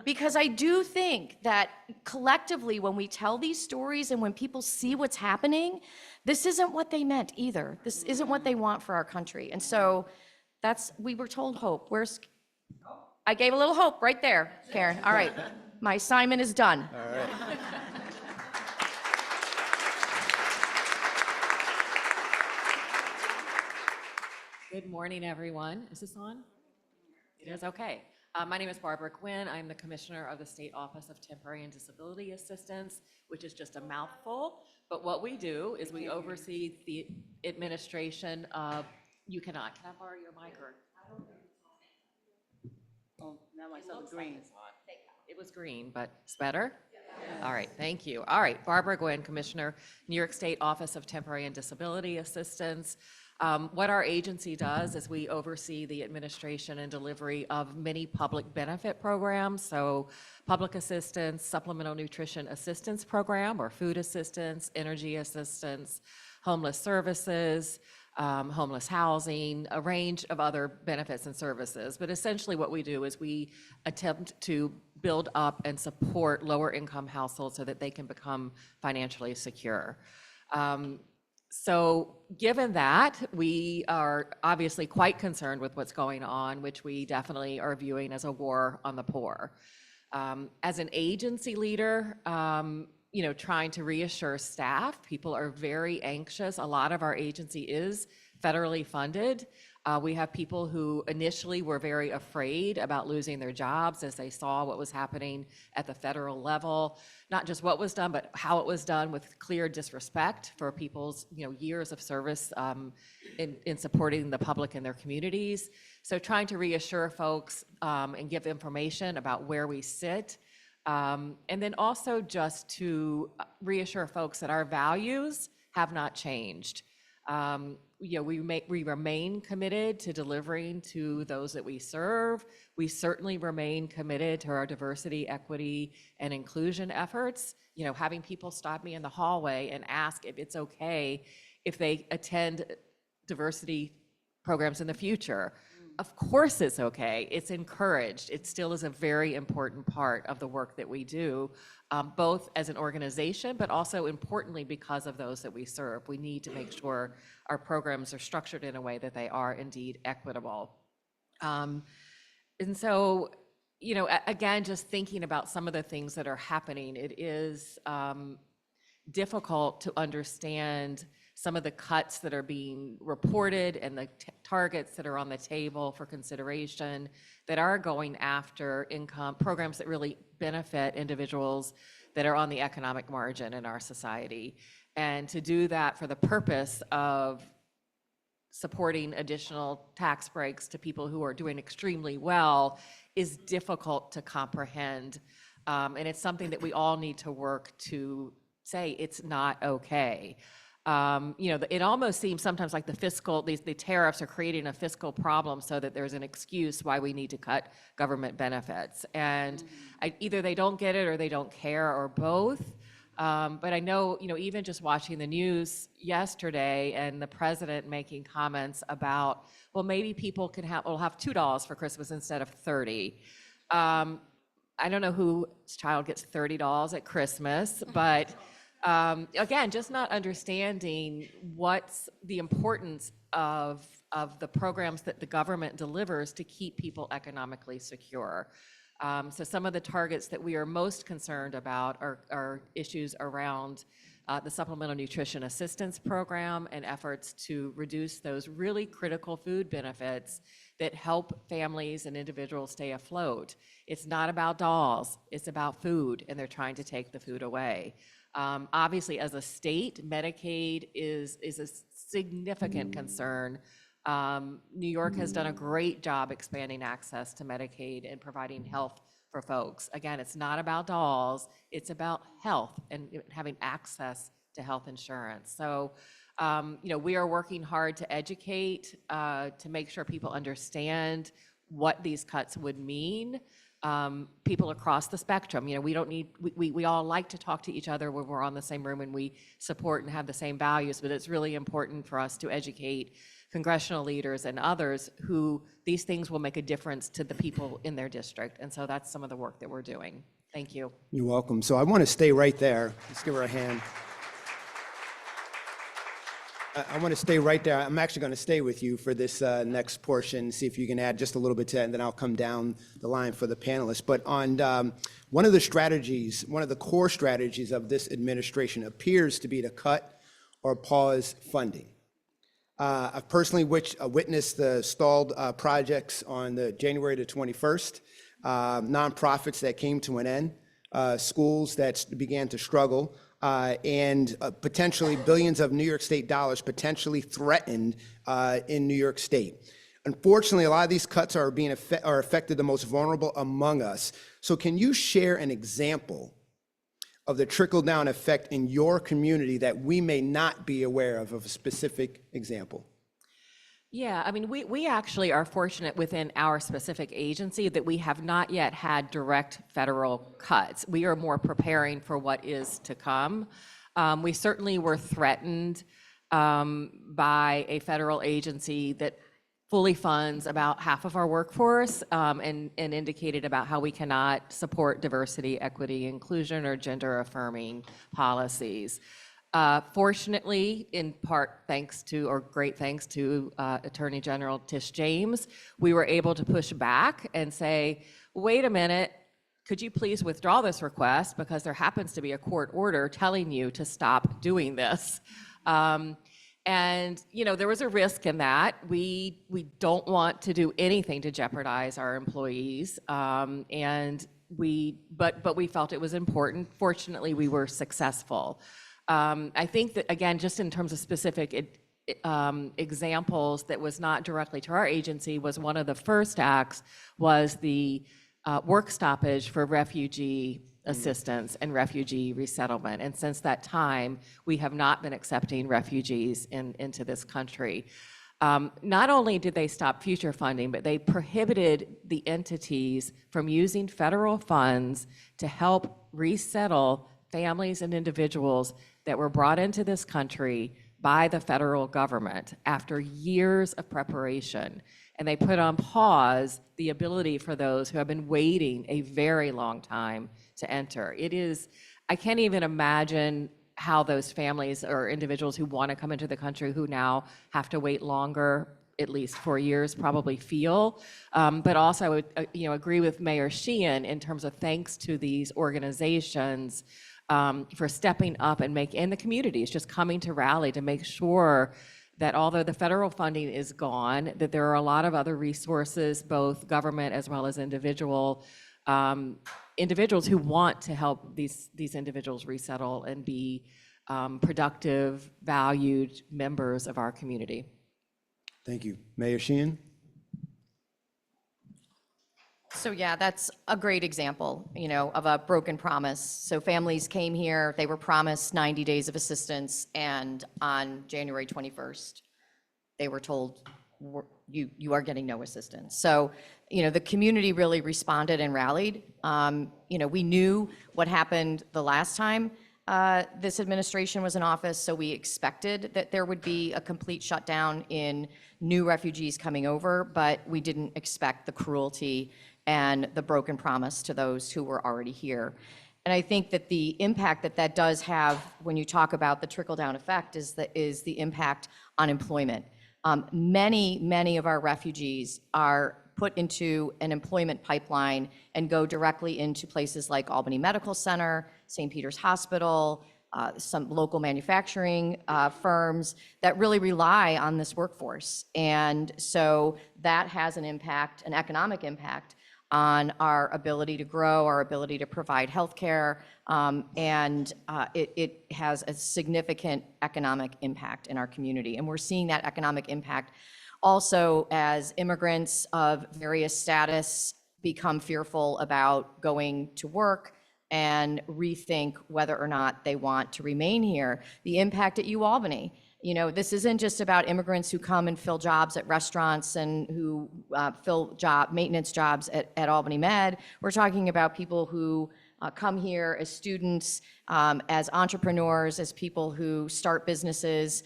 I: because I do think that collectively, when we tell these stories and when people see what's happening, this isn't what they meant either. This isn't what they want for our country. And so we were told hope. I gave a little hope right there, Karen. All right, my assignment is done.
F: All right.
J: Good morning, everyone. Is this on? It is, okay. My name is Barbara Quinn. I'm the Commissioner of the State Office of Temporary and Disability Assistance, which is just a mouthful. But what we do is we oversee the administration of, can I borrow your mic or?
G: Oh, now I saw the green.
J: It was green, but it's better? All right, thank you. All right, Barbara Gwynn, Commissioner, New York State Office of Temporary and Disability Assistance. What our agency does is we oversee the administration and delivery of many public benefit programs. So public assistance, supplemental nutrition assistance program, or food assistance, energy assistance, homeless services, homeless housing, a range of other benefits and services. But essentially what we do is we attempt to build up and support lower income households so that they can become financially secure. So given that, we are obviously quite concerned with what's going on, which we definitely are viewing as a war on the poor. As an agency leader, trying to reassure staff, people are very anxious. A lot of our agency is federally funded. We have people who initially were very afraid about losing their jobs as they saw what was happening at the federal level, not just what was done, but how it was done, with clear disrespect for people's years of service in supporting the public and their communities. So trying to reassure folks and give information about where we sit. And then also just to reassure folks that our values have not changed. We remain committed to delivering to those that we serve. We certainly remain committed to our diversity, equity, and inclusion efforts. Having people stop me in the hallway and ask if it's okay if they attend diversity programs in the future. Of course it's okay. It's encouraged. It still is a very important part of the work that we do, both as an organization, but also importantly because of those that we serve. We need to make sure our programs are structured in a way that they are indeed equitable. And so, again, just thinking about some of the things that are happening, it is difficult to understand some of the cuts that are being reported and the targets that are on the table for consideration that are going after income programs that really benefit individuals that are on the economic margin in our society. And to do that for the purpose of supporting additional tax breaks to people who are doing extremely well is difficult to comprehend. And it's something that we all need to work to say it's not okay. It almost seems sometimes like the tariffs are creating a fiscal problem so that there's an excuse why we need to cut government benefits. And either they don't get it or they don't care or both. But I know, even just watching the news yesterday and the president making comments about, well, maybe people will have $2 for Christmas instead of 30. I don't know whose child gets $30 at Christmas, but again, just not understanding what's the importance of the programs that the government delivers to keep people economically secure. So some of the targets that we are most concerned about are issues around the Supplemental Nutrition Assistance Program and efforts to reduce those really critical food benefits that help families and individuals stay afloat. It's not about dolls, it's about food, and they're trying to take the food away. Obviously, as a state, Medicaid is a significant concern. New York has done a great job expanding access to Medicaid and providing health for folks. Again, it's not about dolls, it's about health and having access to health insurance. So, we are working hard to educate, to make sure people understand what these cuts would mean. People across the spectrum, we all like to talk to each other when we're on the same room and we support and have the same values, but it's really important for us to educate congressional leaders and others who these things will make a difference to the people in their district. And so that's some of the work that we're doing. Thank you.
F: You're welcome. So I want to stay right there. Let's give her a hand. I want to stay right there. I'm actually going to stay with you for this next portion, see if you can add just a little bit to that, and then I'll come down the line for the panelists. But on one of the core strategies of this administration appears to be to cut or pause funding. I've personally witnessed the stalled projects on the January the 21st, nonprofits that came to an end, schools that began to struggle, and potentially billions of New York State dollars potentially threatened in New York State. Unfortunately, a lot of these cuts are affected the most vulnerable among us. So can you share an example of the trickle-down effect in your community that we may not be aware of a specific example?
J: Yeah, I mean, we actually are fortunate within our specific agency that we have not yet had direct federal cuts. We are more preparing for what is to come. We certainly were threatened by a federal agency that fully funds about half of our workforce and indicated about how we cannot support diversity, equity, inclusion, or gender-affirming policies. Fortunately, in part great thanks to Attorney General Tish James, we were able to push back and say, wait a minute, could you please withdraw this request because there happens to be a court order telling you to stop doing this. And there was a risk in that. We don't want to do anything to jeopardize our employees, but we felt it was important. Fortunately, we were successful. I think that, again, just in terms of specific examples that was not directly to our agency, was one of the first acts was the work stoppage for refugee assistance and refugee resettlement. And since that time, we have not been accepting refugees into this country. Not only did they stop future funding, but they prohibited the entities from using federal funds to help resettle families and individuals that were brought into this country by the federal government after years of preparation. And they put on pause the ability for those who have been waiting a very long time to enter. I can't even imagine how those families or individuals who want to come into the country who now have to wait longer, at least 4 years, probably feel. But also I would agree with Mayor Sheehan in terms of thanks to these organizations for stepping up and the communities just coming to rally to make sure that although the federal funding is gone, that there are a lot of other resources, both government as well as individuals who want to help these individuals resettle and be productive, valued members of our community.
F: Thank you. Mayor Sheehan?
I: So yeah, that's a great example, of a broken promise. So families came here, they were promised 90 days of assistance, and on January 21st, they were told, you are getting no assistance. So, the community really responded and rallied. We knew what happened the last time this administration was in office, so we expected that there would be a complete shutdown in new refugees coming over, but we didn't expect the cruelty and the broken promise to those who were already here. And I think that the impact that that does have when you talk about the trickle-down effect is the impact on employment. Many of our refugees are put into an employment pipeline and go directly into places like Albany Medical Center, St. Peter's Hospital, some local manufacturing firms that really rely on this workforce. And so that has an impact, an economic impact, on our ability to grow, our ability to provide healthcare, and it has a significant economic impact in our community. And we're seeing that economic impact also as immigrants of various status become fearful about going to work and rethink whether or not they want to remain here. The impact at UAlbany. This isn't just about immigrants who come and fill jobs at restaurants and who fill maintenance jobs at Albany Med. We're talking about people who come here as students, as entrepreneurs, as people who start businesses,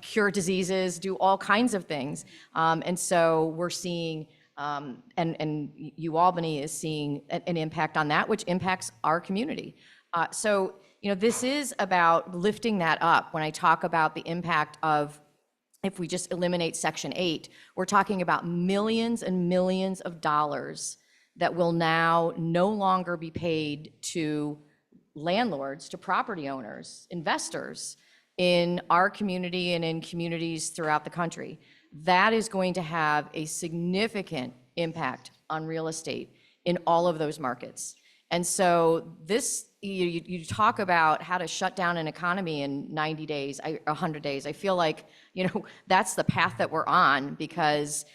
I: cure diseases, do all kinds of things. And so we're seeing, and UAlbany is seeing an impact on that, which impacts our community. So this is about lifting that up. When I talk about the impact of, if we just eliminate Section 8, we're talking about millions and millions of dollars that will now no longer be paid to landlords, to property owners, investors in our community and in communities throughout the country. That is going to have a significant impact on real estate in all of those markets. And so this, you talk about how to shut down an economy in 90 days, 100 days. I feel like, that's the path that we're on, because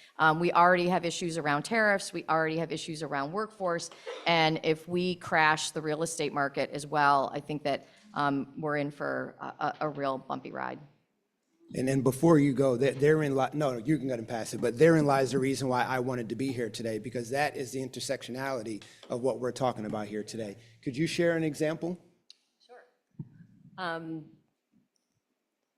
I: we already have issues around tariffs. We already have issues around workforce. And if we crash the real estate market as well, I think that we're in for a real bumpy ride.
F: And then before you go, therein lies, no, you can go ahead and pass it, but therein lies the reason why I wanted to be here today, because that is the intersectionality of what we're talking about here today. Could you share an example?
H: Sure.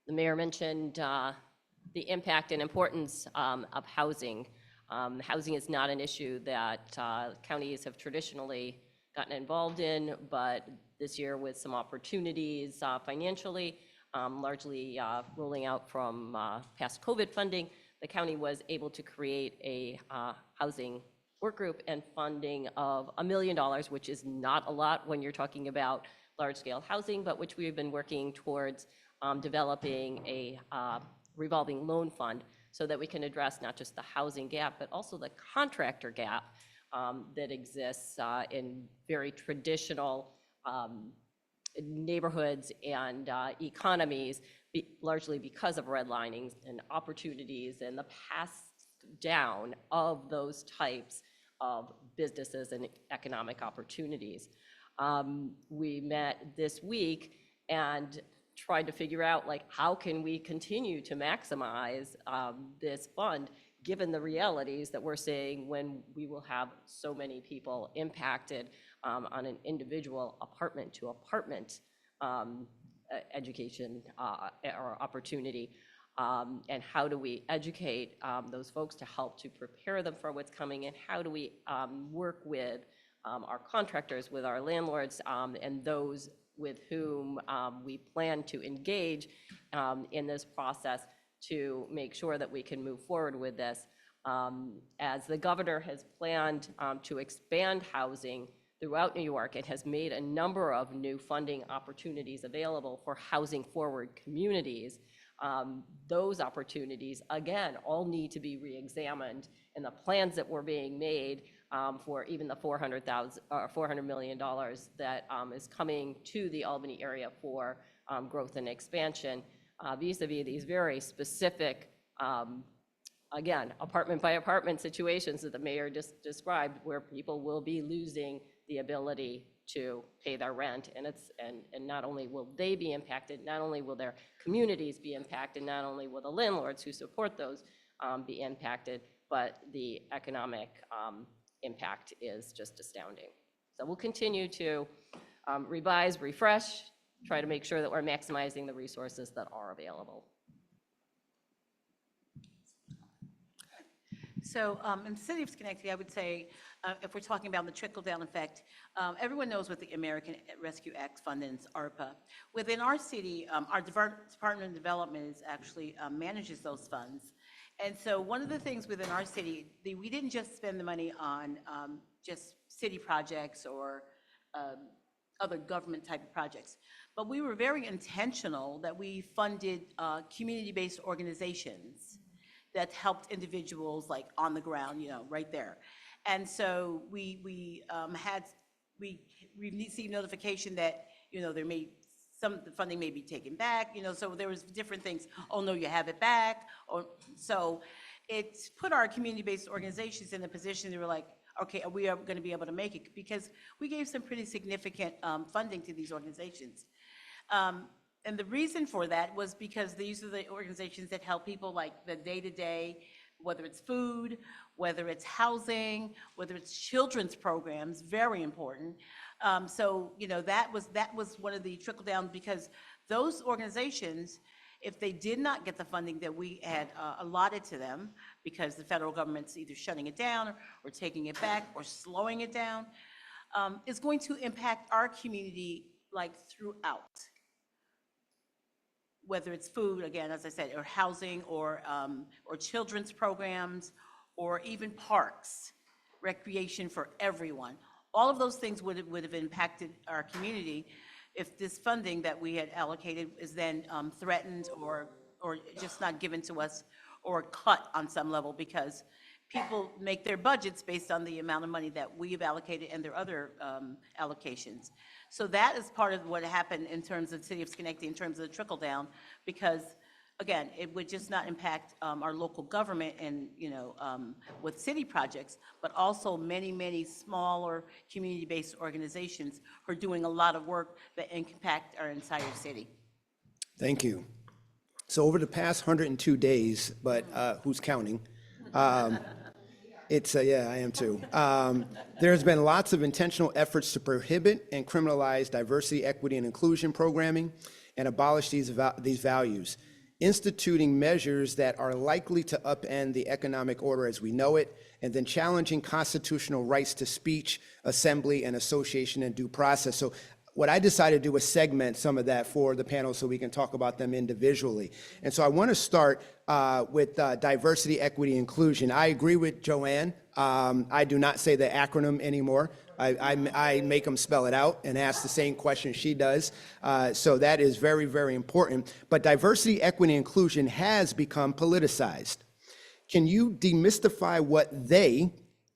H: The mayor mentioned the impact and importance of housing. Housing is not an issue that counties have traditionally gotten involved in, but this year with some opportunities financially, largely rolling out from past COVID funding, the county was able to create a housing work group and funding of $1 million, which is not a lot when you're talking about large-scale housing, but which we've been working towards developing a revolving loan fund so that we can address not just the housing gap, but also the contractor gap that exists in very traditional neighborhoods and economies, largely because of redlining and opportunities and the pass down of those types of businesses and economic opportunities. We met this week and tried to figure out, like, how can we continue to maximize this fund given the realities that we're seeing when we will have so many people impacted on an individual apartment to apartment education or opportunity. And how do we educate those folks to help to prepare them for what's coming, and how do we work with our contractors, with our landlords, and those with whom we plan to engage in this process to make sure that we can move forward with this. As the governor has planned to expand housing throughout New York, it has made a number of new funding opportunities available for housing forward communities. Those opportunities, again, all need to be reexamined, and the plans that were being made for even the $400 million that is coming to the Albany area for growth and expansion, vis-a-vis these very specific again, apartment by apartment situations that the mayor just described, where people will be losing the ability to pay their rent. And and not only will they be impacted, not only will their communities be impacted, not only will the landlords who support those be impacted, but the economic impact is just astounding. So we'll continue to revise, refresh, try to make sure that we're maximizing the resources that are available.
G: So in the city of Schenectady, I would say, if we're talking about the trickle-down effect, everyone knows what the American Rescue Act Fund is, ARPA. Within our city, our Department of Development is actually manages those funds. And so one of the things within our city, we didn't just spend the money on just city projects or other government type of projects, but we were very intentional that we funded community-based organizations that helped individuals like on the ground, right there. And so we received notification that, some of the funding may be taken back, so there was different things. Oh, no, you have it back. So it's put our community-based organizations in a position they were like, okay, we are going to be able to make it, because we gave some pretty significant funding to these organizations. And the reason for that was because these are the organizations that help people like the day-to-day, whether it's food, whether it's housing, whether it's children's programs, very important. So, that was one of the trickle down, because those organizations, if they did not get the funding that we had allotted to them, because the federal government's either shutting it down or taking it back or slowing it down, is going to impact our community like throughout. Whether it's food, again, as I said, or housing, or children's programs, or even parks, recreation for everyone. All of those things would have impacted our community if this funding that we had allocated is then threatened or just not given to us, or cut on some level, because people make their budgets based on the amount of money that we've allocated and their other allocations. So that is part of what happened in terms of the city of Schenectady, in terms of the trickle down, because again, it would just not impact our local government and, with city projects, but also many, many smaller community-based organizations who are doing a lot of work that impact our entire city.
F: Thank you. So over the past 102 days, but who's counting? Yeah, I am too. There's been lots of intentional efforts to prohibit and criminalize diversity, equity, and inclusion programming and abolish these values, instituting measures that are likely to upend the economic order as we know it, and then challenging constitutional rights to speech, assembly, and association and due process. So what I decided to do was segment some of that for the panel so we can talk about them individually. And so I want to start with diversity, equity, inclusion. I agree with Joanne. I do not say the acronym anymore. I make them spell it out and ask the same question she does. So that is very, very important. But diversity, equity, and inclusion has become politicized. Can you demystify what they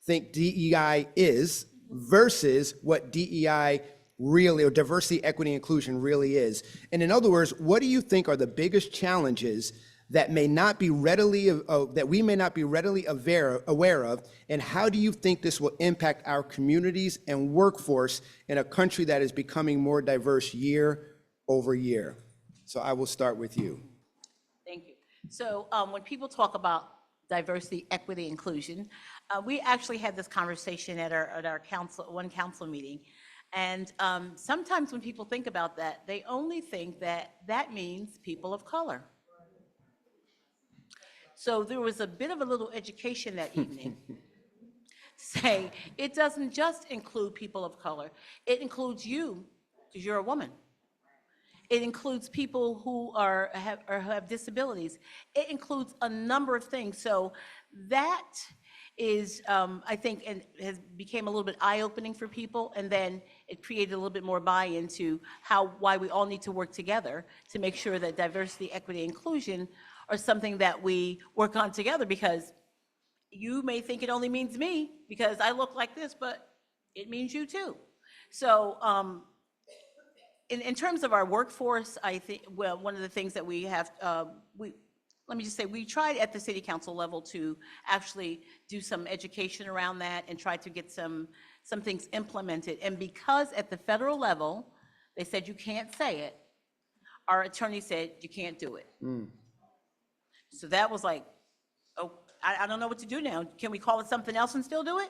F: think DEI is versus what DEI really, or diversity, equity, inclusion really is? And in other words, what do you think are the biggest challenges that may not be readily, that we may not be readily aware of, and how do you think this will impact our communities and workforce in a country that is becoming more diverse year over year? So I will start with you.
G: Thank you. So when people talk about diversity, equity, inclusion, we actually had this conversation at our council meeting. And sometimes when people think about that, they only think that means people of color. So there was a bit of a little education that evening. Say, it doesn't just include people of color. It includes you, because you're a woman. It includes people who have disabilities. It includes a number of things. So that is, I think, and became a little bit eye-opening for people, and then it created a little bit more buy-in to why we all need to work together to make sure that diversity, equity, inclusion are something that we work on together, because you may think it only means me because I look like this, but it means you too. So in terms of our workforce, I think, well, one of the things that we have, let me just say, we tried at the city council level to actually do some education around that and try to get some things implemented. And because at the federal level, they said you can't say it, our attorney said you can't do it. So that was like, oh, I don't know what to do now. Can we call it something else and still do it?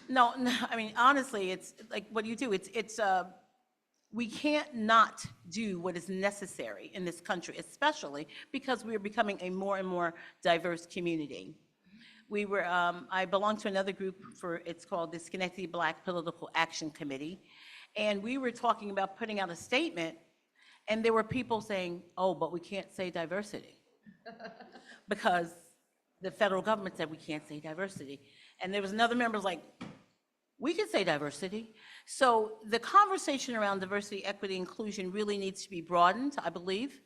G: No, I mean, honestly, it's like, what do you do? We can't not do what is necessary in this country, especially because we are becoming a more and more diverse community. I belong to another group it's called the Schenectady Black Political Action Committee. And we were talking about putting out a statement, and there were people saying, oh, but we can't say diversity. Because the federal government said we can't say diversity. And there was another member who was like, we can say diversity. So the conversation around diversity, equity, inclusion really needs to be broadened, I believe,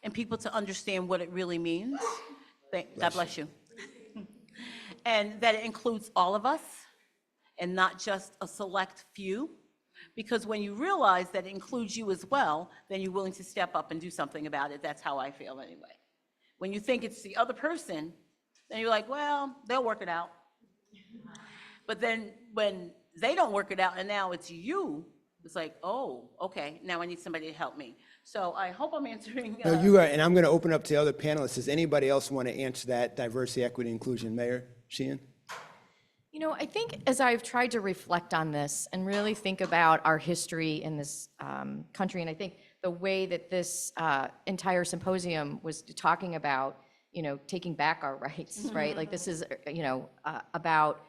G: and people to understand what it really means. God bless you. And that it includes all of us and not just a select few. Because when you realize that it includes you as well, then you're willing to step up and do something about it. That's how I feel anyway. When you think it's the other person, then you're like, well, they'll work it out. But then when they don't work it out and now it's you, it's like, oh, okay, now I need somebody to help me. So I hope I'm answering.
F: No, you are, and I'm going to open up to other panelists. Does anybody else want to answer that diversity, equity, inclusion? Mayor Sheehan?
I: You know, I think as I've tried to reflect on this and really think about our history in this country, and I think the way that this entire symposium was talking about, taking back our rights, right? Like this is, about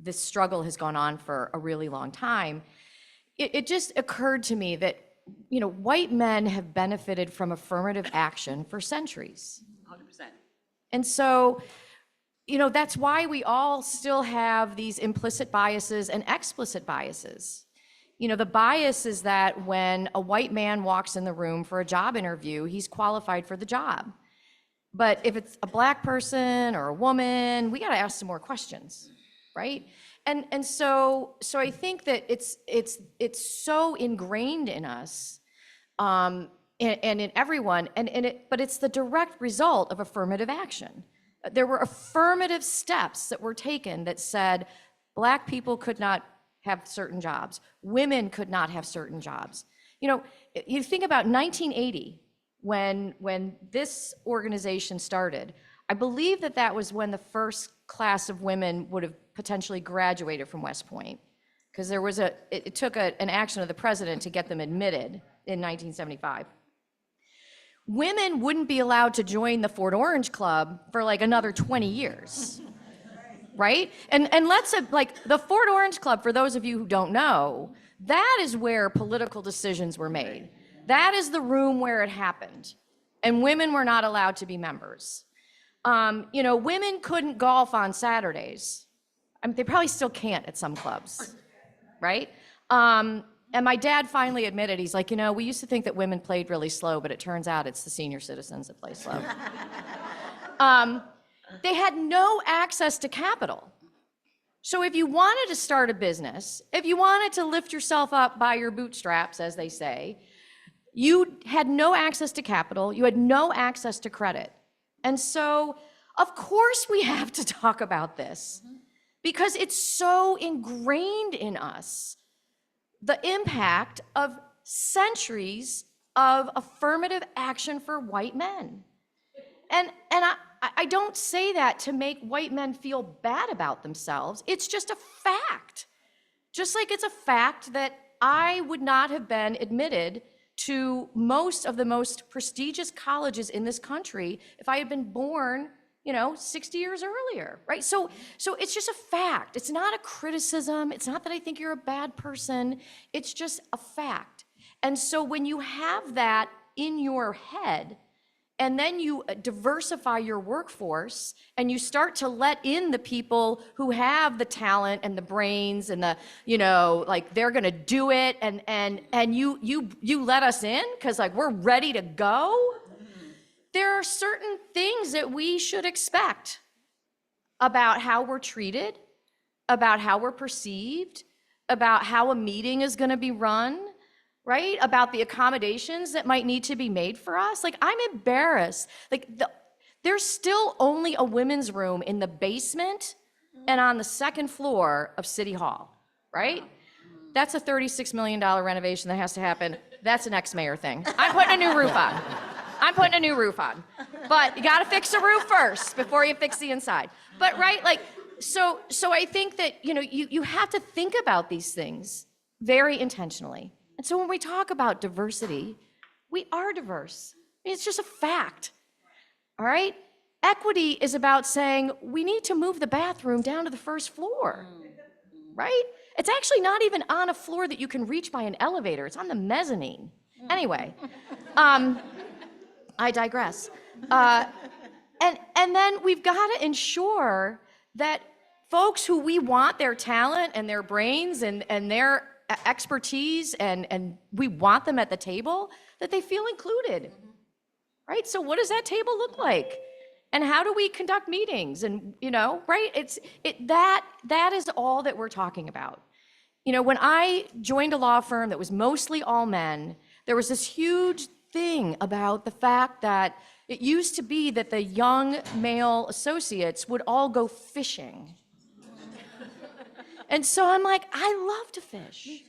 I: this struggle has gone on for a really long time. It just occurred to me that, white men have benefited from affirmative action for centuries.
G: 100%.
I: And so, that's why we all still have these implicit biases and explicit biases. The bias is that when a white man walks in the room for a job interview, he's qualified for the job. But if it's a black person or a woman, we got to ask some more questions, right? And so I think that it's so ingrained in us, and in everyone, but it's the direct result of affirmative action. There were affirmative steps that were taken that said black people could not have certain jobs, women could not have certain jobs. You think about 1980, when this organization started. I believe that was when the first class of women would have potentially graduated from West Point, because it took an action of the president to get them admitted in 1975. Women wouldn't be allowed to join the Fort Orange Club for like another 20 years, right? And let's like the Fort Orange Club, for those of you who don't know, that is where political decisions were made. That is the room where it happened, and women were not allowed to be members. Women couldn't golf on Saturdays. I mean, they probably still can't at some clubs, right? And my dad finally admitted, he's like, we used to think that women played really slow, but it turns out it's the senior citizens that play slow. They had no access to capital. So if you wanted to start a business, if you wanted to lift yourself up by your bootstraps, as they say, you had no access to capital, you had no access to credit. And so, of course we have to talk about this, because it's so ingrained in us, the impact of centuries of affirmative action for white men. And I don't say that to make white men feel bad about themselves. It's just a fact. Just like it's a fact that I would not have been admitted to most of the most prestigious colleges in this country if I had been born, 60 years earlier, right? So it's just a fact. It's not a criticism. It's not that I think you're a bad person. It's just a fact. And so when you have that in your head, and then you diversify your workforce and you start to let in the people who have the talent and the brains and the, like they're gonna do it, and you let us in because like we're ready to go. There are certain things that we should expect about how we're treated, about how we're perceived, about how a meeting is gonna be run. right? About the accommodations that might need to be made for us. Like, I'm embarrassed. There's still only a women's room in the basement and on the second floor of City Hall, right? That's a $36 million renovation that has to happen. That's an ex-mayor thing. I'm putting a new roof on. I'm putting a new roof on. But you gotta fix the roof first before you fix the inside. But right, like, so I think that, you have to think about these things very intentionally. And so when we talk about diversity, we are diverse. I mean, it's just a fact. All right? Equity is about saying we need to move the bathroom down to the first floor, right? It's actually not even on a floor that you can reach by an elevator. It's on the mezzanine. Anyway, I digress. And then we've got to ensure that folks who we want their talent and their brains and their expertise and we want them at the table, that they feel included. Right? So what does that table look like? And how do we conduct meetings? And, right? That is all that we're talking about. When I joined a law firm that was mostly all men, there was this huge thing about the fact that it used to be that the young male associates would all go fishing. And so I'm like, I love to fish.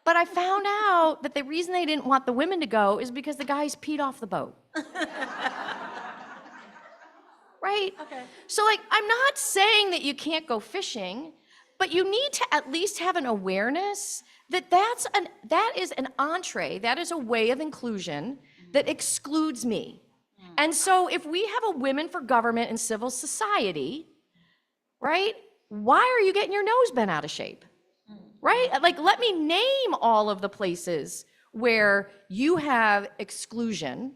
I: But I found out that the reason they didn't want the women to go is because the guys peed off the boat. Right? Okay. So, I'm not saying that you can't go fishing, but you need to at least have an awareness that that is an entree, that is a way of inclusion that excludes me. And so if we have a Women for Government and Civil Society, right, why are you getting your nose bent out of shape? Right? Let me name all of the places where you have exclusion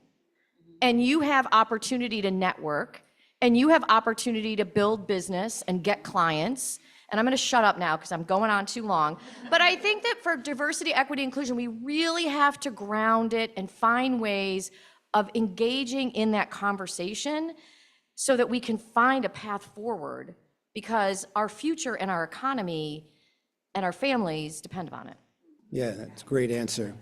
I: and you have opportunity to network and you have opportunity to build business and get clients. And I'm going to shut up now because I'm going on too long. But I think that for diversity, equity, inclusion, we really have to ground it and find ways of engaging in that conversation so that we can find a path forward, because our future and our economy and our families depend upon it.
F: Yeah, that's a great answer.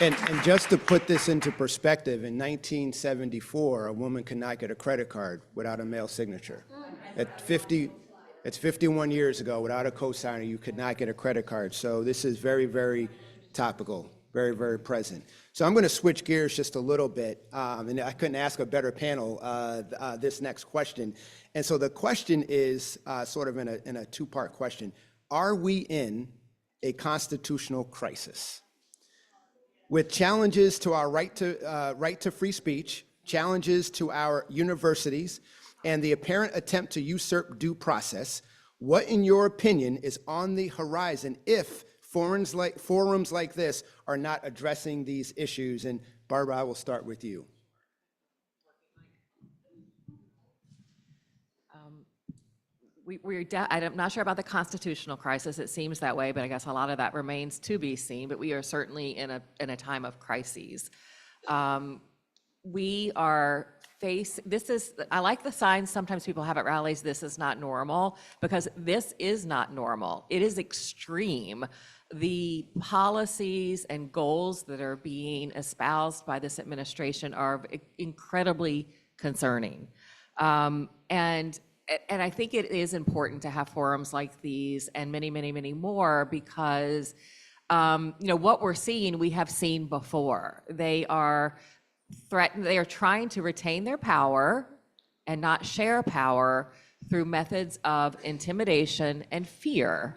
F: And just to put this into perspective, in 1974, a woman could not get a credit card without a male signature. It's 51 years ago, without a cosigner, you could not get a credit card. So this is very, very topical, very, very present. So I'm going to switch gears just a little bit, and I couldn't ask a better panel this next question. And so the question is sort of in a two-part question. Are we in a constitutional crisis? With challenges to our right to free speech, challenges to our universities, and the apparent attempt to usurp due process, what, in your opinion, is on the horizon if forums like this are not addressing these issues? And Barbara, I will start with you.
J: I'm not sure about the constitutional crisis. It seems that way, but I guess a lot of that remains to be seen. But we are certainly in a time of crises. We are I like the signs sometimes people have at rallies, this is not normal, because this is not normal. It is extreme. The policies and goals that are being espoused by this administration are incredibly concerning. And I think it is important to have forums like these and many, many, many more, because what we're seeing, we have seen before. They are trying to retain their power and not share power through methods of intimidation and fear.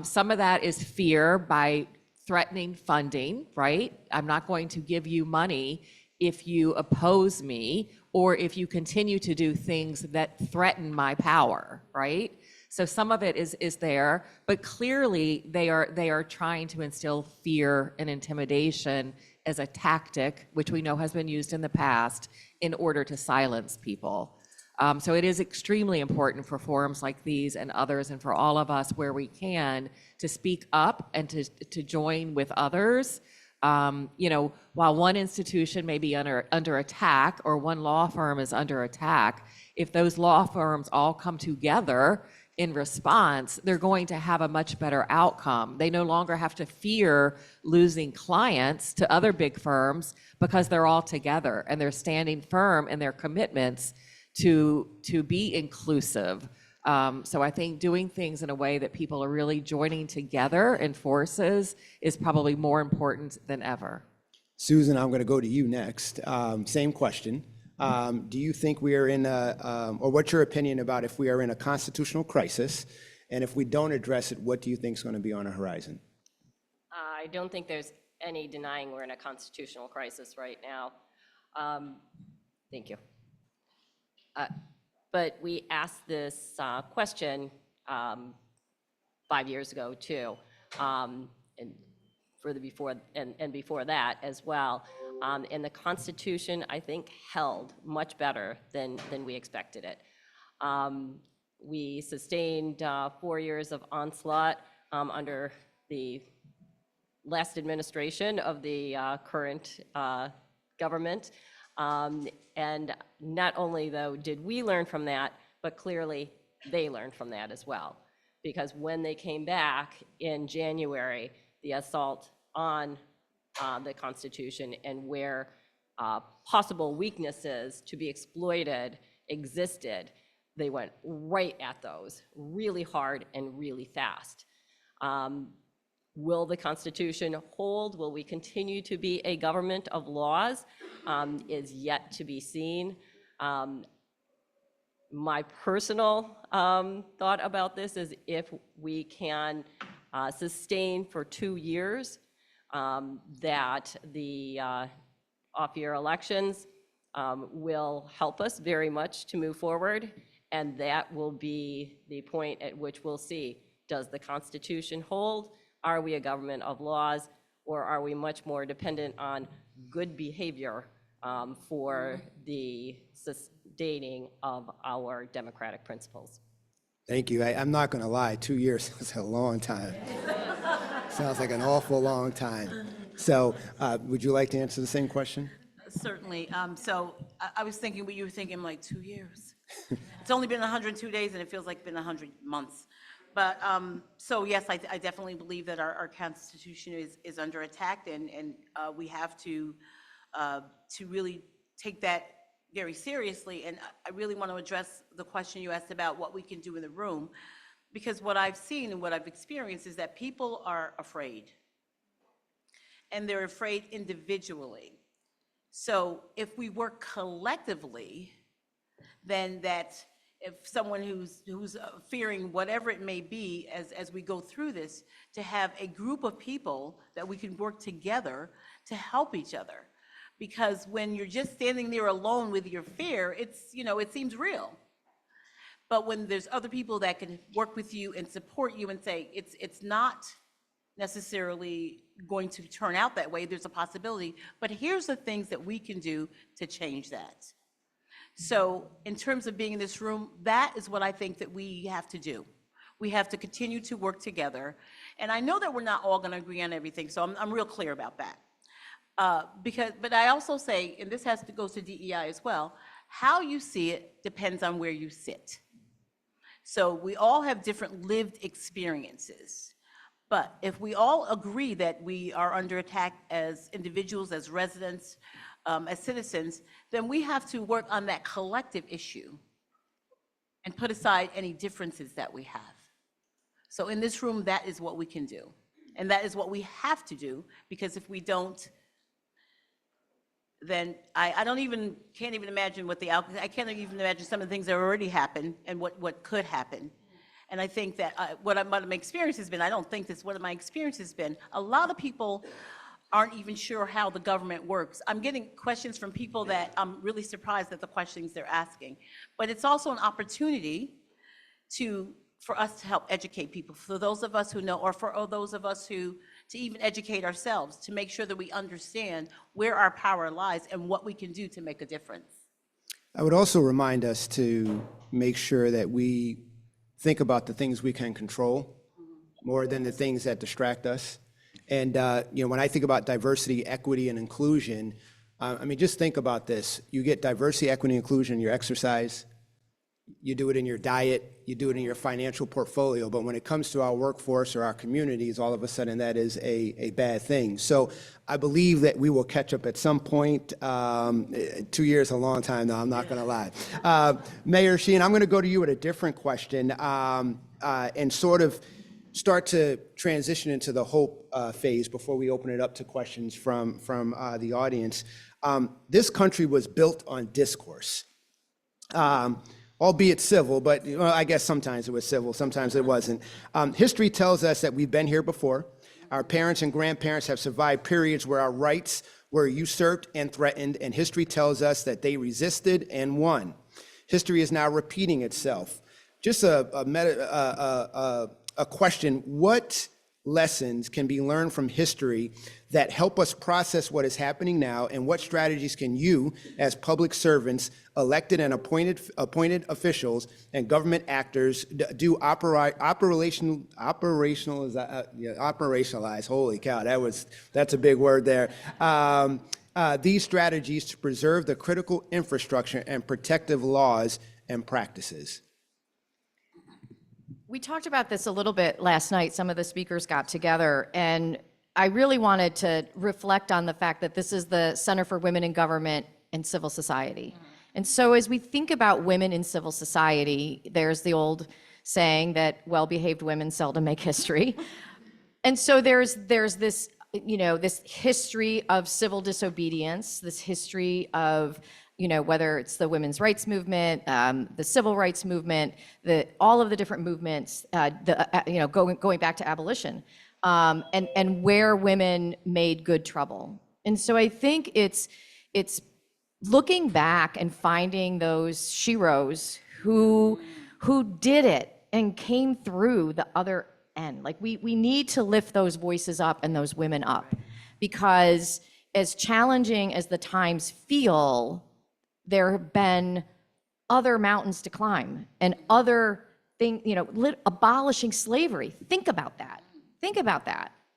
J: Some of that is fear by threatening funding, right? I'm not going to give you money if you oppose me or if you continue to do things that threaten my power, right? So some of it is there, but clearly they are trying to instill fear and intimidation as a tactic, which we know has been used in the past, in order to silence people. So it is extremely important for forums like these and others, and for all of us where we can, to speak up and to join with others. While one institution may be under attack, or one law firm is under attack, if those law firms all come together in response, they're going to have a much better outcome. They no longer have to fear losing clients to other big firms because they're all together and they're standing firm in their commitments to be inclusive. So I think doing things in a way that people are really joining together in forces is probably more important than ever.
F: Susan, I'm going to go to you next. Same question. Do you think we are in or what's your opinion about if we are in a constitutional crisis? And if we don't address it, what do you think is going to be on the horizon?
H: I don't think there's any denying we're in a constitutional crisis right now. Thank you. But we asked this question 5 years ago too, and further before and before that as well. And the Constitution, I think, held much better than we expected it. We sustained 4 years of onslaught under the last administration of the current government. And not only, though, did we learn from that, but clearly they learned from that as well. Because when they came back in January, the assault on the Constitution and where possible weaknesses to be exploited existed, they went right at those really hard and really fast. Will the Constitution hold? Will we continue to be a government of laws? Is yet to be seen. My personal thought about this is if we can sustain for 2 years that the off-year elections will help us very much to move forward, and that will be the point at which we'll see, does the Constitution hold? Are we a government of laws, or are we much more dependent on good behavior for the sustaining of our democratic principles?
F: Thank you. I'm not going to lie, 2 years is a long time. Sounds like an awful long time. So would you like to answer the same question?
G: Certainly. So I was thinking what you were thinking, like 2 years. It's only been 102 days and it feels like it's been 100 months. But so yes, I definitely believe that our Constitution is under attack, and we have to really take that very seriously. And I really want to address the question you asked about what we can do in the room, because what I've seen and what I've experienced is that people are afraid, and they're afraid individually. So if we work collectively, then that's, if someone who's fearing whatever it may be as we go through this, to have a group of people that we can work together to help each other. Because when you're just standing there alone with your fear, it's, it seems real. But when there's other people that can work with you and support you and say, it's not necessarily going to turn out that way, there's a possibility, but here's the things that we can do to change that. So in terms of being in this room, that is what I think that we have to do. We have to continue to work together. And I know that we're not all going to agree on everything, so I'm real clear about that. But I also say, and this goes to DEI as well, how you see it depends on where you sit. So we all have different lived experiences. But if we all agree that we are under attack as individuals, as residents, as citizens, then we have to work on that collective issue and put aside any differences that we have. So in this room, that is what we can do. And that is what we have to do, because if we don't, then I can't even imagine what I can't even imagine some of the things that already happened and what could happen. And I think that what my experience has been, I don't think this, what my experience has been, a lot of people aren't even sure how the government works. I'm getting questions from people that I'm really surprised at the questions they're asking. But it's also an opportunity for us to help educate people, for those of us who know, or for those of us to even educate ourselves, to make sure that we understand where our power lies and what we can do to make a difference.
F: I would also remind us to make sure that we think about the things we can control more than the things that distract us. And when I think about diversity, equity, and inclusion, just think about this. You get diversity, equity, and inclusion in your exercise, you do it in your diet, you do it in your financial portfolio. But when it comes to our workforce or our communities, all of a sudden that is a bad thing. So I believe that we will catch up at some point. 2 years is a long time, though, I'm not going to lie. Mayor Sheehan, I'm going to go to you with a different question and sort of start to transition into the hope phase before we open it up to questions from the audience. This country was built on discourse. Albeit civil, but I guess sometimes it was civil, sometimes it wasn't. History tells us that we've been here before. Our parents and grandparents have survived periods where our rights were usurped and threatened, and history tells us that they resisted and won. History is now repeating itself. Just a question, what lessons can be learned from history that help us process what is happening now, and what strategies can you, as public servants, elected and appointed officials and government actors do operationalize, holy cow, that's a big word there, these strategies to preserve the critical infrastructure and protective laws and practices?
I: We talked about this a little bit last night. Some of the speakers got together, and I really wanted to reflect on the fact that this is the Center for Women in Government and Civil Society. And so as we think about women in civil society, there's the old saying that well-behaved women seldom make history. And so there's this, this history of civil disobedience, this history of whether it's the women's rights movement, the civil rights movement, all of the different movements, going back to abolition, and where women made good trouble. And so I think it's looking back and finding those sheroes who did it and came through the other end. Like we need to lift those voices up and those women up, because as challenging as the times feel, there have been other mountains to climb and other things, abolishing slavery. Think about that,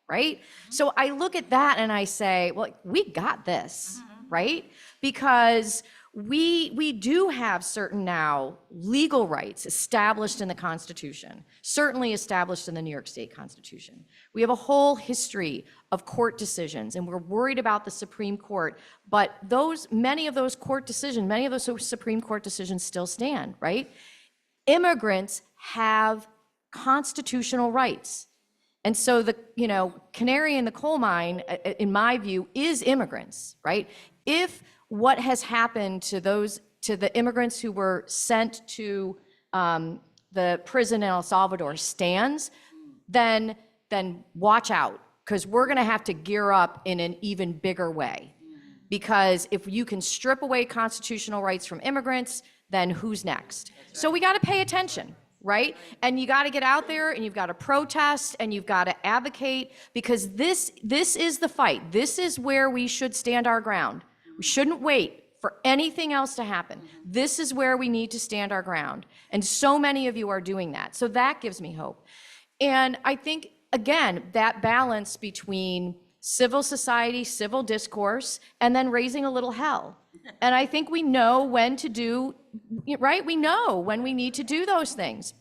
I: right? So I look at that and I say, well, we got this, right? Because we do have certain now legal rights established in the Constitution, certainly established in the New York State Constitution. We have a whole history of court decisions, and we're worried about the Supreme Court, but many of those Supreme Court decisions still stand, right? Immigrants have constitutional rights. And so the canary in the coal mine, in my view, is immigrants, right? If what has happened to the immigrants who were sent to the prison in El Salvador stands, then watch out, because we're going to have to gear up in an even bigger way. Because if you can strip away constitutional rights from immigrants, then who's next? So we got to pay attention, right? And you got to get out there and you've got to protest and you've got to advocate, because this is the fight. This is where we should stand our ground. We shouldn't wait for anything else to happen. This is where we need to stand our ground. And so many of you are doing that. So that gives me hope. And I think, again, that balance between civil society, civil discourse, and then raising a little hell. And I think we know when to do, right? We know when we need to do those things.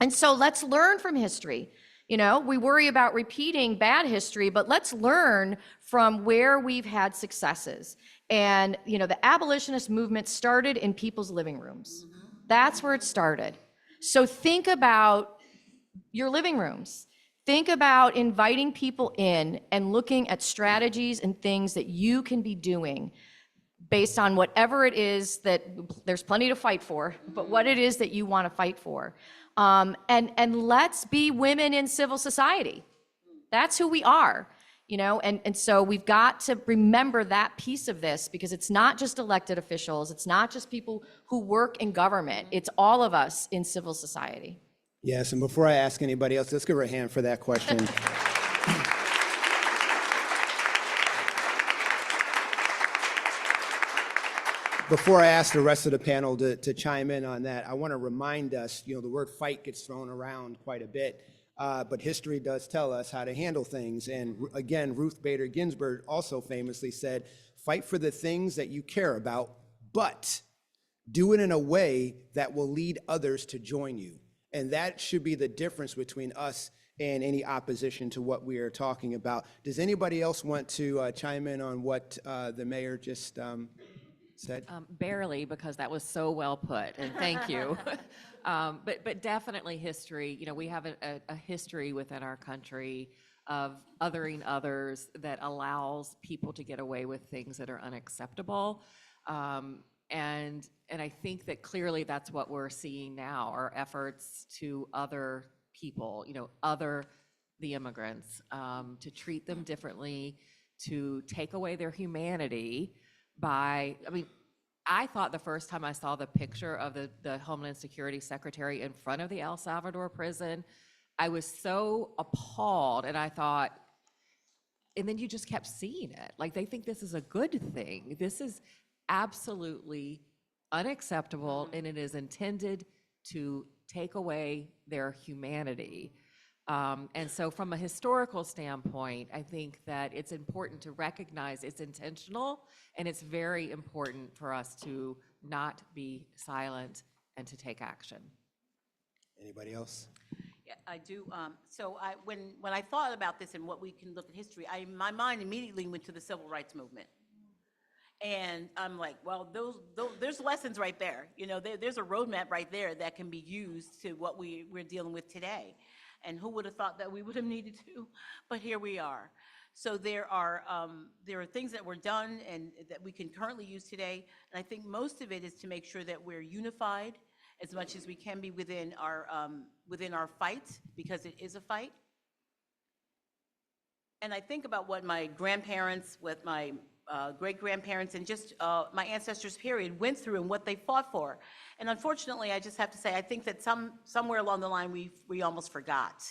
I: And so let's learn from history. We worry about repeating bad history, but let's learn from where we've had successes. And, the abolitionist movement started in people's living rooms. That's where it started. So think about your living rooms. Think about inviting people in and looking at strategies and things that you can be doing based on whatever it is that there's plenty to fight for, but what it is that you want to fight for. And let's be women in civil society. That's who we are, and so we've got to remember that piece of this, because it's not just elected officials. It's not just people who work in government. It's all of us in civil society.
F: Yes, and before I ask anybody else, let's give her a hand for that question. Before I ask the rest of the panel to chime in on that, I want to remind us, the word fight gets thrown around quite a bit, but history does tell us how to handle things. And again, Ruth Bader Ginsburg also famously said, fight for the things that you care about, but do it in a way that will lead others to join you. And that should be the difference between us and any opposition to what we are talking about. Does anybody else want to chime in on what the mayor just said?
J: Barely, because that was so well put, and thank you. But definitely history, you know, we have a history within our country of othering others that allows people to get away with things that are unacceptable. And I think that clearly that's what we're seeing now, our efforts to other people, you know, other the immigrants, to treat them differently, to take away their humanity by, I mean, I thought the first time I saw the picture of the Homeland Security Secretary in front of the El Salvador prison, I was so appalled, and I thought, and then you just kept seeing it. Like, they think this is a good thing. This is absolutely unacceptable, and it is intended to take away their humanity. And so from a historical standpoint, I think that it's important to recognize it's intentional, and it's very important for us to not be silent and to take action.
F: Anybody else?
G: Yeah, I do. So when I thought about this and what we can look at history, my mind immediately went to the Civil Rights Movement. And I'm like, well, there's lessons right there. You know, there's a roadmap right there that can be used to what we're dealing with today. And who would have thought that we would have needed to? But here we are. So there are things that were done and that we can currently use today. And I think most of it is to make sure that we're unified as much as we can be within our fight, because it is a fight. And I think about what my grandparents, what my great-grandparents, and just my ancestors, period, went through and what they fought for. And unfortunately, I just have to say, I think that somewhere along the line, we almost forgot.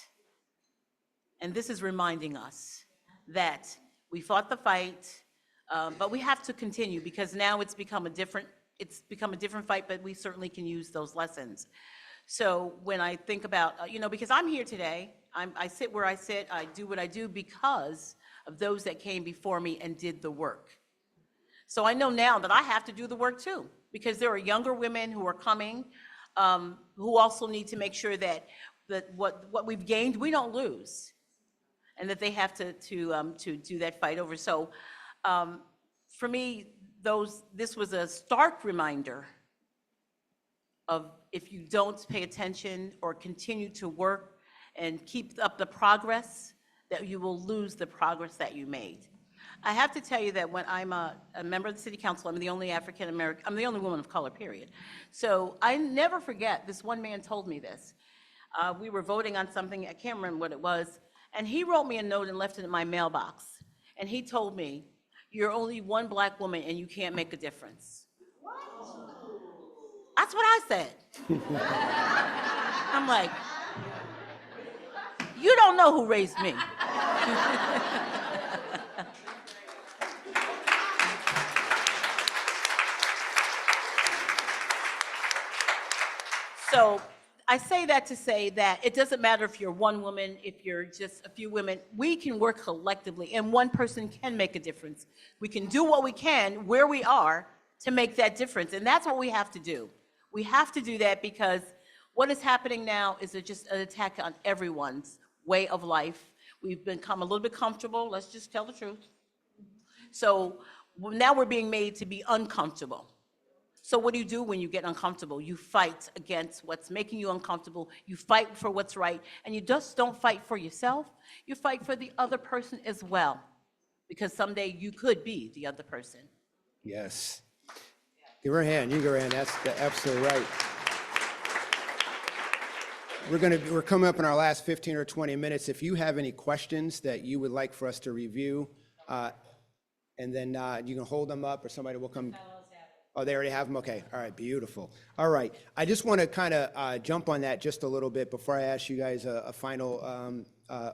G: And this is reminding us that we fought the fight, but we have to continue, because now it's become a different fight, but we certainly can use those lessons. So when I think about, because I'm here today, I sit where I sit, I do what I do because of those that came before me and did the work. So I know now that I have to do the work too, because there are younger women who are coming, who also need to make sure that what we've gained, we don't lose, and that they have to do that fight over. So for me, this was a stark reminder of, if you don't pay attention or continue to work and keep up the progress, that you will lose the progress that you made. I have to tell you that when I'm a member of the city council, I'm the only African-American, I'm the only woman of color, period. So I never forget, this one man told me this. We were voting on something, I can't remember what it was, and he wrote me a note and left it in my mailbox. And he told me, "You're only one black woman and you can't make a difference." That's what I said. I'm like, you don't know who raised me. So I say that to say that it doesn't matter if you're one woman, if you're just a few women, we can work collectively, and one person can make a difference. We can do what we can where we are to make that difference, and that's what we have to do. We have to do that, because what is happening now is just an attack on everyone's way of life. We've become a little bit comfortable, let's just tell the truth. So now we're being made to be uncomfortable. So what do you do when you get uncomfortable? You fight against what's making you uncomfortable. You fight for what's right. And you just don't fight for yourself. You fight for the other person as well, because someday you could be the other person.
F: Yes. Give her a hand. You give her a hand. That's absolutely right. We're coming up in our last 15 or 20 minutes. If you have any questions that you would like for us to review, and then you can hold them up, or somebody will come. Oh, they already have them? Okay. All right. Beautiful. All right. I just want to kind of jump on that just a little bit before I ask you guys a final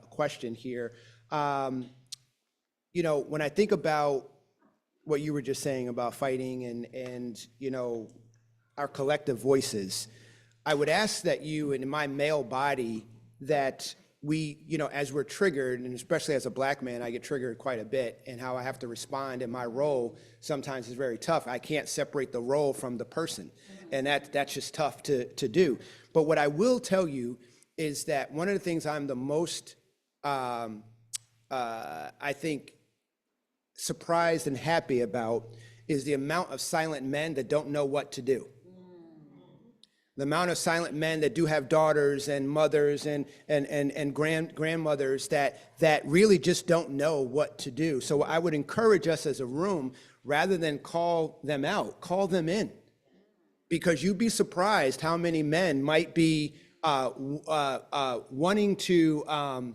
F: question here. When I think about what you were just saying about fighting and our collective voices, I would ask that you, in my male body, that as we're triggered, and especially as a Black man, I get triggered quite a bit, and how I have to respond in my role sometimes is very tough. I can't separate the role from the person, and that's just tough to do. But what I will tell you is that one of the things I'm the most, I think, surprised and happy about is the amount of silent men that don't know what to do. The amount of silent men that do have daughters and mothers and grandmothers that really just don't know what to do. So I would encourage us as a room, rather than call them out, call them in. Because you'd be surprised how many men might be wanting to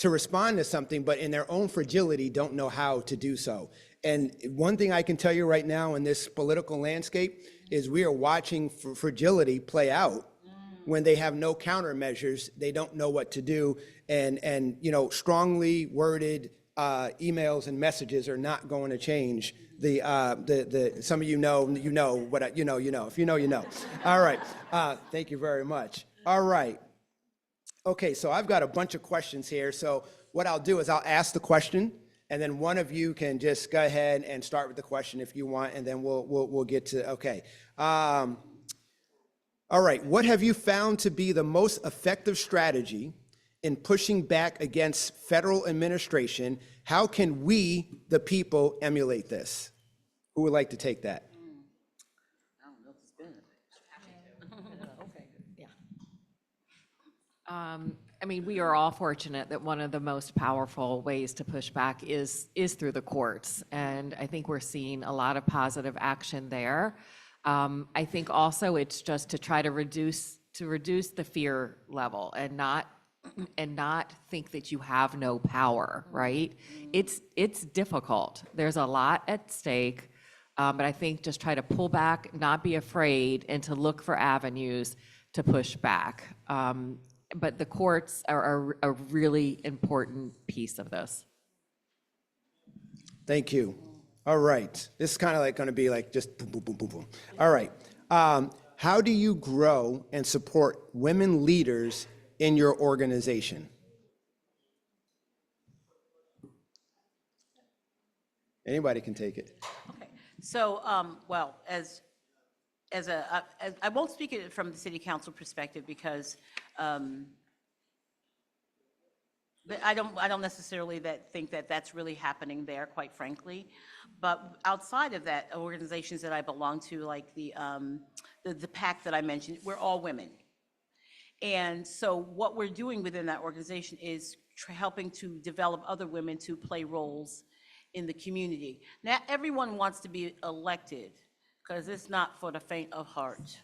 F: respond to something, but in their own fragility don't know how to do so. And one thing I can tell you right now in this political landscape is we are watching fragility play out. When they have no countermeasures, they don't know what to do. And strongly worded emails and messages are not going to change some of you know what if you know, you know. All right, thank you very much. All right. Okay, so I've got a bunch of questions here. So what I'll do is I'll ask the question, and then one of you can just go ahead and start with the question if you want, and then we'll get to, okay. All right, what have you found to be the most effective strategy in pushing back against federal administration? How can we, the people, emulate this? Who would like to take that?
J: I mean, we are all fortunate that one of the most powerful ways to push back is through the courts. And I think we're seeing a lot of positive action there. I think also it's just to try to reduce the fear level and not think that you have no power, right? It's difficult. There's a lot at stake. But I think just try to pull back, not be afraid, and to look for avenues to push back. But the courts are a really important piece of this.
F: Thank you. All right. This is kind of like going to be like just boom, boom, boom, boom, boom. All right. How do you grow and support women leaders in your organization? Anybody can take it.
G: Okay. So, well, as I won't speak it from the city council perspective because but I don't necessarily think that that's really happening there, quite frankly. But outside of that, organizations that I belong to, like the PAC that I mentioned, we're all women. And so what we're doing within that organization is helping to develop other women to play roles in the community. Not everyone wants to be elected, because it's not for the faint of heart.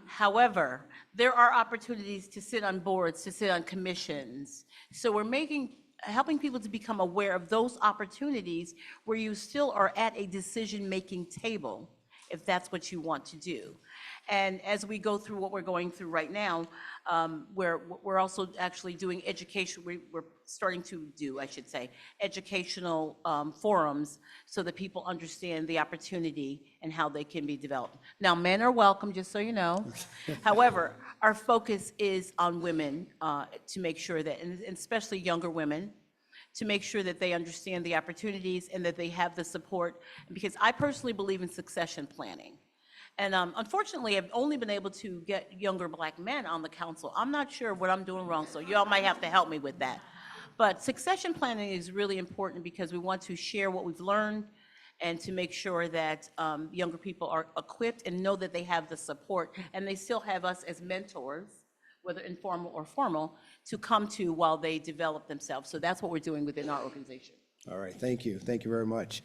G: However, there are opportunities to sit on boards, to sit on commissions. So we're helping people to become aware of those opportunities where you still are at a decision-making table, if that's what you want to do. And as we go through what we're going through right now, we're also actually doing education, we're starting to do, I should say, educational forums so that people understand the opportunity and how they can be developed. Now, men are welcome, just so you know. However, our focus is on women to make sure that, and especially younger women, to make sure that they understand the opportunities and that they have the support, because I personally believe in succession planning. And unfortunately, I've only been able to get younger Black men on the council. I'm not sure what I'm doing wrong, so y'all might have to help me with that. But succession planning is really important because we want to share what we've learned and to make sure that younger people are equipped and know that they have the support and they still have us as mentors, whether informal or formal, to come to while they develop themselves. So that's what we're doing within our organization.
F: All right, thank you. Thank you very much.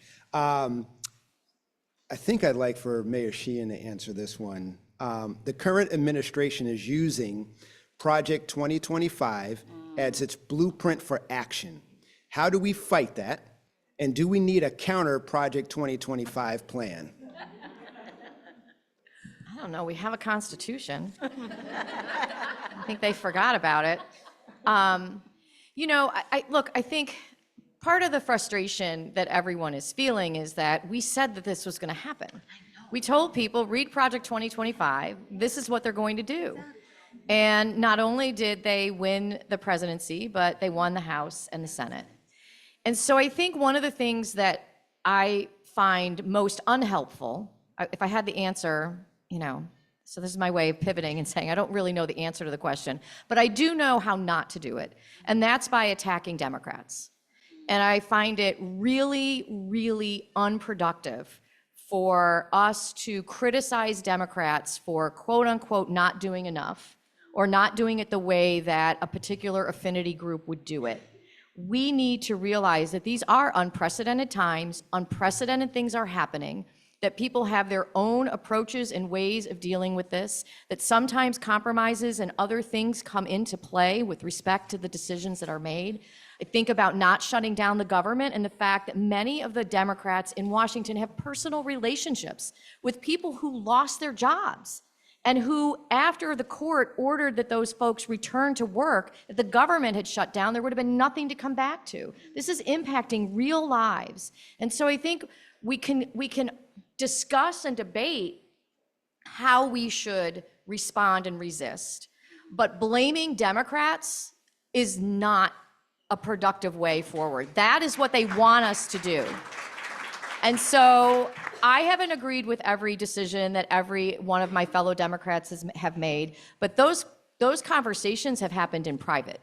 F: I think I'd like for Mayor Sheehan to answer this one. The current administration is using Project 2025 as its blueprint for action. How do we fight that? And do we need a counter Project 2025 plan?
I: I don't know, we have a constitution. I think they forgot about it. Look, I think part of the frustration that everyone is feeling is that we said that this was going to happen. We told people, read Project 2025, this is what they're going to do. And not only did they win the presidency, but they won the House and the Senate. And so I think one of the things that I find most unhelpful, if I had the answer, so this is my way of pivoting and saying I don't really know the answer to the question, but I do know how not to do it. And that's by attacking Democrats. And I find it really, really unproductive for us to criticize Democrats for quote unquote not doing enough or not doing it the way that a particular affinity group would do it. We need to realize that these are unprecedented times, unprecedented things are happening, that people have their own approaches and ways of dealing with this, that sometimes compromises and other things come into play with respect to the decisions that are made. I think about not shutting down the government and the fact that many of the Democrats in Washington have personal relationships with people who lost their jobs and who, after the court ordered that those folks return to work, if the government had shut down, there would have been nothing to come back to. This is impacting real lives. And so I think we can discuss and debate how we should respond and resist, but blaming Democrats is not a productive way forward. That is what they want us to do. And so I haven't agreed with every decision that every one of my fellow Democrats have made, but those conversations have happened in private.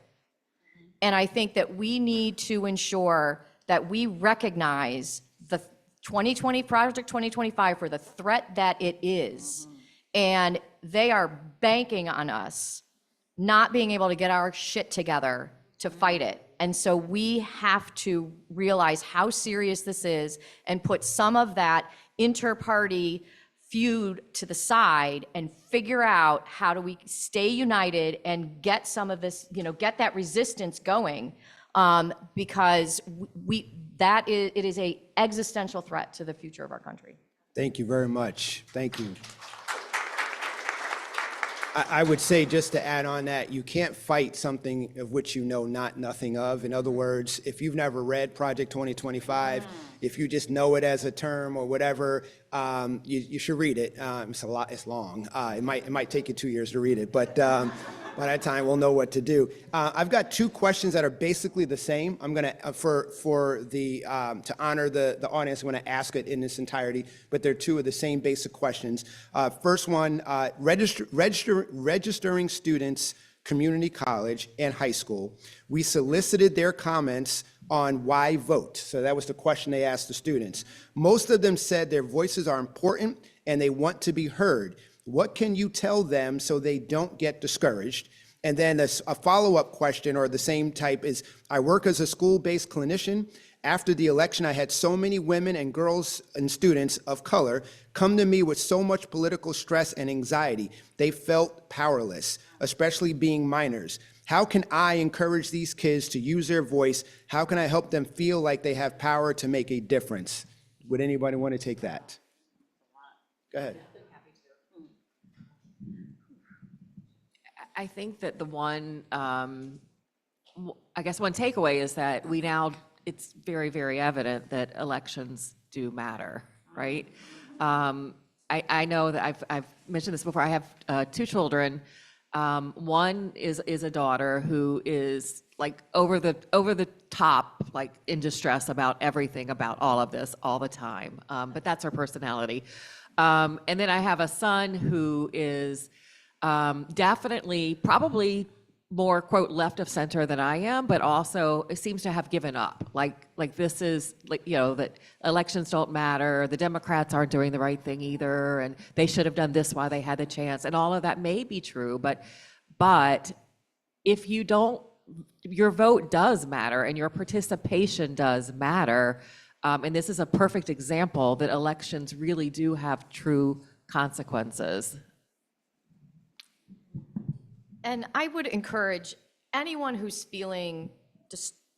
I: And I think that we need to ensure that we recognize the 2020 Project 2025 for the threat that it is. And they are banking on us not being able to get our shit together to fight it. And so we have to realize how serious this is and put some of that inter-party feud to the side and figure out how do we stay united and get some of this, get that resistance going, because it is a existential threat to the future of our country.
F: Thank you very much. Thank you. I would say, just to add on that, you can't fight something of which you know nothing of. In other words, if you've never read Project 2025, if you just know it as a term or whatever, you should read it. It's long. It might take you 2 years to read it, but by that time we'll know what to do. I've got two questions that are basically the same. I'm gonna to honor the audience, I'm gonna ask it in its entirety, but they're two of the same basic questions. First one, registering students, community college and high school. We solicited their comments on why vote. So that was the question they asked the students. Most of them said their voices are important and they want to be heard. What can you tell them so they don't get discouraged? And then a follow-up question, or the same type, is I work as a school-based clinician. After the election, I had so many women and girls and students of color come to me with so much political stress and anxiety. They felt powerless, especially being minors. How can I encourage these kids to use their voice? How can I help them feel like they have power to make a difference? Would anybody want to take that? Go ahead.
J: I think that the one, one takeaway is that it's very, very evident that elections do matter, right? I know that I've mentioned this before. I have two children. One is a daughter who is like over the top, like in distress about everything, about all of this all the time. But that's her personality. And then I have a son who is definitely probably more, quote, left of center than I am, but also it seems to have given up. Like this is like, that elections don't matter. The Democrats aren't doing the right thing either. And they should have done this while they had the chance. And all of that may be true, but if you don't, your vote does matter and your participation does matter. And this is a perfect example that elections really do have true consequences.
I: And I would encourage anyone who's feeling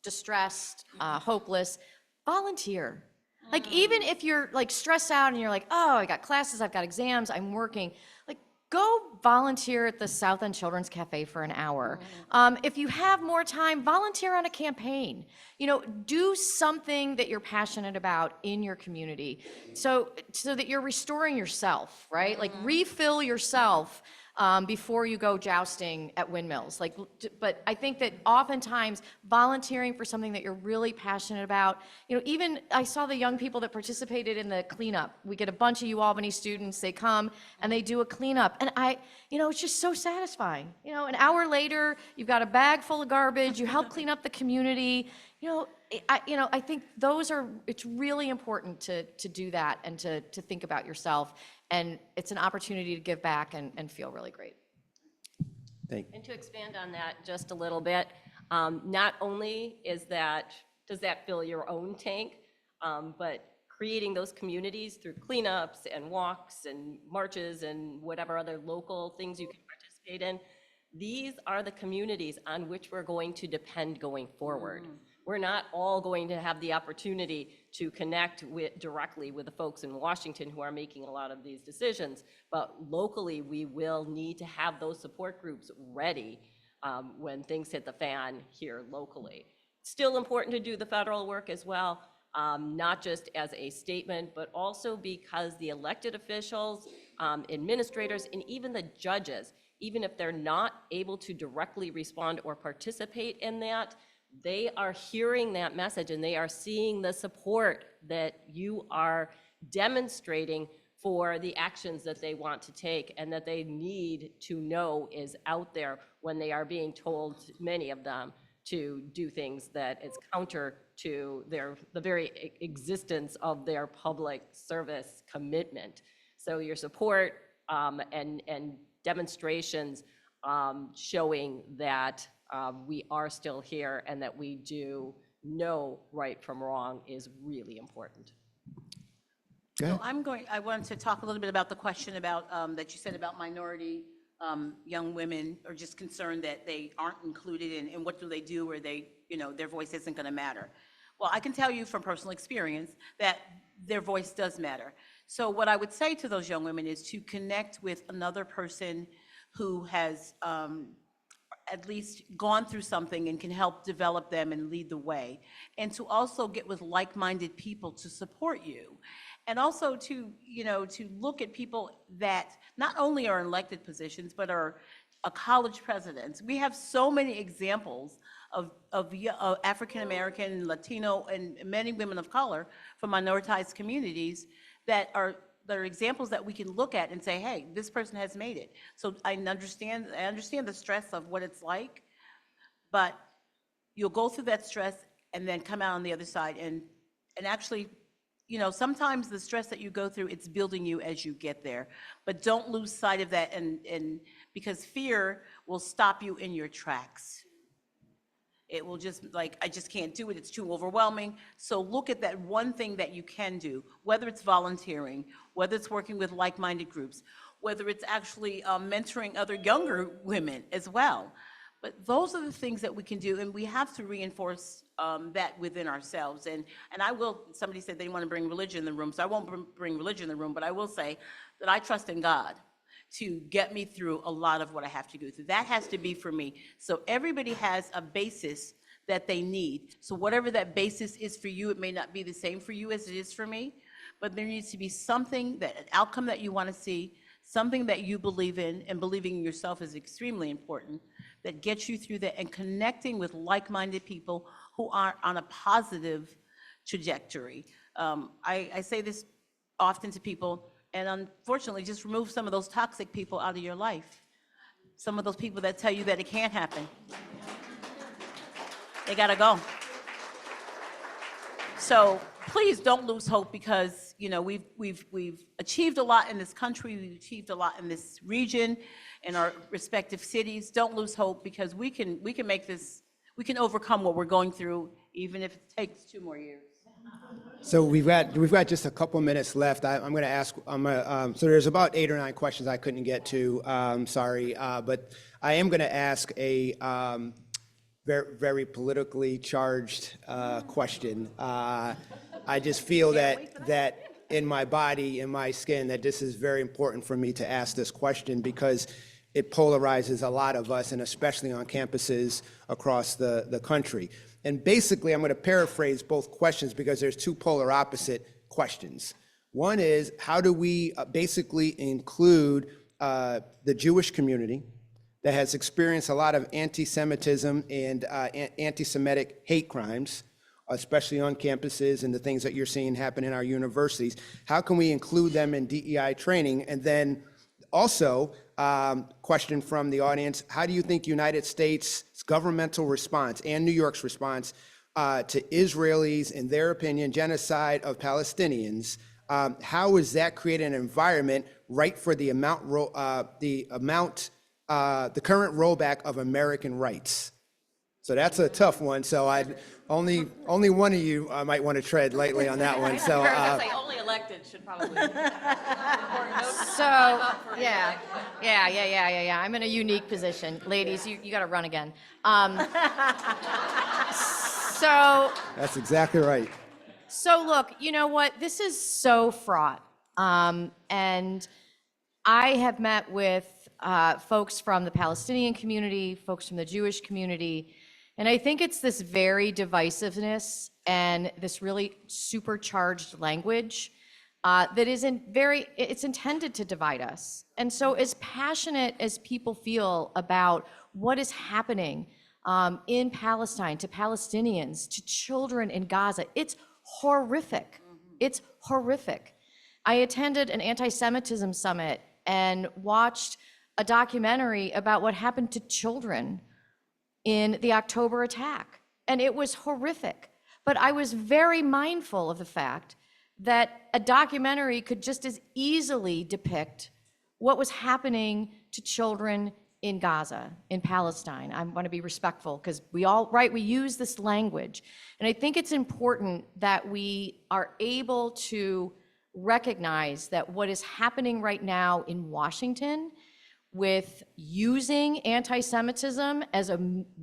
I: distressed, hopeless, volunteer. Like, even if you're like stressed out and you're like, oh, I got classes, I've got exams, I'm working, like, go volunteer at the South End Children's Cafe for an hour. If you have more time, volunteer on a campaign. Do something that you're passionate about in your community so that you're restoring yourself, right? Like, refill yourself before you go jousting at windmills. Like, but I think that oftentimes volunteering for something that you're really passionate about, even I saw the young people that participated in the cleanup. We get a bunch of UAlbany students, they come and they do a cleanup. And it's just so satisfying. An hour later, you've got a bag full of garbage, you help clean up the community. I think it's really important to do that and to think about yourself. And it's an opportunity to give back and feel really great.
F: Thank you.
H: And to expand on that just a little bit, not only does that fill your own tank, but creating those communities through cleanups and walks and marches and whatever other local things you can participate in, these are the communities on which we're going to depend going forward. We're not all going to have the opportunity to connect directly with the folks in Washington who are making a lot of these decisions, but locally we will need to have those support groups ready when things hit the fan here locally. Still important to do the federal work as well, not just as a statement, but also because the elected officials, administrators, and even the judges, even if they're not able to directly respond or participate in that, they are hearing that message and they are seeing the support that you are demonstrating for the actions that they want to take and that they need to know is out there when they are being told, many of them, to do things that is counter to the very existence of their public service commitment. So your support and demonstrations showing that we are still here and that we do know right from wrong is really important.
G: So I want to talk a little bit about the question about, that you said about minority young women are just concerned that they aren't included in, and what do they do where their voice isn't going to matter. Well, I can tell you from personal experience that their voice does matter. So what I would say to those young women is to connect with another person who has at least gone through something and can help develop them and lead the way, and to also get with like-minded people to support you. And also to look at people that not only are in elected positions, but are college presidents. We have so many examples of African-American, Latino, and many women of color from minoritized communities that are examples that we can look at and say, hey, this person has made it. So I understand the stress of what it's like, but you'll go through that stress and then come out on the other side and actually, sometimes the stress that you go through, it's building you as you get there. But don't lose sight of that, and because fear will stop you in your tracks. It will just I just can't do it, it's too overwhelming. So look at that one thing that you can do, whether it's volunteering, whether it's working with like-minded groups, whether it's actually mentoring other younger women as well. But those are the things that we can do, and we have to reinforce that within ourselves. And somebody said they want to bring religion in the room, so I won't bring religion in the room, but I will say that I trust in God to get me through a lot of what I have to go through. That has to be for me. So everybody has a basis that they need. So whatever that basis is for you, it may not be the same for you as it is for me, but there needs to be something, an outcome that you want to see, something that you believe in, and believing in yourself is extremely important, that gets you through that, and connecting with like-minded people who are on a positive trajectory. I say this often to people, and unfortunately, just remove some of those toxic people out of your life. Some of those people that tell you that it can't happen. They gotta go. So please don't lose hope, because we've achieved a lot in this country, we've achieved a lot in this region, in our respective cities. Don't lose hope, because we can make this, we can overcome what we're going through, even if it takes 2 more years.
F: So we've got just a couple minutes left. I'm going to ask. So there's about 8 or 9 questions I couldn't get to. Sorry, but I am going to ask a very, very politically charged question. I just feel that in my body, in my skin, that this is very important for me to ask this question, because it polarizes a lot of us, and especially on campuses across the country. And basically, I'm going to paraphrase both questions because there's 2 polar opposite questions. One is, how do we basically include the Jewish community that has experienced a lot of anti-Semitism and anti-Semitic hate crimes, especially on campuses and the things that you're seeing happen in our universities. How can we include them in DEI training? And then also, question from the audience, how do you think United States' governmental response and New York's response to Israelis, in their opinion, genocide of Palestinians, how is that creating an environment right for the current rollback of American rights? So that's a tough one. So only one of you might want to tread lightly on that one. So
H: Say only elected should probably.
I: So, yeah. I'm in a unique position. Ladies, you got to run again. So
F: that's exactly right.
I: So look, you know what? This is so fraught. And I have met with folks from the Palestinian community, folks from the Jewish community, and I think it's this very divisiveness and this really supercharged language that it's intended to divide us. And so as passionate as people feel about what is happening in Palestine, to Palestinians, to children in Gaza, it's horrific. It's horrific. I attended an anti-Semitism summit and watched a documentary about what happened to children in the October attack. And it was horrific. But I was very mindful of the fact that a documentary could just as easily depict what was happening to children in Gaza, in Palestine. I want to be respectful because we use this language. And I think it's important that we are able to recognize that what is happening right now in Washington with using anti-Semitism as a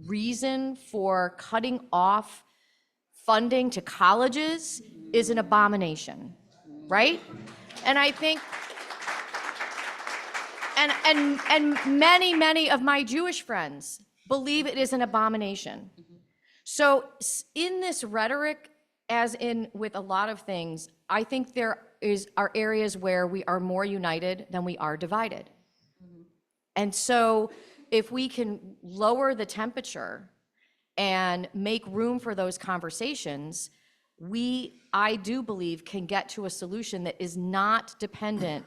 I: reason for cutting off funding to colleges is an abomination, right? And I think, and many of my Jewish friends believe it is an abomination. So in this rhetoric, as in with a lot of things, I think there are areas where we are more united than we are divided. And so if we can lower the temperature and make room for those conversations, I do believe, can get to a solution that is not dependent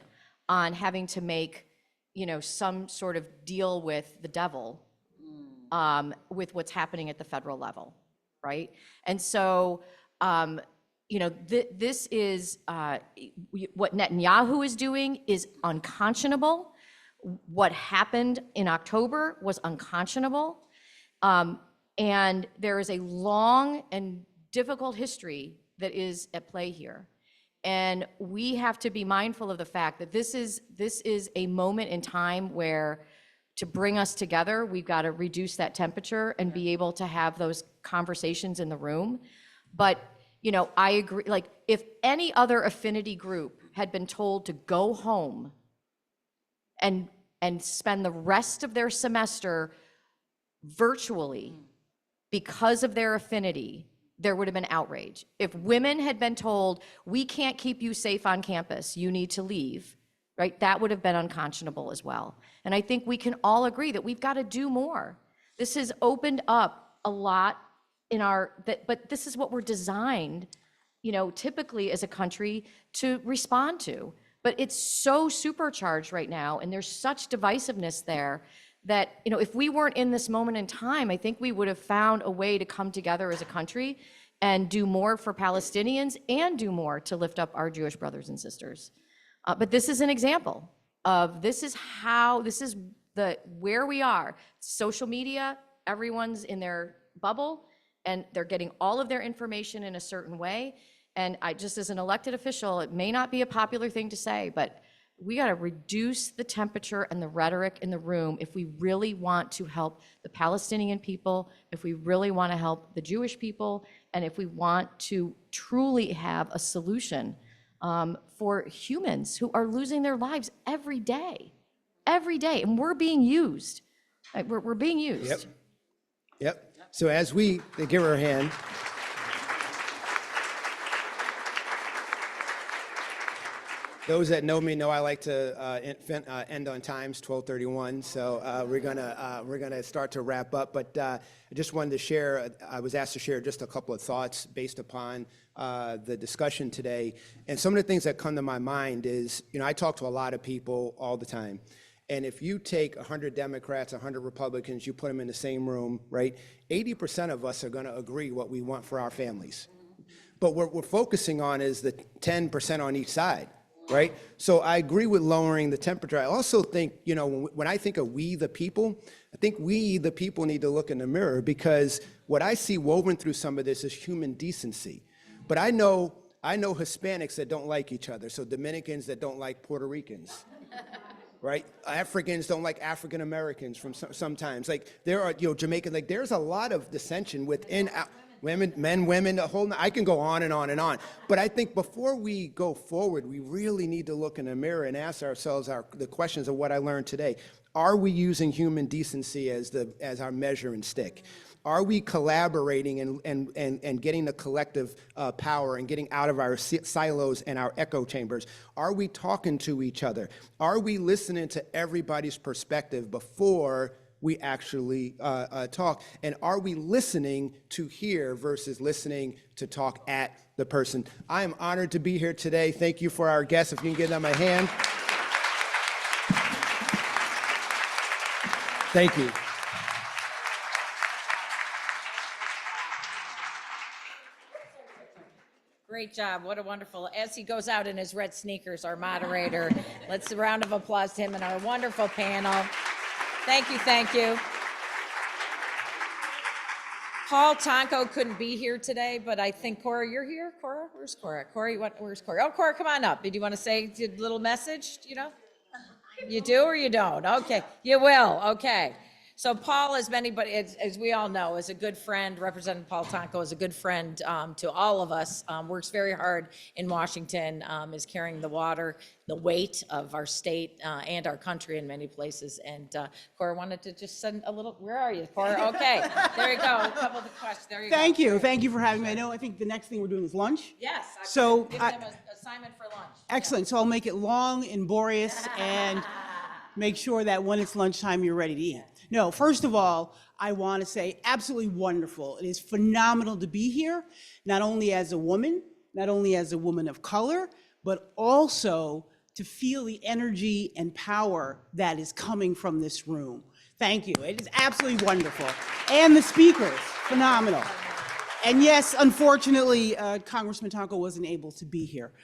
I: on having to make, some sort of deal with the devil with what's happening at the federal level, right? And so, this is what Netanyahu is doing is unconscionable. What happened in October was unconscionable. And there is a long and difficult history that is at play here. And we have to be mindful of the fact that this is a moment in time where, to bring us together, we've got to reduce that temperature and be able to have those conversations in the room. But, I agree, like, if any other affinity group had been told to go home and spend the rest of their semester virtually because of their affinity, there would have been outrage. If women had been told, we can't keep you safe on campus, you need to leave, right? That would have been unconscionable as well. And I think we can all agree that we've got to do more. This has opened up a lot but this is what we're designed, typically as a country to respond to. But it's so supercharged right now, and there's such divisiveness there that, if we weren't in this moment in time, I think we would have found a way to come together as a country and do more for Palestinians and do more to lift up our Jewish brothers and sisters. But this is an example of where we are. Social media, everyone's in their bubble, and they're getting all of their information in a certain way. And I just, as an elected official, it may not be a popular thing to say, but we got to reduce the temperature and the rhetoric in the room if we really want to help the Palestinian people, if we really want to help the Jewish people, and if we want to truly have a solution for humans who are losing their lives every day, and we're being used. We're being used.
F: Yep. So as they give her a hand. Those that know me know I like to end on times, 12:31. So we're gonna start to wrap up. But I just wanted to share. I was asked to share just a couple of thoughts based upon the discussion today. And some of the things that come to my mind is, I talk to a lot of people all the time. And if you take 100 Democrats, 100 Republicans, you put them in the same room, right? 80% of us are going to agree what we want for our families. But what we're focusing on is the 10% on each side, right? So I agree with lowering the temperature. I also think, when I think of we the people, I think we the people need to look in the mirror, because what I see woven through some of this is human decency. But I know Hispanics that don't like each other, so Dominicans that don't like Puerto Ricans. Right? Africans don't like African Americans sometimes. Like there are, Jamaican, like there's a lot of dissension within women, men, women, I can go on and on and on. But I think before we go forward, we really need to look in the mirror and ask ourselves the questions of what I learned today. Are we using human decency as our measuring stick? Are we collaborating and getting the collective power and getting out of our silos and our echo chambers? Are we talking to each other? Are we listening to everybody's perspective before we actually talk? And are we listening to hear versus listening to talk at the person? I am honored to be here today. Thank you for our guests. If you can give them a hand. Thank you.
A: Great job. What a wonderful, as he goes out in his red sneakers, our moderator. Let's a round of applause to him and our wonderful panel. Thank you, thank you. Paul Tonko couldn't be here today, but I think, Cora, you're here? Cora? Where's Cora? Where's Cora? Oh, Cora, come on up. Did you want to say a little message, You do or you don't? Okay, you will, okay. So Paul, as we all know, is a good friend. Representative Paul Tonko is a good friend to all of us, works very hard in Washington, is carrying the water, the weight of our state and our country in many places. And Cora wanted to just send a little, where are you, Cora? Okay, there you go, a couple of the questions, there you go.
K: Thank you for having me. I think the next thing we're doing is lunch.
A: Yes,
K: So
A: give them an assignment for lunch.
K: Excellent, so I'll make it long and laborious and make sure that when it's lunchtime, you're ready to eat. No, first of all, I want to say absolutely wonderful. It is phenomenal to be here, not only as a woman of color, but also to feel the energy and power that is coming from this room. Thank you. It is absolutely wonderful. And the speakers, phenomenal. And yes, unfortunately, Congressman Tonko wasn't able to be here,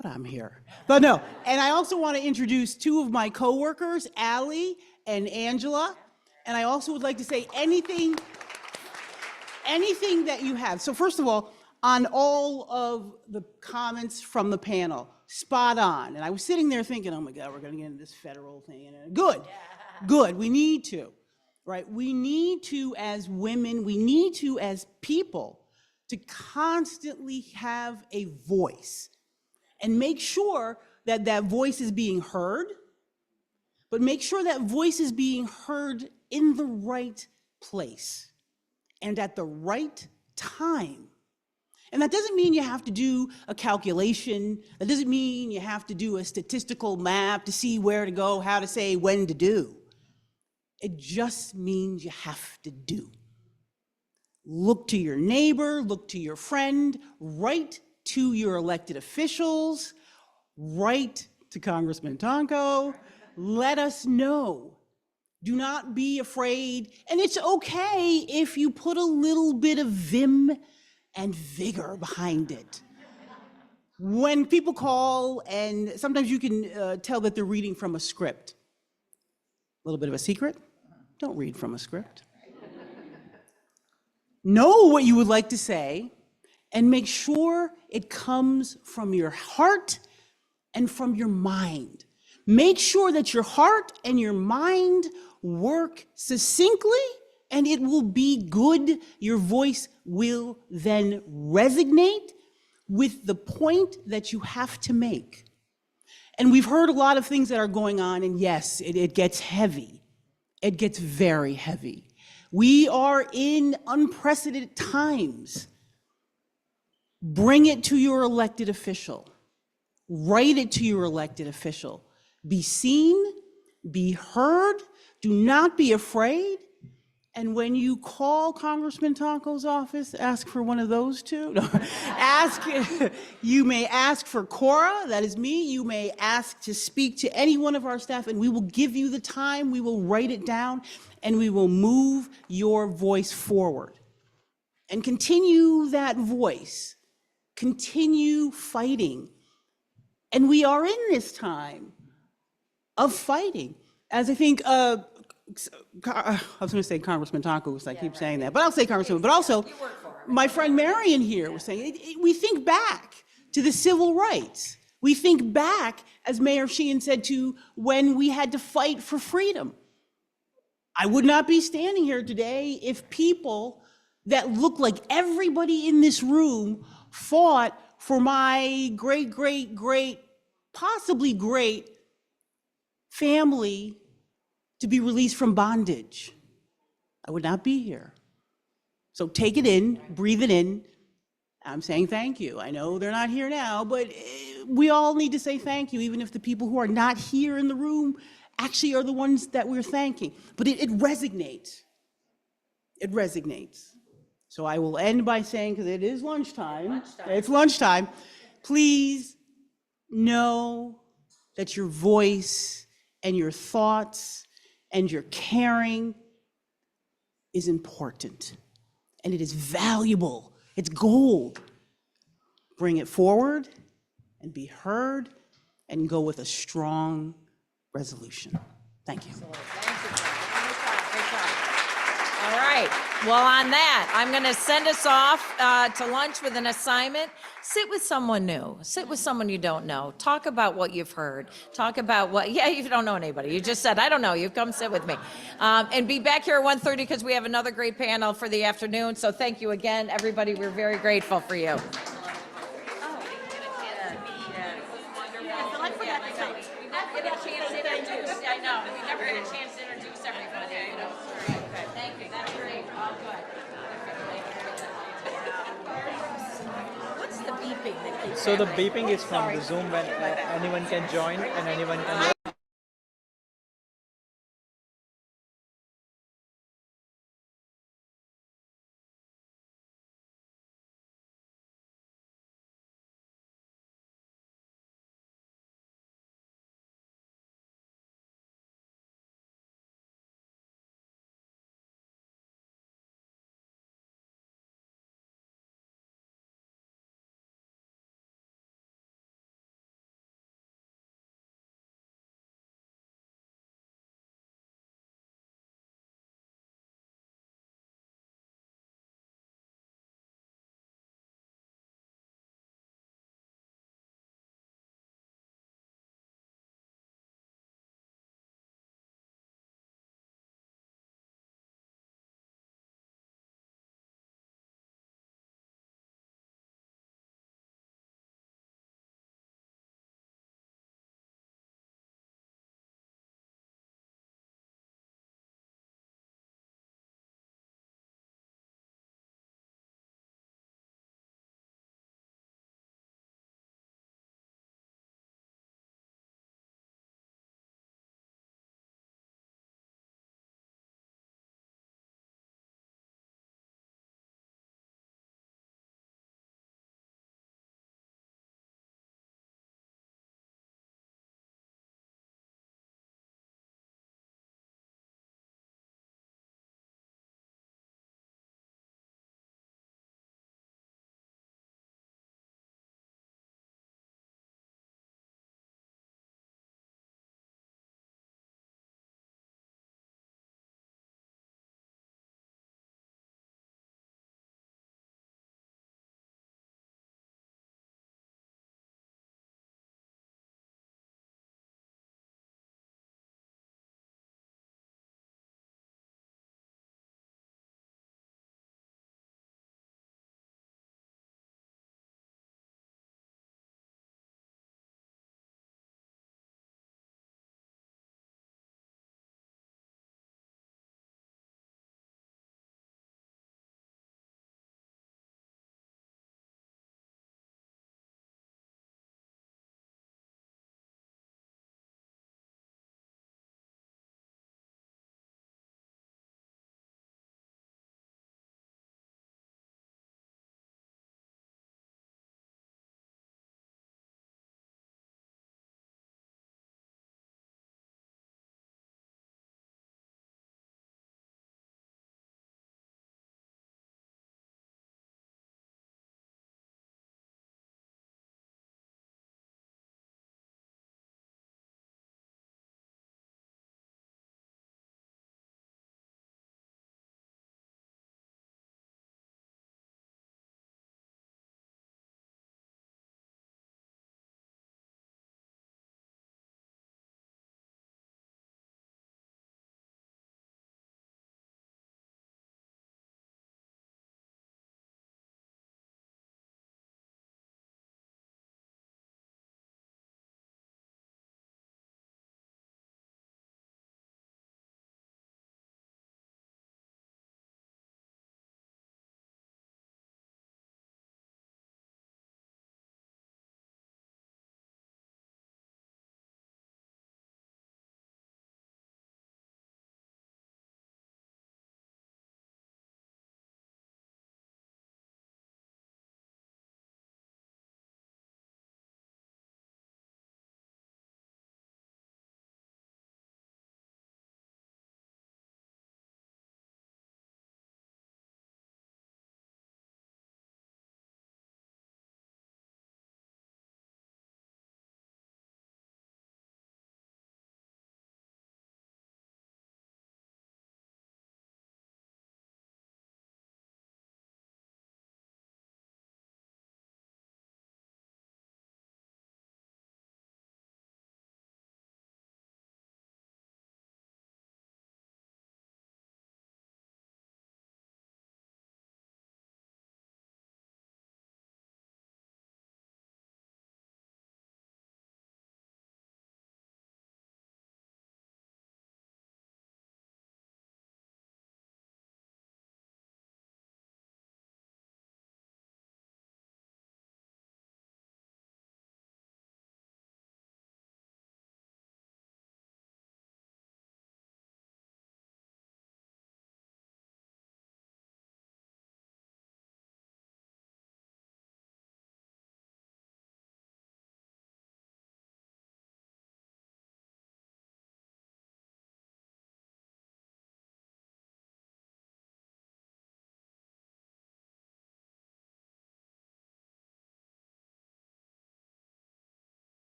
K: but I'm here. But no, and I also want to introduce two of my coworkers, Allie and Angela. And I also would like to say anything that you have. So first of all, on all of the comments from the panel, spot on. And I was sitting there thinking, oh my God, we're going to get into this federal thing. And good, we need to, right? We need to, as women, we need to, as people, to constantly have a voice and make sure that that voice is being heard, but make sure that voice is being heard in the right place and at the right time. And that doesn't mean you have to do a calculation. That doesn't mean you have to do a statistical map to see where to go, how to say, when to do. It just means you have to do. Look to your neighbor, look to your friend, write to your elected officials, write to Congressman Tonko, let us know. Do not be afraid, and it's okay if you put a little bit of vim and vigor behind it. When people call, and sometimes you can tell that they're reading from a script. A little bit of a secret, don't read from a script. Know what you would like to say, and make sure it comes from your heart and from your mind. Make sure that your heart and your mind work succinctly, and it will be good. Your voice will then resonate with the point that you have to make. And we've heard a lot of things that are going on, and yes, it gets heavy. It gets very heavy. We are in unprecedented times. Bring it to your elected official. Write it to your elected official. Be seen, be heard, do not be afraid. And when you call Congressman Taco's office, ask for one of those two. No, you may ask for Cora, that is me. You may ask to speak to any one of our staff, and we will give you the time. We will write it down, and we will move your voice forward. And continue that voice. Continue fighting. And we are in this time of fighting. As I think, I was going to say Congressman Taco, because I keep saying that, but I'll say Congressman, but also my friend Marion here was saying, we think back to the civil rights. We think back, as Mayor Sheehan said, to when we had to fight for freedom. I would not be standing here today if people that look like everybody in this room fought for my great, great, great, possibly great family to be released from bondage. I would not be here. So take it in, breathe it in. I'm saying thank you. I know they're not here now, but we all need to say thank you, even if the people who are not here in the room actually are the ones that we're thanking. But it resonates. It resonates. So I will end by saying, because it is lunchtime. It's lunchtime. Please know that your voice and your thoughts and your caring is important, and it is valuable. It's gold. Bring it forward and be heard and go with a strong resolution. Thank you.
A: All right. Well, on that, I'm going to send us off to lunch with an assignment. Sit with someone new. Sit with someone you don't know. Talk about what you've heard. Talk about what, yeah, you don't know anybody. You just said, I don't know you. Come sit with me. And be back here at 1:30 because we have another great panel for the afternoon. So thank you again, everybody. We're very grateful for you. I know, we never get a chance to introduce everybody, you know. Thank you, that's great, all good. What's the beeping that keeps
L: So the
A: happening?
L: beeping is from
A: Sorry.
L: the Zoom when anyone can join and anyone can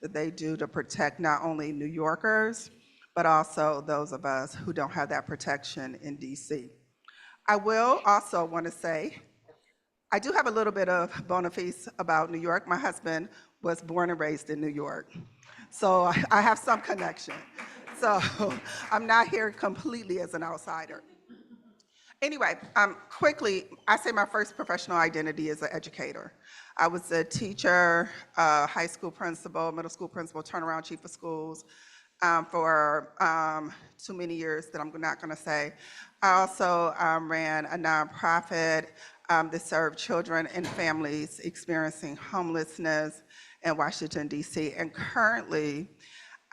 M: that they do to protect not only New Yorkers, but also those of us who don't have that protection in DC. I will also want to say, I do have a little bit of bona fides about New York. My husband was born and raised in New York, so I have some connection. So I'm not here completely as an outsider. Anyway, quickly, I say my first professional identity is an educator. I was a teacher, high school principal, middle school principal, turnaround chief of schools for too many years that I'm not going to say. I also ran a nonprofit that served children and families experiencing homelessness in Washington, D.C. And currently,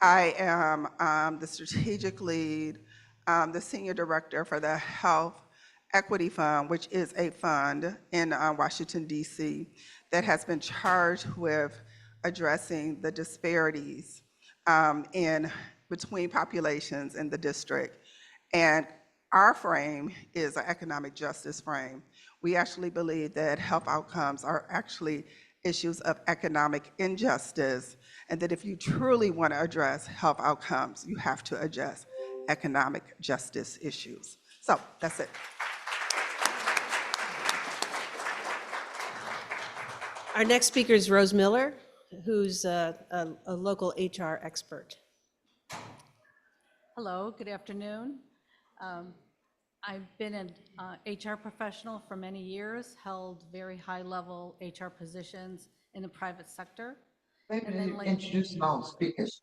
M: I am the strategic lead, the senior director for the Health Equity Fund, which is a fund in Washington, D.C., that has been charged with addressing the disparities in between populations in the district. And our frame is an economic justice frame. We actually believe that health outcomes are actually issues of economic injustice, and that if you truly want to address health outcomes, you have to address economic justice issues. So that's it.
N: Our next speaker is Rose Miller, who's a local HR expert.
O: Hello, good afternoon. I've been an HR professional for many years, held very high-level HR positions in the private sector.
P: Maybe introduce all the speakers.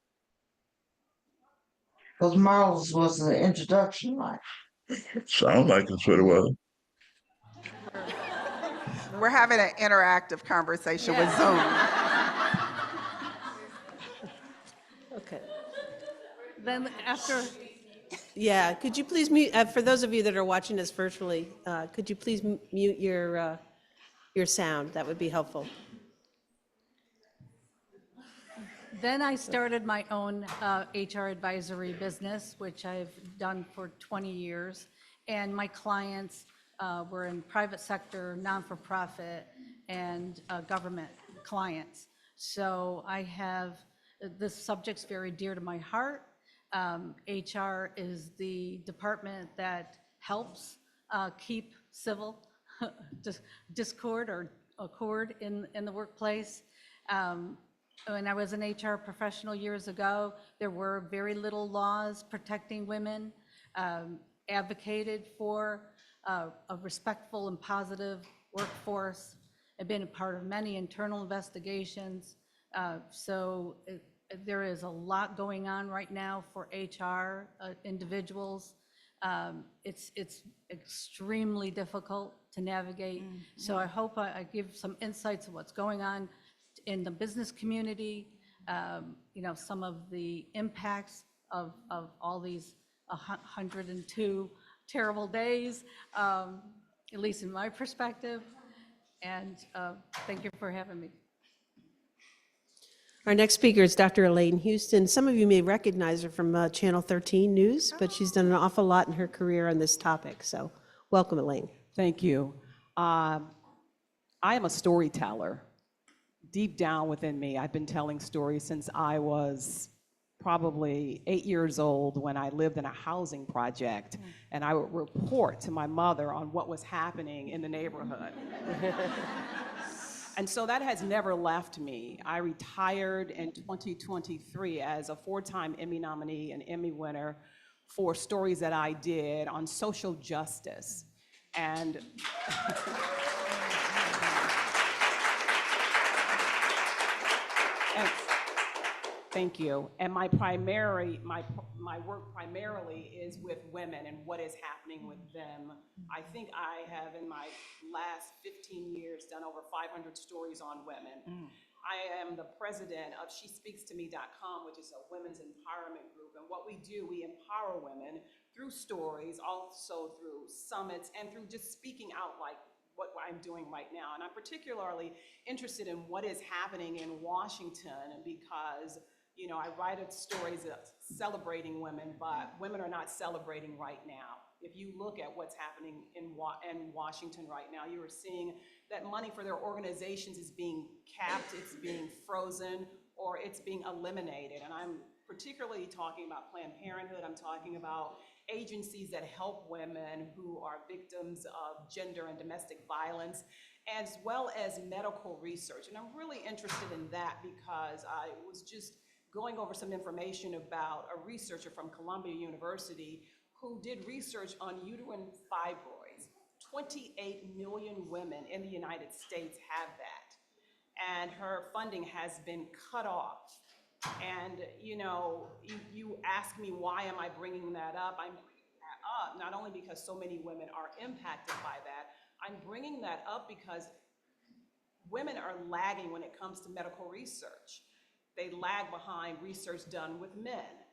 P: Because Miles was the introduction, right?
Q: Sound like it's pretty well.
M: We're having an interactive conversation with Zoom.
N: Okay.
O: Then after,
N: Yeah, could you please mute, for those of you that are watching us virtually, could you please mute your sound? That would be helpful.
O: then I started my own HR advisory business, which I've done for 20 years. And my clients were in private sector, non-for-profit, and government clients. So I have, this subject's very dear to my heart. HR is the department that helps keep civil discord or accord in the workplace. When I was an HR professional years ago, there were very little laws protecting women, advocated for a respectful and positive workforce. I've been a part of many internal investigations. So there is a lot going on right now for HR individuals. It's extremely difficult to navigate. So I hope I give some insights of what's going on in the business community, some of the impacts of all these 102 terrible days, at least in my perspective. And thank you for having me.
N: Our next speaker is Dr. Elaine Houston. Some of you may recognize her from Channel 13 News, but she's done an awful lot in her career on this topic. So welcome, Elaine.
R: Thank you. I am a storyteller. Deep down within me, I've been telling stories since I was probably 8 years old, when I lived in a housing project, and I would report to my mother on what was happening in the neighborhood. And so that has never left me. I retired in 2023 as a 4-time Emmy nominee and Emmy winner for stories that I did on social justice. And thank you. And my work primarily is with women and what is happening with them. I think I have, in my last 15 years, done over 500 stories on women. I am the president of SheSpeaksToMe.com, which is a women's empowerment group. And what we do, we empower women through stories, also through summits, and through just speaking out like what I'm doing right now. And I'm particularly interested in what is happening in Washington, because I write stories celebrating women, but women are not celebrating right now. If you look at what's happening in Washington right now, you are seeing that money for their organizations is being capped, it's being frozen, or it's being eliminated. And I'm particularly talking about Planned Parenthood. I'm talking about agencies that help women who are victims of gender and domestic violence, as well as medical research. And I'm really interested in that because I was just going over some information about a researcher from Columbia University who did research on uterine fibroids. 28 million women in the United States have that. And her funding has been cut off. And, you know, you ask me, why am I bringing that up? I'm bringing that up not only because so many women are impacted by that, I'm bringing that up because women are lagging when it comes to medical research. They lag behind research done with men.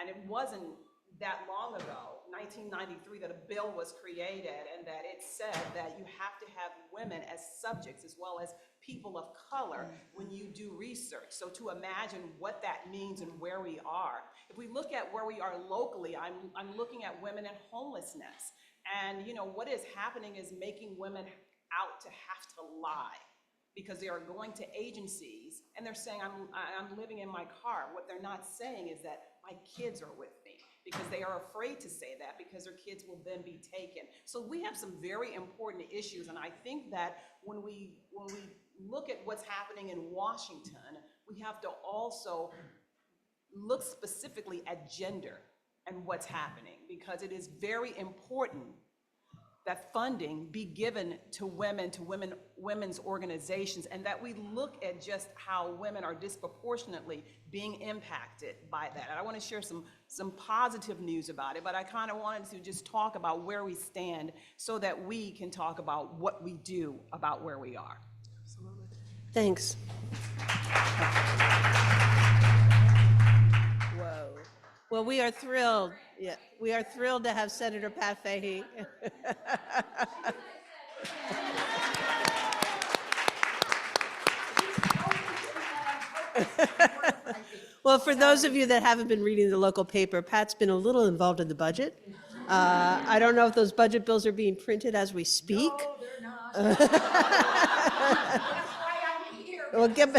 R: And it wasn't that long ago, 1993, that a bill was created and that it said that you have to have women as subjects as well as people of color when you do research. So to imagine what that means and where we are. If we look at where we are locally, I'm looking at women in homelessness. And you know, what is happening is making women out to have to lie, because they are going to agencies and they're saying, I'm living in my car. What they're not saying is that my kids are with me, because they are afraid to say that because their kids will then be taken. So we have some very important issues, and I think that when we look at what's happening in Washington, we have to also look specifically at gender and what's happening, because it is very important that funding be given to women's organizations, and that we look at just how women are disproportionately being impacted by that. And I want to share some positive news about it, but I kind of wanted to just talk about where we stand so that we can talk about what we do about where we are.
N: Thanks. Whoa. Well, we are thrilled. Yeah, we are thrilled to have Senator Pat Fahey. Well, for those of you that haven't been reading the local paper, Pat's been a little involved in the budget. I don't know if those budget bills are being printed as we speak.
C: No, they're not. That's why I'm here.
N: We'll get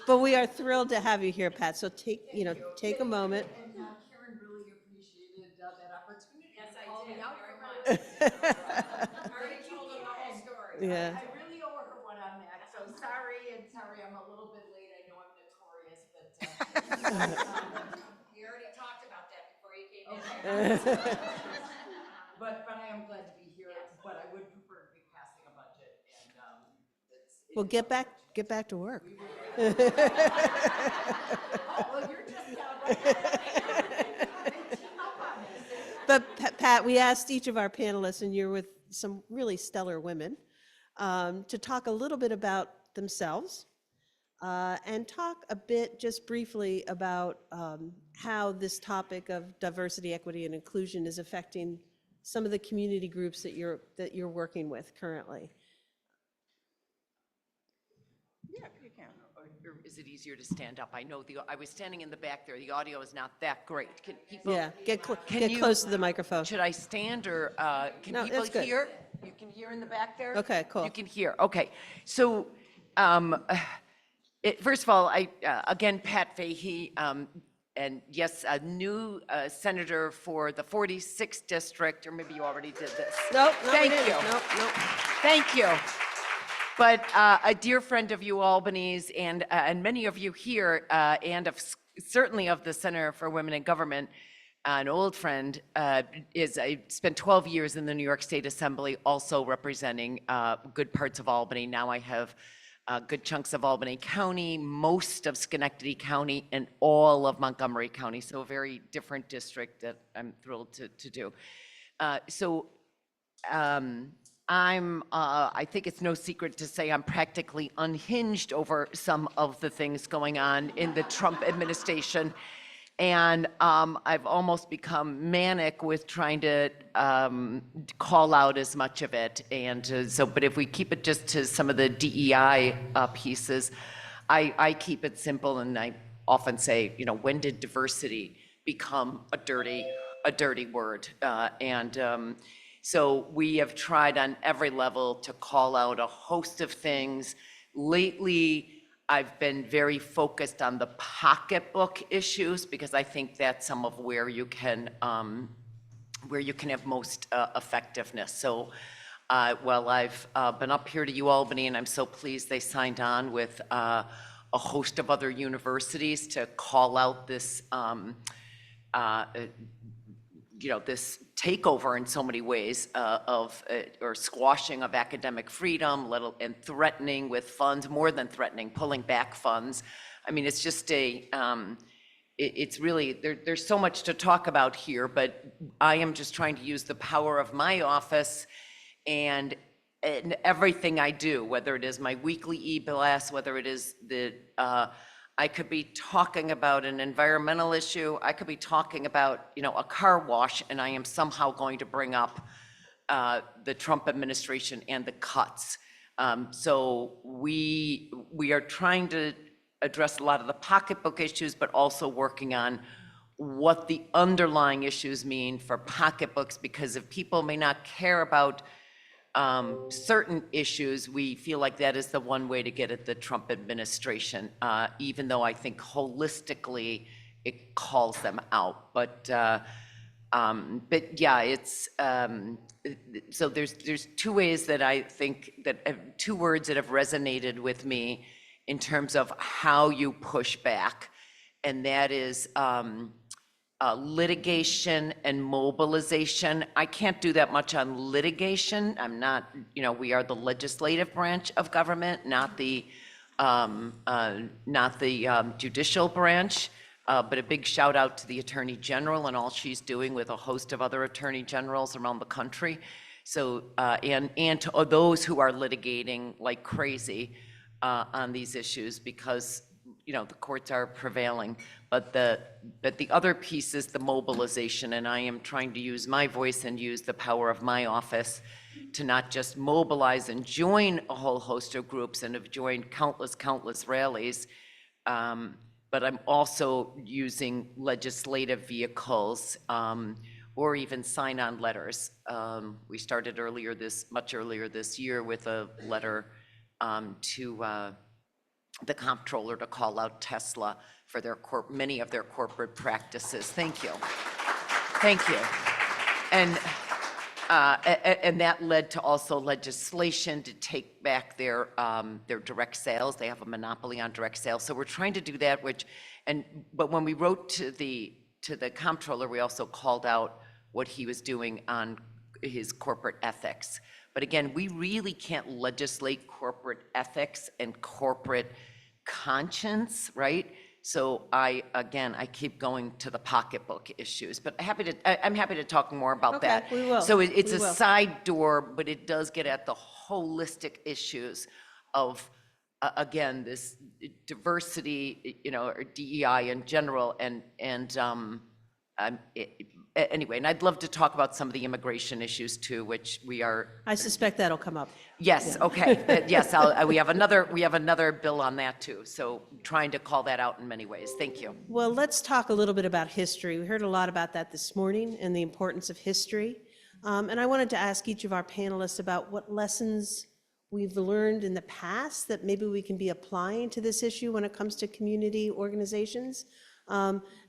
N: but we are thrilled to have you here, Pat. So take a moment.
C: And Karen really appreciated that opportunity. Yes, I did, very much. I already told her the whole story.
N: Yeah.
C: I really owe her one on that, so sorry I'm a little bit late. I know I'm notorious, but we already talked about that before you came in. But I am glad to be here, but I would prefer to be passing a budget, and
N: Well, get back to work.
C: oh, well, you're just
N: But Pat, we asked each of our panelists, and you're with some really stellar women, to talk a little bit about themselves and talk a bit, just briefly, about how this topic of diversity, equity, and inclusion is affecting some of the community groups that you're working with currently.
S: Yeah, you can. Or is it easier to stand up? I know I was standing in the back there. The audio is not that great. Can people?
N: Yeah, get close to the microphone.
S: Should I stand, or can
N: No,
S: people
N: that's good.
S: hear? You can hear in the back there?
N: Okay, cool.
S: You can hear. Okay. So, first of all, again, Pat Fahey, and yes, a new senator for the 46th district, or maybe you already did this.
N: Nope.
S: Thank you.
N: Nope.
S: Thank you. But a dear friend of you Albany's, and many of you here, and certainly of the Center for Women in Government, an old friend, I spent 12 years in the New York State Assembly, also representing good parts of Albany. Now I have good chunks of Albany County, most of Schenectady County, and all of Montgomery County. So a very different district that I'm thrilled to do. I think it's no secret to say I'm practically unhinged over some of the things going on in the Trump administration. And I've almost become manic with trying to call out as much of it. And but if we keep it just to some of the DEI pieces, I keep it simple, and I often say, when did diversity become a dirty word? So we have tried on every level to call out a host of things. Lately, I've been very focused on the pocketbook issues because I think that's some of where you can have most effectiveness. So while I've been up here to UAlbany, and I'm so pleased they signed on with a host of other universities to call out this this takeover in so many ways or squashing of academic freedom, and threatening with funds, more than threatening, pulling back funds. I mean, it's just it's really, there's so much to talk about here, but I am just trying to use the power of my office and everything I do, whether it is my weekly e-blast, whether it is I could be talking about an environmental issue. I could be talking about, a car wash, and I am somehow going to bring up the Trump administration and the cuts. So we are trying to address a lot of the pocketbook issues, but also working on what the underlying issues mean for pocketbooks, because if people may not care about certain issues, we feel like that is the one way to get at the Trump administration, even though I think holistically it calls them out. But yeah, it's so there's two ways that I think that two words that have resonated with me in terms of how you push back, and that is litigation and mobilization. I can't do that much on litigation. I'm not, we are the legislative branch of government, not the judicial branch. But a big shout out to the Attorney General and all she's doing with a host of other Attorney Generals around the country. So, and to those who are litigating like crazy on these issues, because the courts are prevailing. But the other piece is the mobilization, and I am trying to use my voice and use the power of my office to not just mobilize and join a whole host of groups, and have joined countless rallies, but I'm also using legislative vehicles or even sign-on letters. We started much earlier this year with a letter to the comptroller to call out Tesla for many of their corporate practices. Thank you. Thank you. And that led to also legislation to take back their direct sales. They have a monopoly on direct sales. So we're trying to do that, but when we wrote to the comptroller, we also called out what he was doing on his corporate ethics. But again, we really can't legislate corporate ethics and corporate conscience, right? So I keep going to the pocketbook issues, but I'm happy to talk more about that.
N: Okay, we will.
S: So it's
N: We
S: a
N: will.
S: side door, but it does get at the holistic issues of, again, this diversity, or DEI in general, anyway, and I'd love to talk about some of the immigration issues too, which we are.
N: I suspect that'll come up.
S: Yes, okay, yes, we have another bill on that too, so trying to call that out in many ways. Thank you.
N: Well, let's talk a little bit about history. We heard a lot about that this morning and the importance of history. And I wanted to ask each of our panelists about what lessons we've learned in the past that maybe we can be applying to this issue when it comes to community organizations.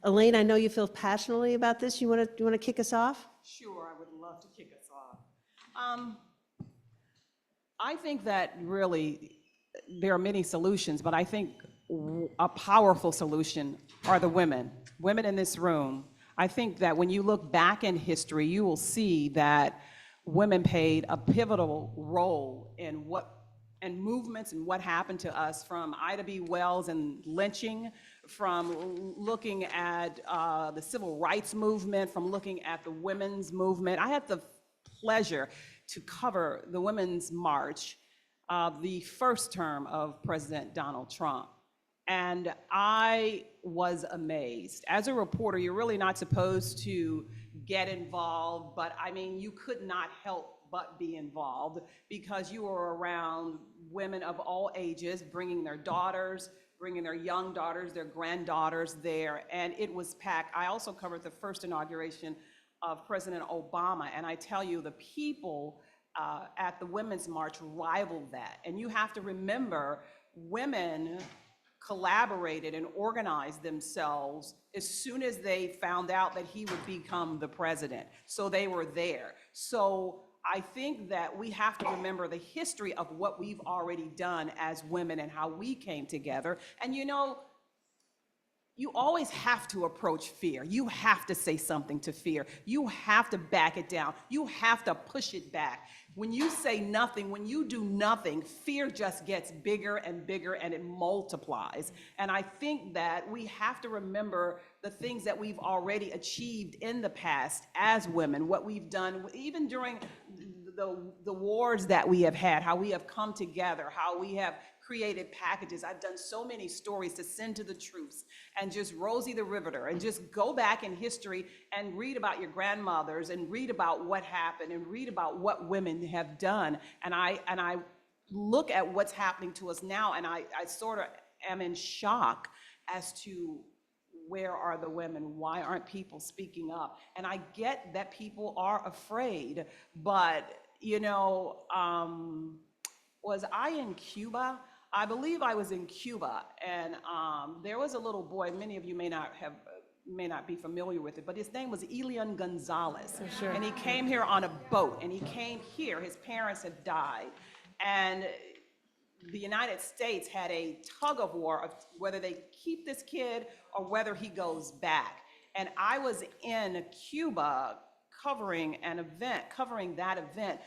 N: Elaine, I know you feel passionately about this. You want to kick us off?
K: Sure, I would love to kick us off. I think that really there are many solutions, but I think a powerful solution are the women in this room. I think that when you look back in history, you will see that women played a pivotal role in movements and what happened to us, from Ida B. Wells and lynching, from looking at the civil rights movement, from looking at the women's movement. I had the pleasure to cover the Women's March of the first term of President Donald Trump. And I was amazed. As a reporter, you're really not supposed to get involved, but I mean, you could not help but be involved, because you were around women of all ages, bringing their daughters, bringing their young daughters, their granddaughters there, and it was packed. I also covered the first inauguration of President Obama, and I tell you, the people at the Women's March rivaled that. And you have to remember, women collaborated and organized themselves as soon as they found out that he would become the president. So they were there. So I think that we have to remember the history of what we've already done as women and how we came together. And you know, you always have to approach fear. You have to say something to fear. You have to back it down. You have to push it back. When you say nothing, when you do nothing, fear just gets bigger and bigger and it multiplies. And I think that we have to remember the things that we've already achieved in the past as women, what we've done, even during the wars that we have had, how we have come together, how we have created packages. I've done so many stories to send to the troops, and just Rosie the Riveter, and just go back in history and read about your grandmothers and read about what happened and read about what women have done. And I look at what's happening to us now, and I sort of am in shock as to where are the women? Why aren't people speaking up? And I get that people are afraid, but you know, was I in Cuba? I believe I was in Cuba, and there was a little boy, many of you may not be familiar with it, but his name was Elian Gonzalez.
N: Sure.
K: And he came here on a boat, and he came here, his parents had died, and the United States had a tug of war of whether they keep this kid or whether he goes back. And I was in Cuba covering that event.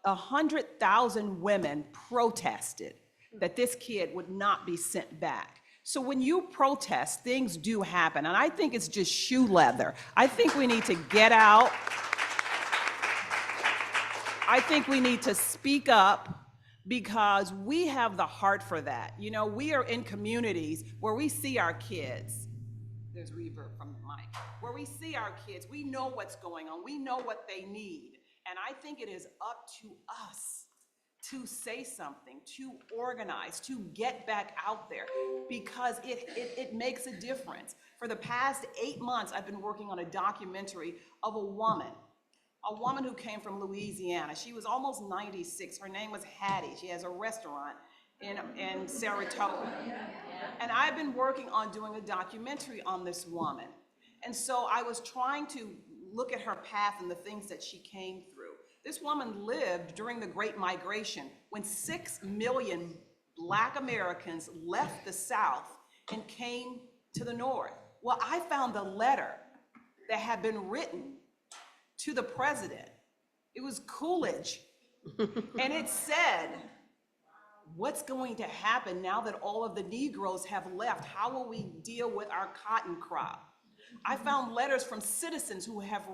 K: 100,000 women protested that this kid would not be sent back. So when you protest, things do happen. And I think it's just shoe leather. I think we need to get out. I think we need to speak up, because we have the heart for that. You know, we are in communities where we see our kids. There's reverb from the mic. Where we see our kids, we know what's going on. We know what they need. And I think it is up to us to say something, to organize, to get back out there, because it makes a difference. For the past 8 months, I've been working on a documentary of a woman who came from Louisiana. She was almost 96. Her name was Hattie. She has a restaurant in Saratoga. And I've been working on doing a documentary on this woman. And so I was trying to look at her path and the things that she came through. This woman lived during the Great Migration, when 6 million Black Americans left the South and came to the North. Well, I found a letter that had been written to the president. It was Coolidge. And it said, what's going to happen now that all of the Negroes have left? How will we deal with our cotton crop? I found letters from citizens who have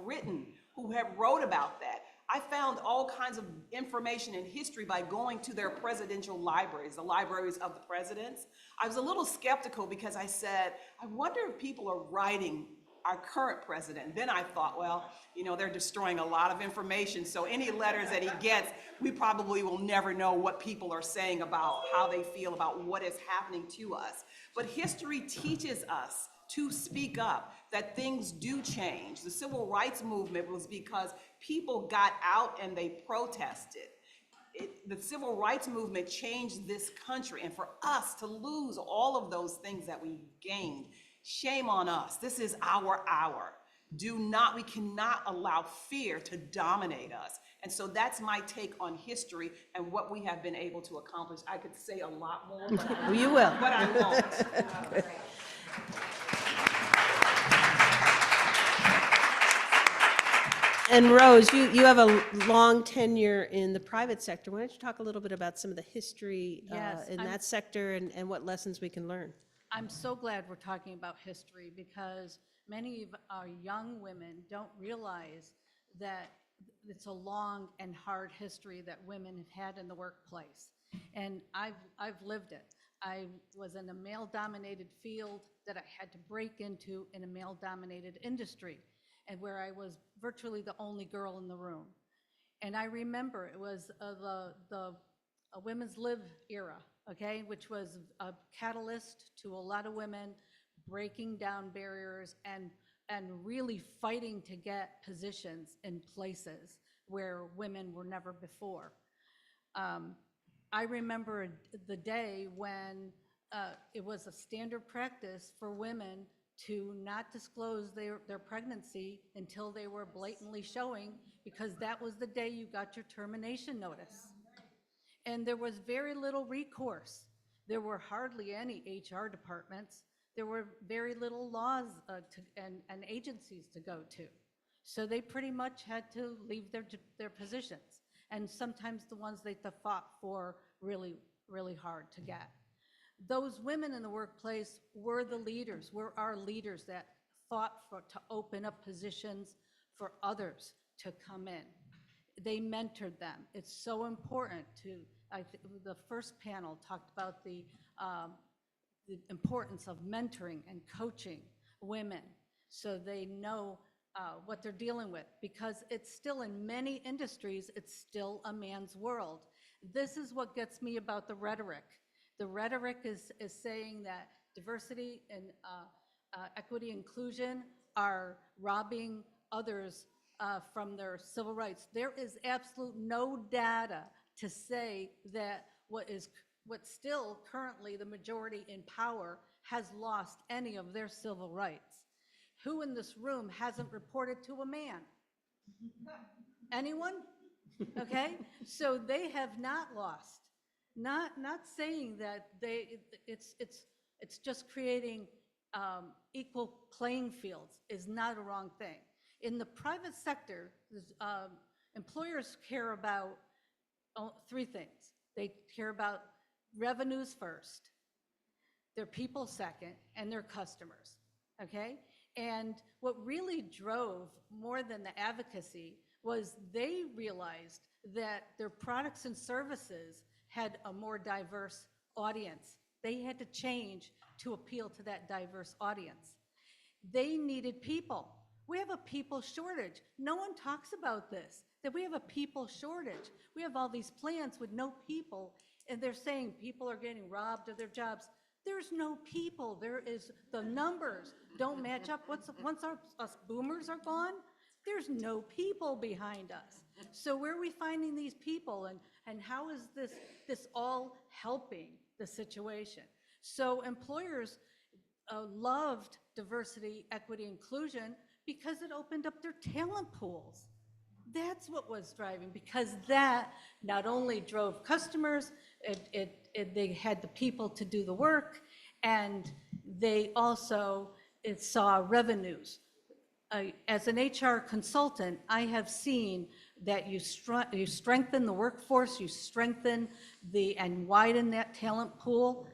K: wrote about that. I found all kinds of information in history by going to their presidential libraries, the libraries of the presidents. I was a little skeptical, because I said, I wonder if people are writing our current president. Then I thought, well, you know, they're destroying a lot of information, so any letters that he gets, we probably will never know what people are saying about how they feel about what is happening to us. But history teaches us to speak up, that things do change. The civil rights movement was because people got out and they protested. The civil rights movement changed this country, and for us to lose all of those things that we gained, shame on us. This is our hour. We cannot allow fear to dominate us. And so that's my take on history and what we have been able to accomplish. I could say a lot more, but
N: You will.
K: But I won't.
N: And Rose, you have a long tenure in the private sector. Why don't you talk a little bit about some of the history
O: Yes,
N: in that sector, and what lessons we can learn?
O: I'm so glad we're talking about history, because many of our young women don't realize that it's a long and hard history that women have had in the workplace. And I've lived it. I was in a male-dominated field that I had to break into in a male-dominated industry, and where I was virtually the only girl in the room. And I remember it was the women's live era, okay, which was a catalyst to a lot of women breaking down barriers and really fighting to get positions in places where women were never before. I remember the day when it was a standard practice for women to not disclose their pregnancy until they were blatantly showing, because that was the day you got your termination notice. And there was very little recourse. There were hardly any HR departments. There were very little laws and agencies to go to. So they pretty much had to leave their positions. And sometimes the ones they fought for really, really hard to get. Those women in the workplace were the leaders, were our leaders that fought to open up positions for others to come in. They mentored them. It's so important to, the first panel talked about the importance of mentoring and coaching women so they know what they're dealing with, because it's still, in many industries, it's still a man's world. This is what gets me about the rhetoric. The rhetoric is saying that diversity and equity inclusion are robbing others from their civil rights. There is absolute no data to say that what's still currently the majority in power has lost any of their civil rights. Who in this room hasn't reported to a man? Anyone? Okay, so they have not lost. Not saying that it's just creating equal playing fields is not a wrong thing. In the private sector, employers care about three things. They care about revenues first, their people second, and their customers, okay? And what really drove more than the advocacy was they realized that their products and services had a more diverse audience. They had to change to appeal to that diverse audience. They needed people. We have a people shortage. No one talks about this, that we have a people shortage. We have all these plans with no people, and they're saying people are getting robbed of their jobs. There's no people. The numbers don't match up. Once us boomers are gone, there's no people behind us. So where are we finding these people, and how is this all helping the situation? So employers loved diversity, equity, inclusion because it opened up their talent pools. That's what was driving, because that not only drove customers, they had the people to do the work, and they also saw revenues. As an HR consultant, I have seen that you strengthen the workforce, you strengthen and widen that talent pool.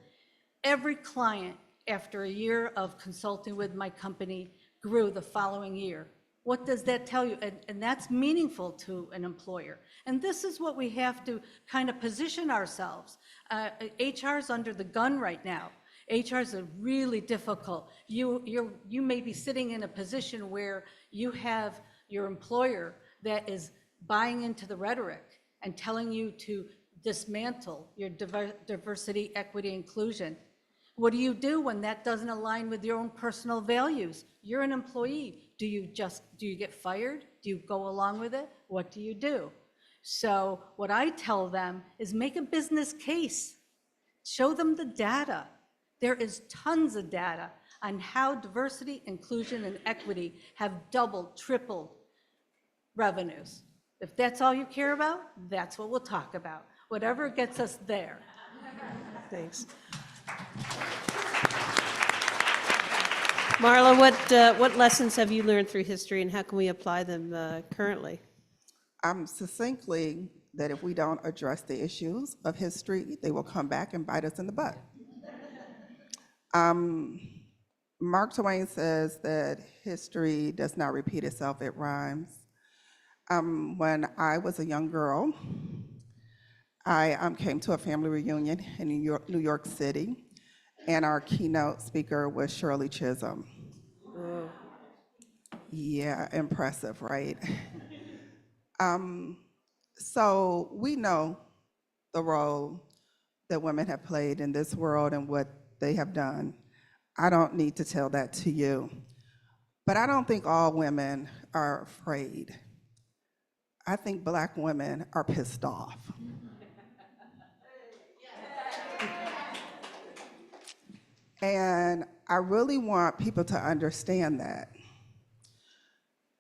O: Every client, after a year of consulting with my company, grew the following year. What does that tell you? And that's meaningful to an employer. And this is what we have to kind of position ourselves. HR is under the gun right now. HRs are really difficult. You may be sitting in a position where you have your employer that is buying into the rhetoric and telling you to dismantle your diversity, equity, inclusion. What do you do when that doesn't align with your own personal values? You're an employee. Do you get fired? Do you go along with it? What do you do? So what I tell them is make a business case. Show them the data. There is tons of data on how diversity, inclusion, and equity have doubled, tripled revenues. If that's all you care about, that's what we'll talk about. Whatever gets us there.
N: Thanks. Marla, what lessons have you learned through history, and how can we apply them currently?
M: Succinctly, that if we don't address the issues of history, they will come back and bite us in the butt. Mark Twain says that history does not repeat itself, it rhymes. When I was a young girl, I came to a family reunion in New York City, and our keynote speaker was Shirley Chisholm.
N: Oh.
M: Yeah, impressive, right? So we know the role that women have played in this world and what they have done. I don't need to tell that to you. But I don't think all women are afraid. I think Black women are pissed off. And I really want people to understand that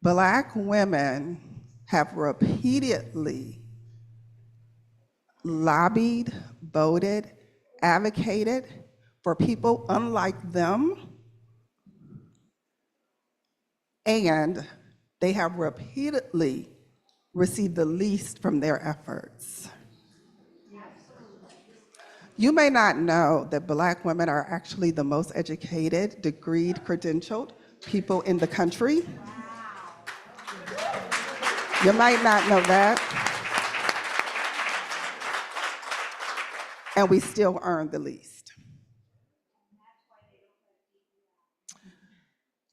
M: Black women have repeatedly lobbied, voted, advocated for people unlike them, and they have repeatedly received the least from their efforts. You may not know that Black women are actually the most educated, degreed, credentialed people in the country. You might not know that. And we still earn the least.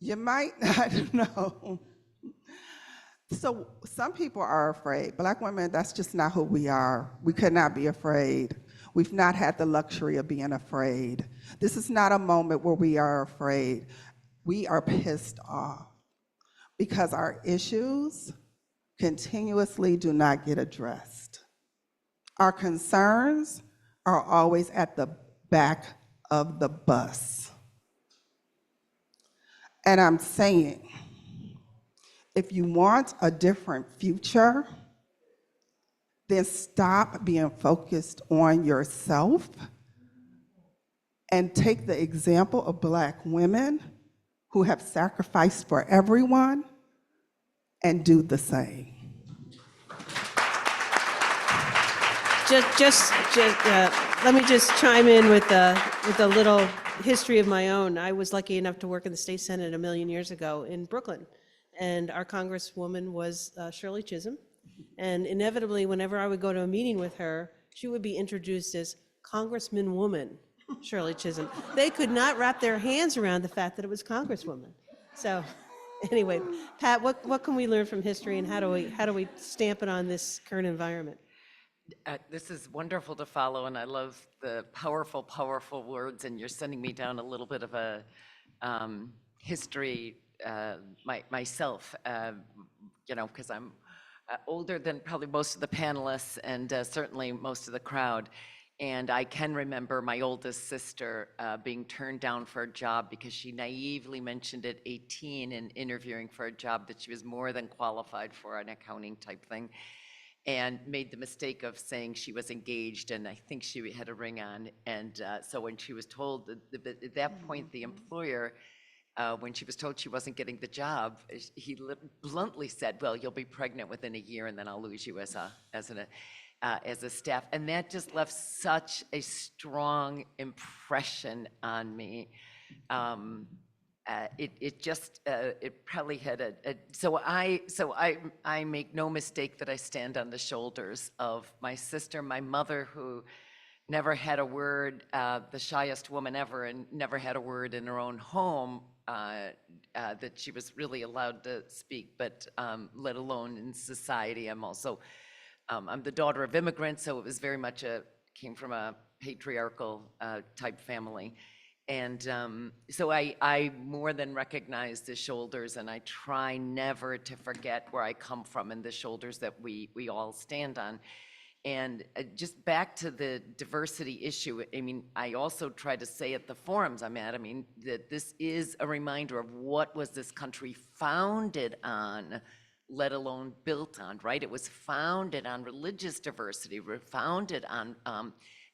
M: You might not know. So some people are afraid. Black women, that's just not who we are. We could not be afraid. We've not had the luxury of being afraid. This is not a moment where we are afraid. We are pissed off because our issues continuously do not get addressed. Our concerns are always at the back of the bus. And I'm saying, if you want a different future, then stop being focused on yourself and take the example of Black women who have sacrificed for everyone and do the same.
N: Let me just chime in with a little history of my own. I was lucky enough to work in the state Senate a million years ago in Brooklyn, and our Congresswoman was Shirley Chisholm. And inevitably, whenever I would go to a meeting with her, she would be introduced as Congressman Woman Shirley Chisholm. They could not wrap their hands around the fact that it was Congresswoman. So anyway, Pat, what can we learn from history, and how do we stamp it on this current environment?
S: This is wonderful to follow, and I love the powerful, powerful words, and you're sending me down a little bit of a history myself, because I'm older than probably most of the panelists and certainly most of the crowd. And I can remember my oldest sister being turned down for a job because she naively mentioned at 18 in interviewing for a job that she was more than qualified for, an accounting type thing, and made the mistake of saying she was engaged, and I think she had a ring on. And so when she was told, at that point, the employer, when she was told she wasn't getting the job, he bluntly said, well, you'll be pregnant within a year, and then I'll lose you as a staff. And that just left such a strong impression on me. It probably had so I make no mistake that I stand on the shoulders of my sister, my mother, who never had a word, the shyest woman ever, and never had a word in her own home that she was really allowed to speak, but let alone in society. I'm the daughter of immigrants, so it was very much came from a patriarchal type family. And so I more than recognize the shoulders, and I try never to forget where I come from and the shoulders that we all stand on. And just back to the diversity issue, I mean, I also try to say at the forums I'm at, that this is a reminder of what was this country founded on, let alone built on, right? It was founded on religious diversity, founded on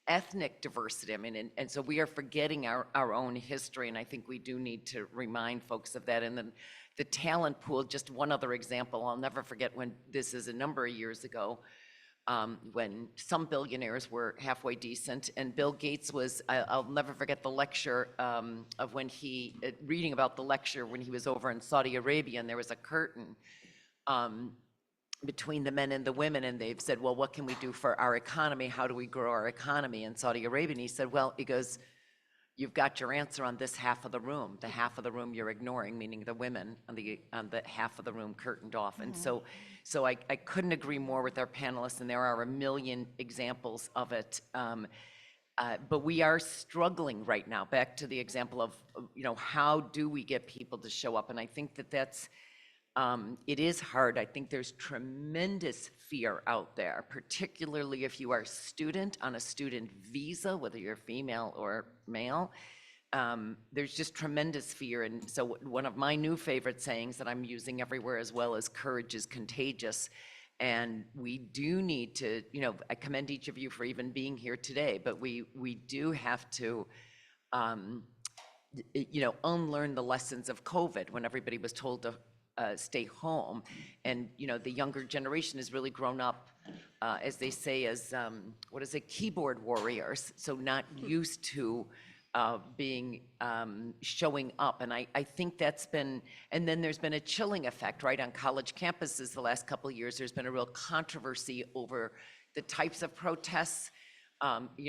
S: ethnic diversity. And so we are forgetting our own history, and I think we do need to remind folks of that. And then the talent pool, just one other example, I'll never forget when this is a number of years ago, when some billionaires were halfway decent, and Bill Gates was, I'll never forget the lecture of when reading about the lecture when he was over in Saudi Arabia, and there was a curtain between the men and the women, and they've said, well, what can we do for our economy? How do we grow our economy in Saudi Arabia? And he said, well, he goes, you've got your answer on this half of the room. The half of the room you're ignoring, meaning the women on the half of the room curtained off. And so I couldn't agree more with our panelists, and there are a million examples of it. But we are struggling right now. Back to the example of, how do we get people to show up? And I think that's, it is hard. I think there's tremendous fear out there, particularly if you are a student on a student visa, whether you're female or male. there's just tremendous fear. And so one of my new favorite sayings that I'm using everywhere as well is courage is contagious. And we do need to, I commend each of you for even being here today, but we do have to, unlearn the lessons of COVID when everybody was told to stay home. And, the younger generation has really grown up, as they say, as, keyboard warriors. So not used to being, showing up. And I think that's been, and then there's been a chilling effect, right? On college campuses the last couple of years, there's been a real controversy over the types of protests,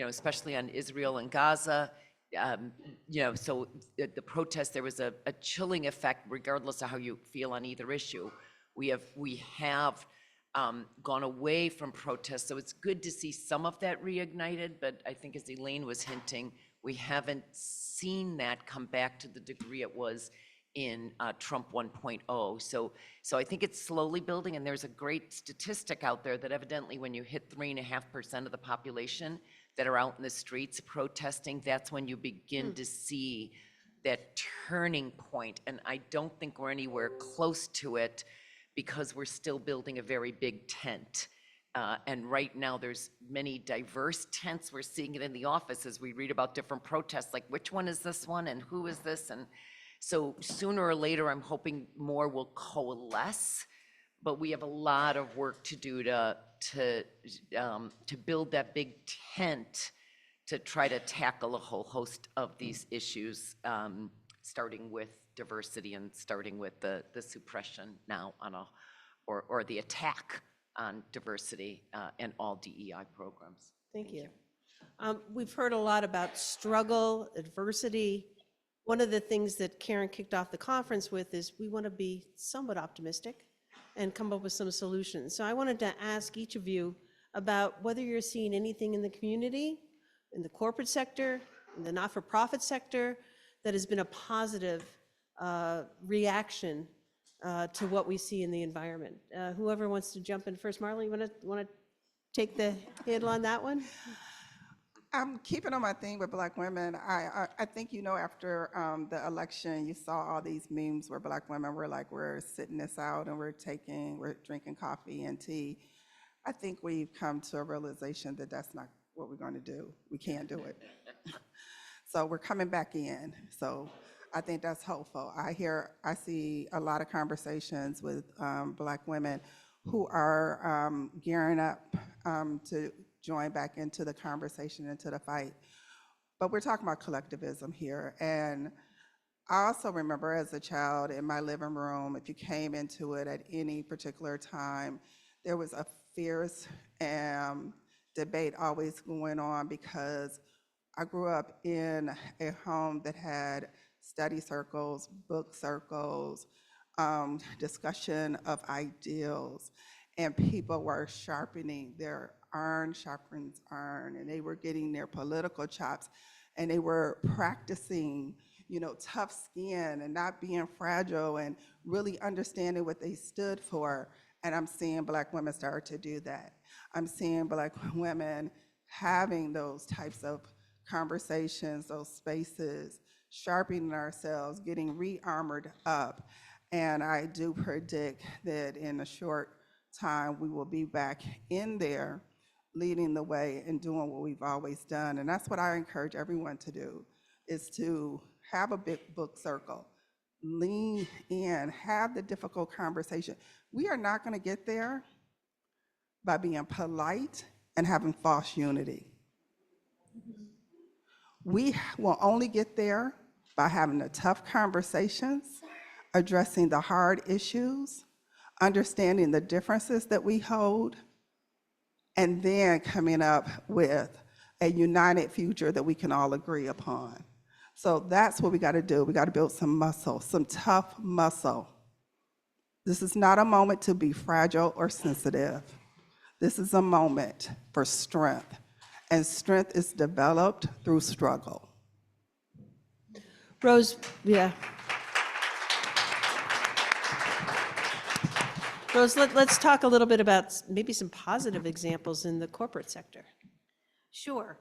S: especially on Israel and Gaza. So the protest, there was a chilling effect regardless of how you feel on either issue. We have gone away from protests, so it's good to see some of that reignited, but I think as Elaine was hinting, we haven't seen that come back to the degree it was in Trump 1.0. So I think it's slowly building, and there's a great statistic out there that evidently when you hit 3.5% of the population that are out in the streets protesting, that's when you begin to see that turning point. And I don't think we're anywhere close to it because we're still building a very big tent. And right now there's many diverse tents. We're seeing it in the office as we read about different protests, like which one is this one and who is this? And so sooner or later, I'm hoping more will coalesce, but we have a lot of work to do to build that big tent to try to tackle a whole host of these issues, starting with diversity and starting with the suppression now or the attack on diversity and all DEI programs.
N: Thank you. We've heard a lot about struggle, adversity. One of the things that Karen kicked off the conference with is we want to be somewhat optimistic and come up with some solutions. So I wanted to ask each of you about whether you're seeing anything in the community, in the corporate sector, in the not-for-profit sector, that has been a positive reaction to what we see in the environment. Whoever wants to jump in first. Marla, you want to take the handle on that one?
M: I'm keeping on my theme with Black women. I think, after the election, you saw all these memes where Black women were like, we're sitting this out and we're drinking coffee and tea. I think we've come to a realization that that's not what we're going to do. We can't do it. So we're coming back in. So I think that's hopeful. I see a lot of conversations with Black women who are gearing up to join back into the conversation, into the fight. But we're talking about collectivism here. And I also remember as a child in my living room, if you came into it at any particular time, there was a fierce debate always going on because I grew up in a home that had study circles, book circles, discussion of ideals, and people were sharpening their iron sharpens iron, and they were getting their political chops, and they were practicing, tough skin and not being fragile and really understanding what they stood for. And I'm seeing Black women start to do that. I'm seeing Black women having those types of conversations, those spaces, sharpening ourselves, getting re-armored up. And I do predict that in a short time, we will be back in there leading the way and doing what we've always done. And that's what I encourage everyone to do, is to have a big book circle, lean in, have the difficult conversation. We are not gonna get there by being polite and having false unity. We will only get there by having the tough conversations, addressing the hard issues, understanding the differences that we hold, and then coming up with a united future that we can all agree upon. So that's what we gotta do. We gotta build some muscle, some tough muscle. This is not a moment to be fragile or sensitive. This is a moment for strength, and strength is developed through struggle.
N: Rose, yeah. Rose, let's talk a little bit about maybe some positive examples in the corporate sector.
O: Sure.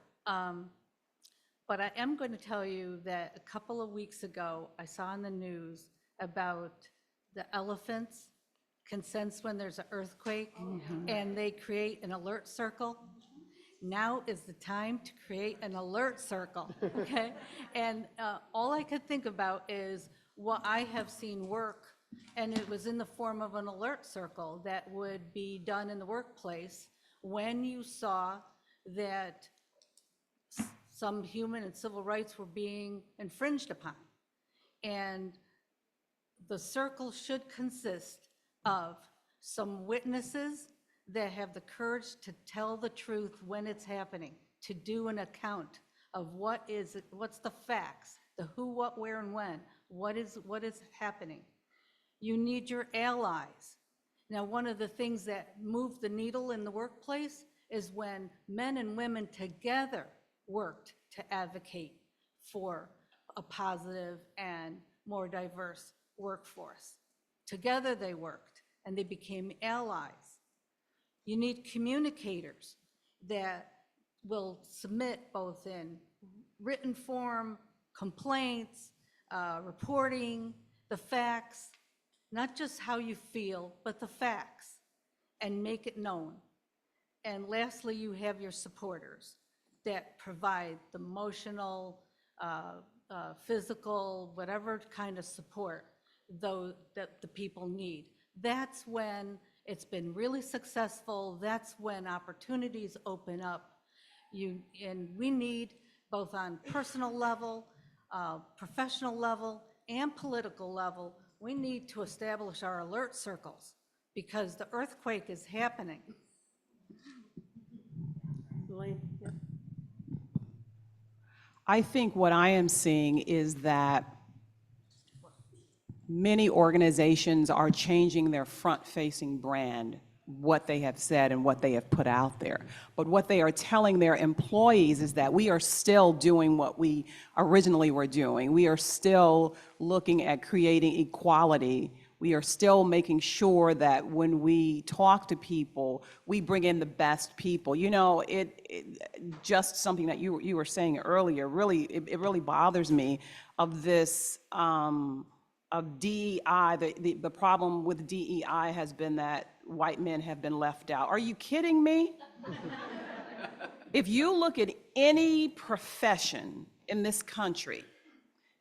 O: But I am going to tell you that a couple of weeks ago, I saw on the news about the elephants can sense when there's an earthquake, and they create an alert circle. Now is the time to create an alert circle, okay? And all I could think about is what I have seen work, and it was in the form of an alert circle that would be done in the workplace when you saw that some human and civil rights were being infringed upon. And the circle should consist of some witnesses that have the courage to tell the truth when it's happening, to do an account of what's the facts, the who, what, where, and when, what is happening. You need your allies. Now, one of the things that moved the needle in the workplace is when men and women together worked to advocate for a positive and more diverse workforce. Together they worked and they became allies. You need communicators that will submit both in written form, complaints, reporting, the facts, not just how you feel, but the facts, and make it known. And lastly, you have your supporters that provide the emotional, physical, whatever kind of support that the people need. That's when it's been really successful. That's when opportunities open up. And we need, both on personal level, professional level, and political level, we need to establish our alert circles because the earthquake is happening.
K: Elaine, yeah. I think what I am seeing is that many organizations are changing their front-facing brand, what they have said and what they have put out there. But what they are telling their employees is that we are still doing what we originally were doing. We are still looking at creating equality. We are still making sure that when we talk to people, we bring in the best people. You know, just something that you were saying earlier, really, it really bothers me of this, of DEI. The problem with DEI has been that white men have been left out. Are you kidding me? If you look at any profession in this country,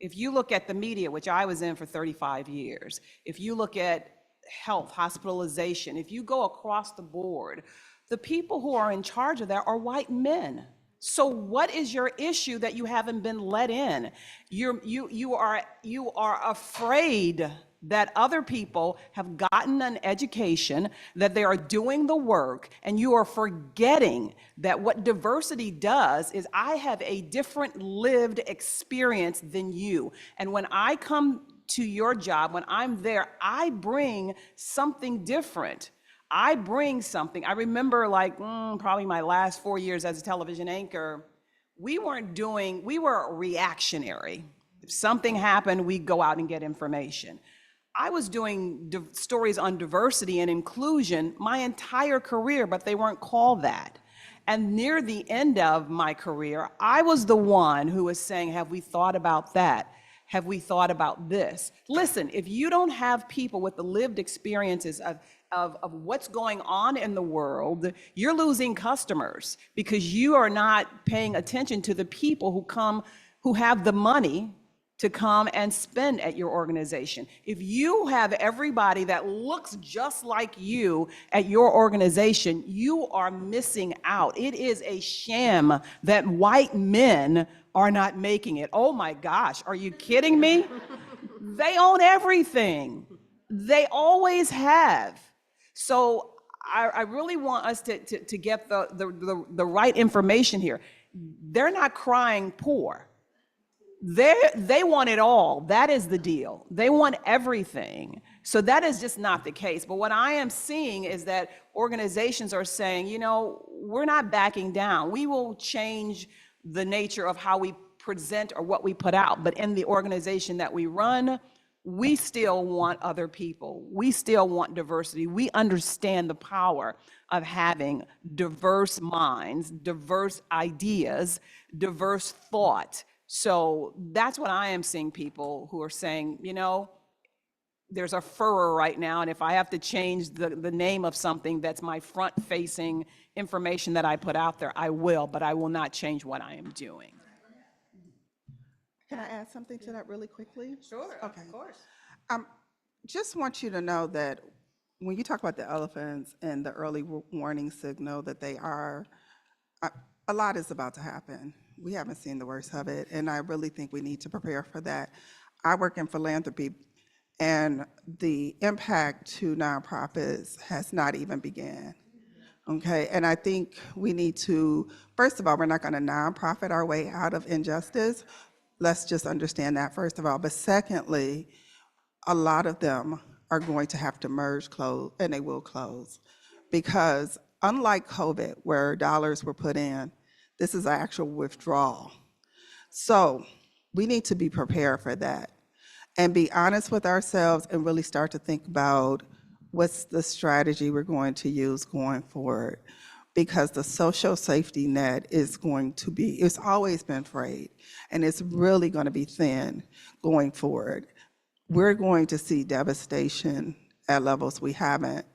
K: if you look at the media, which I was in for 35 years, if you look at health, hospitalization, if you go across the board, the people who are in charge of that are white men. So what is your issue that you haven't been let in? You are afraid that other people have gotten an education, that they are doing the work, and you are forgetting that what diversity does is I have a different lived experience than you. And when I come to your job, when I'm there, I bring something different. I bring something. I remember probably my last 4 years as a television anchor, we were reactionary. If something happened, we'd go out and get information. I was doing stories on diversity and inclusion my entire career, but they weren't called that. And near the end of my career, I was the one who was saying, have we thought about that? Have we thought about this? Listen, if you don't have people with the lived experiences of what's going on in the world, you're losing customers because you are not paying attention to the people who have the money to come and spend at your organization. If you have everybody that looks just like you at your organization, you are missing out. It is a sham that white men are not making it. Oh my gosh, are you kidding me? They own everything. They always have. So I really want us to get the right information here. They're not crying poor. They want it all. That is the deal. They want everything. So that is just not the case. But what I am seeing is that organizations are saying, you know, we're not backing down. We will change the nature of how we present or what we put out. But in the organization that we run,
R: we still want other people. We still want diversity. We understand the power of having diverse minds, diverse ideas, diverse thought. So that's what I am seeing, people who are saying, you know, there's a furor right now, and if I have to change the name of something that's my front-facing information that I put out there, I will, but I will not change what I am doing.
M: Can I add something to that really quickly?
D: Sure,
M: Okay.
D: of course.
M: Just want you to know that when you talk about the elephants and the early warning signal that they are, a lot is about to happen. We haven't seen the worst of it, and I really think we need to prepare for that. I work in philanthropy, and the impact to nonprofits has not even begun. Okay, and I think we need to, first of all, we're not going to nonprofit our way out of injustice. Let's just understand that, first of all. But secondly, a lot of them are going to have to merge, close, and they will close. Because unlike COVID, where dollars were put in, this is an actual withdrawal. So we need to be prepared for that and be honest with ourselves and really start to think about what's the strategy we're going to use going forward. Because the social safety net is going to be, it's always been frayed, and it's really going to be thin going forward. We're going to see devastation at levels we haven't.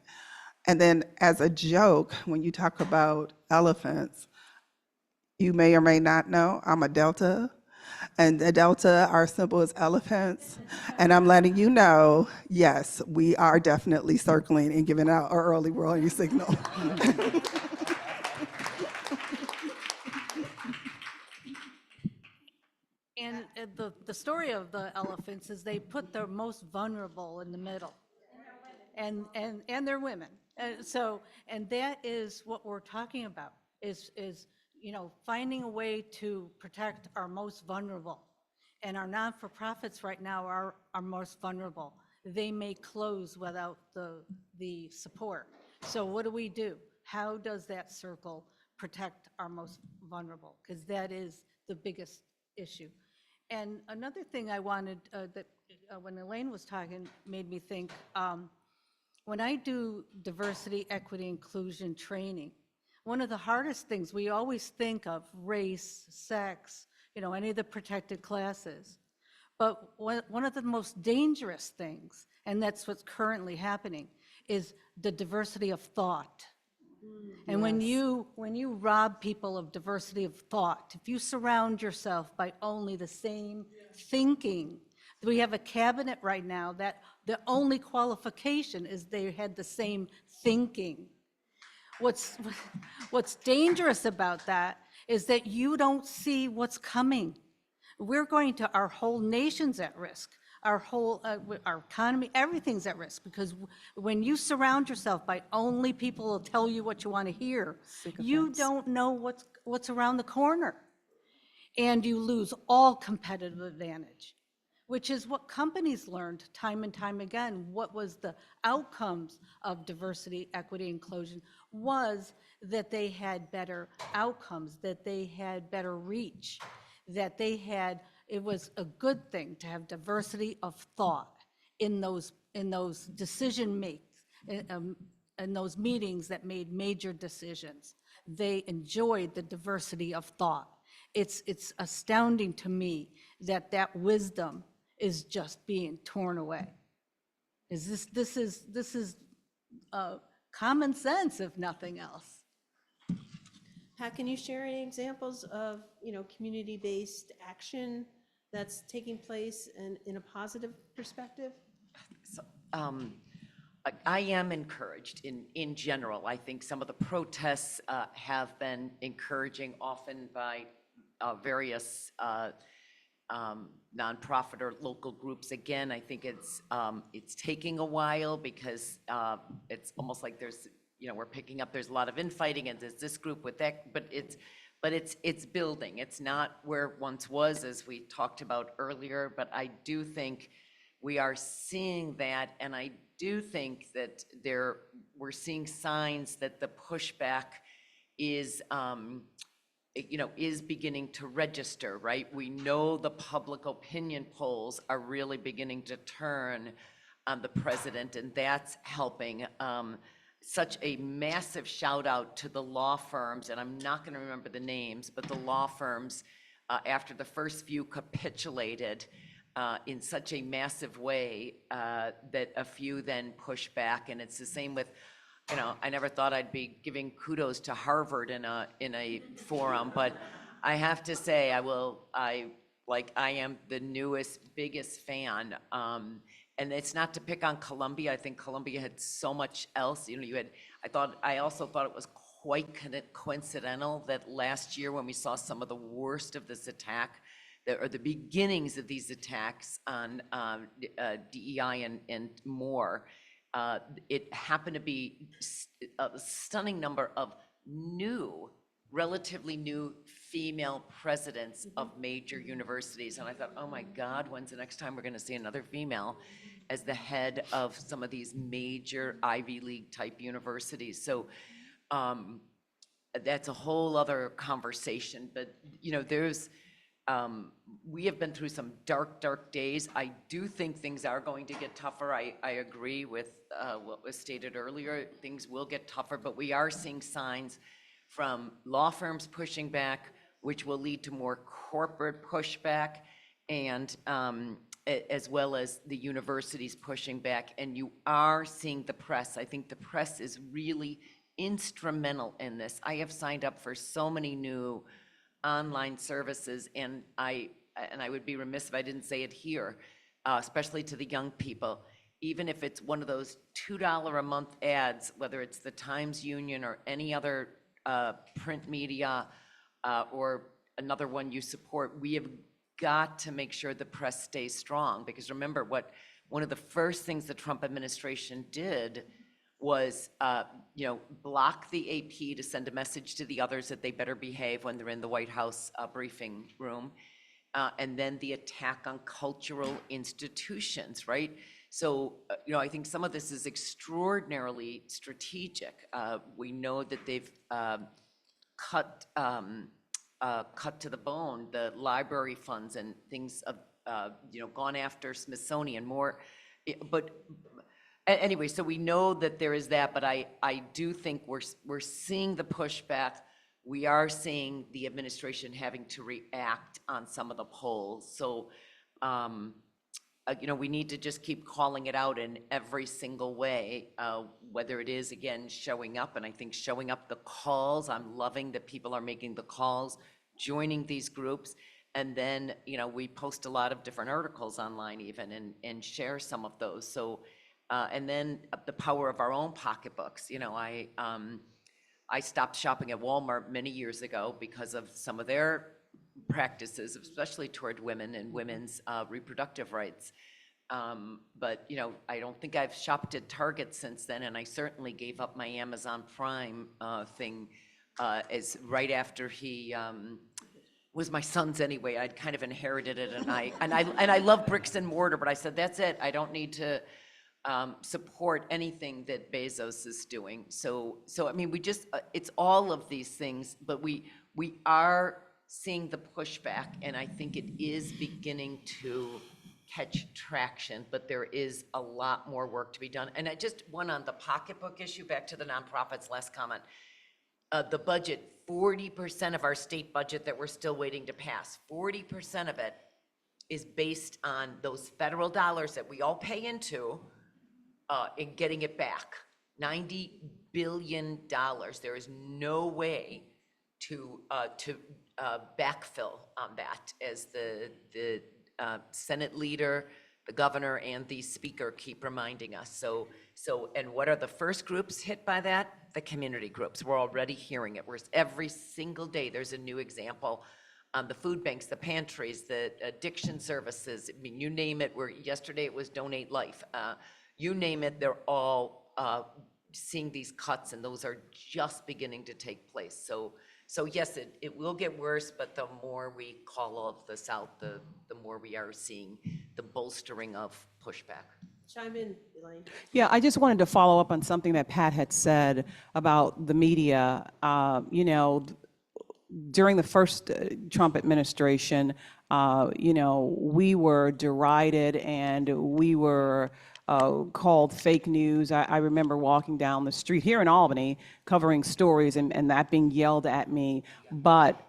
M: And then as a joke, when you talk about elephants, you may or may not know, I'm a Delta, and the Delta, our symbol is elephants. And I'm letting you know, yes, we are definitely circling and giving out our early warning signal.
O: And the story of the elephants is they put their most vulnerable in the middle. And they're women. And that is what we're talking about, is, you know, finding a way to protect our most vulnerable. And our non-for-profits right now are our most vulnerable. They may close without the support. So what do? How does that circle protect our most vulnerable? Because that is the biggest issue. And another thing I wanted, when Elaine was talking, made me think, when I do diversity, equity, inclusion training, one of the hardest things, we always think of race, sex, you know, any of the protected classes. But one of the most dangerous things, and that's what's currently happening, is the diversity of thought. And when you rob people of diversity of thought, if you surround yourself by only the same thinking, we have a cabinet right now that the only qualification is they had the same thinking. What's dangerous about that is that you don't see what's coming. Our whole nation's at risk. Our economy, everything's at risk, because when you surround yourself by only people who will tell you what you want to hear, you don't know what's around the corner. And you lose all competitive advantage, which is what companies learned time and time again. What was the outcomes of diversity, equity, inclusion was that they had better outcomes, that they had better reach, that it was a good thing to have diversity of thought in those decision makes, in those meetings that made major decisions. They enjoyed the diversity of thought. It's astounding to me that wisdom is just being torn away. This is common sense, if nothing else.
N: Pat, can you share any examples of, you know, community-based action that's taking place in a positive perspective?
S: I am encouraged in general. I think some of the protests have been encouraging, often by various nonprofit or local groups. Again, I think it's taking a while, because it's almost like there's, you know, we're picking up, there's a lot of infighting, and there's this group with that, but it's building. It's not where it once was, as we talked about earlier, but I do think we are seeing that, and I do think that we're seeing signs that the pushback is is beginning to register, right? We know the public opinion polls are really beginning to turn on the president, and that's helping. Such a massive shout out to the law firms, and I'm not going to remember the names, but the law firms, after the first few capitulated in such a massive way that a few then pushed back. And it's the same with, I never thought I'd be giving kudos to Harvard in a forum, but I have to say I am the newest, biggest fan. And it's not to pick on Columbia. I think Columbia had so much else. I also thought it was quite coincidental that last year when we saw some of the worst of this attack, or the beginnings of these attacks on DEI and more, it happened to be a stunning number of relatively new female presidents of major universities. And I thought, oh my God, when's the next time we're going to see another female as the head of some of these major Ivy League type universities? So that's a whole other conversation. But, we have been through some dark, dark days. I do think things are going to get tougher. I agree with what was stated earlier. Things will get tougher, but we are seeing signs from law firms pushing back, which will lead to more corporate pushback, and as well as the universities pushing back. And you are seeing the press. I think the press is really instrumental in this. I have signed up for so many new online services, and I would be remiss if I didn't say it here, especially to the young people. Even if it's one of those $2 a month ads, whether it's the Times Union or any other print media or another one you support, we have got to make sure the press stays strong. Because remember, one of the first things the Trump administration did was block the AP to send a message to the others that they better behave when they're in the White House briefing room. And then the attack on cultural institutions, right? So, I think some of this is extraordinarily strategic. We know that they've cut to the bone the library funds and things, gone after Smithsonian more. But anyway, so we know that there is that, but I do think we're seeing the pushback. We are seeing the administration having to react on some of the polls. So, we need to just keep calling it out in every single way, whether it is, again, showing up. And I think showing up, the calls, I'm loving that people are making the calls, joining these groups. And then, we post a lot of different articles online even and share some of those. So, and then the power of our own pocketbooks. I stopped shopping at Walmart many years ago because of some of their practices, especially toward women and women's reproductive rights. But, I don't think I've shopped at Target since then, and I certainly gave up my Amazon Prime thing as right after he was my son's anyway. I'd kind of inherited it, and I love bricks and mortar, but I said, that's it. I don't need to support anything that Bezos is doing. So I mean, we just, it's all of these things, but we are seeing the pushback, and I think it is beginning to catch traction, but there is a lot more work to be done. And I just went on the pocketbook issue, back to the nonprofits, last comment. The budget, 40% of our state budget that we're still waiting to pass, 40% of it is based on those federal dollars that we all pay into in getting it back. $90 billion. There is no way to backfill on that, as the Senate leader, the governor, and the speaker keep reminding us. So, and what are the first groups hit by that? The community groups. We're already hearing it. Whereas every single day there's a new example. The food banks, the pantries, the addiction services. I mean, you name it. Yesterday it was Donate Life. You name it. They're all seeing these cuts, and those are just beginning to take place. So yes, it will get worse, but the more we call of this out, the more we are seeing the bolstering of pushback.
N: Chime in, Elaine.
T: Yeah, I just wanted to follow up on something that Pat had said about the media. during the first Trump administration, we were derided and we were called fake news. I remember walking down the street here in Albany covering stories and that being yelled at me. But,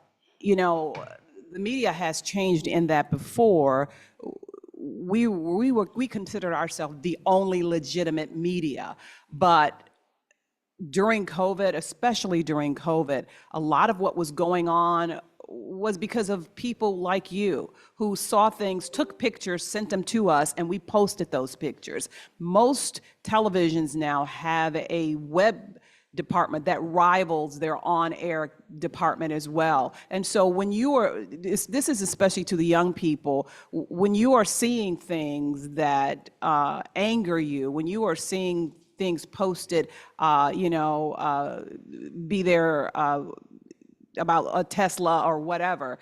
T: the media has changed in that before. We considered ourselves the only legitimate media, but during COVID, especially during COVID, a lot of what was going on was because of people like you who saw things, took pictures, sent them to us, and we posted those pictures. Most televisions now have a web department that rivals their on-air department as well. And so when you are, this is especially to the young people, when you are seeing things that anger you, when you are seeing things posted, be there about a Tesla or whatever,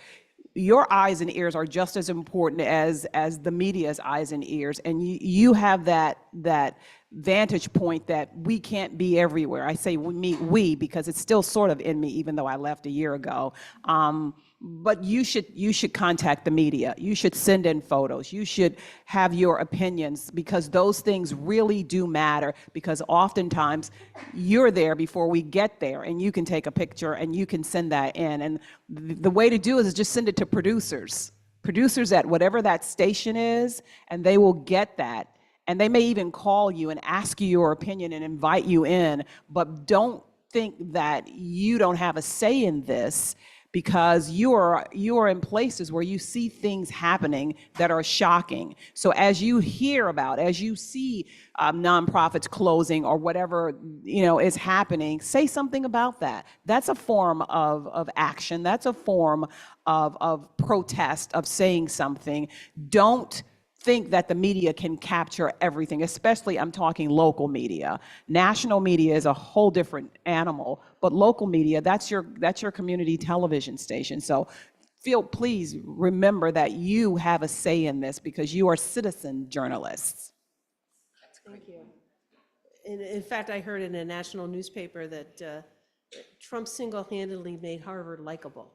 T: your eyes and ears are just as important as the media's eyes and ears, and you have that vantage point that we can't be everywhere. I say we because it's still sort of in me, even though I left a year ago. But you should contact the media. You should send in photos. You should have your opinions, because those things really do matter, because oftentimes you're there before we get there, and you can take a picture and you can send that in. And the way to do it is just send it to producers at whatever that station is, and they will get that. And they may even call you and ask you your opinion and invite you in, but don't think that you don't have a say in this, because you are in places where you see things happening that are shocking. So as you hear about, as you see nonprofits closing or whatever is happening, say something about that. That's a form of action. That's a form of protest, of saying something. Don't think that the media can capture everything, especially I'm talking local media. National media is a whole different animal, but local media, that's your community television station. So please remember that you have a say in this, because you are citizen journalists.
N: Thank you. In fact, I heard in a national newspaper that Trump single-handedly made Harvard likable.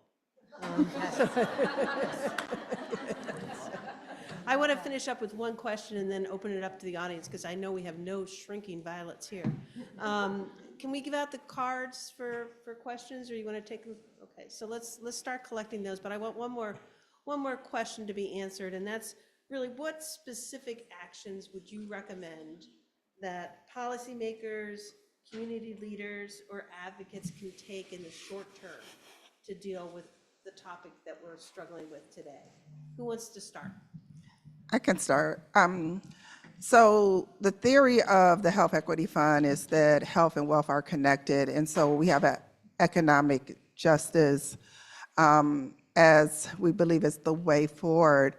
N: I want to finish up with one question and then open it up to the audience, because I know we have no shrinking violets here. Can we give out the cards for questions, or you want to take them? Okay, so let's start collecting those. But I want one more question to be answered, and that's really, what specific actions would you recommend that policymakers, community leaders, or advocates can take in the short term to deal with the topic that we're struggling with today? Who wants to start?
M: I can start. So the theory of the Health Equity Fund is that health and wealth are connected, and so we have economic justice as we believe is the way forward.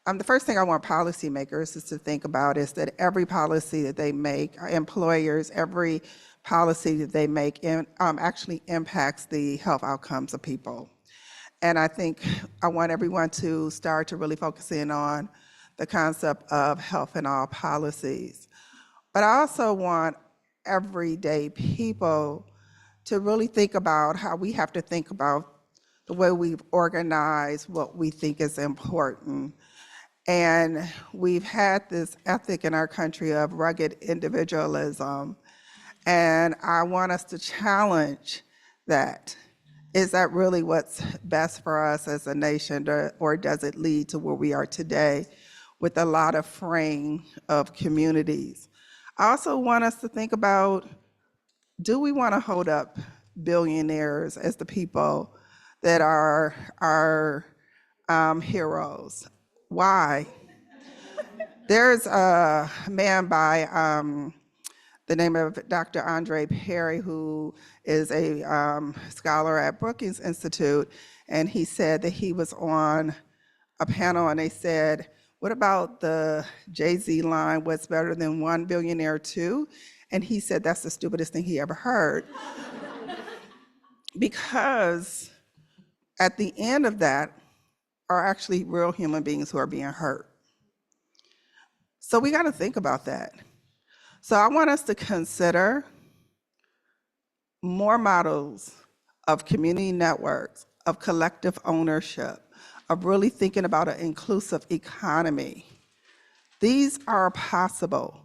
M: The first thing I want policymakers is to think about is that every policy that they make, employers, every policy that they make actually impacts the health outcomes of people. And I think I want everyone to start to really focus in on the concept of health in all policies. But I also want everyday people to really think about how we have to think about the way we've organized what we think is important. And we've had this ethic in our country of rugged individualism. And I want us to challenge that. Is that really what's best for us as a nation, or does it lead to where we are today with a lot of fraying of communities? I also want us to think about, do we want to hold up billionaires as the people that are our heroes? Why? There's a man by the name of Dr. Andre Perry, who is a scholar at Brookings Institute, and he said that he was on a panel and they said, what about the Jay-Z line, what's better than one billionaire two? And he said that's the stupidest thing he ever heard. Because at the end of that are actually real human beings who are being hurt. So we got to think about that. So I want us to consider more models of community networks of collective ownership, of really thinking about an inclusive economy. These are possible.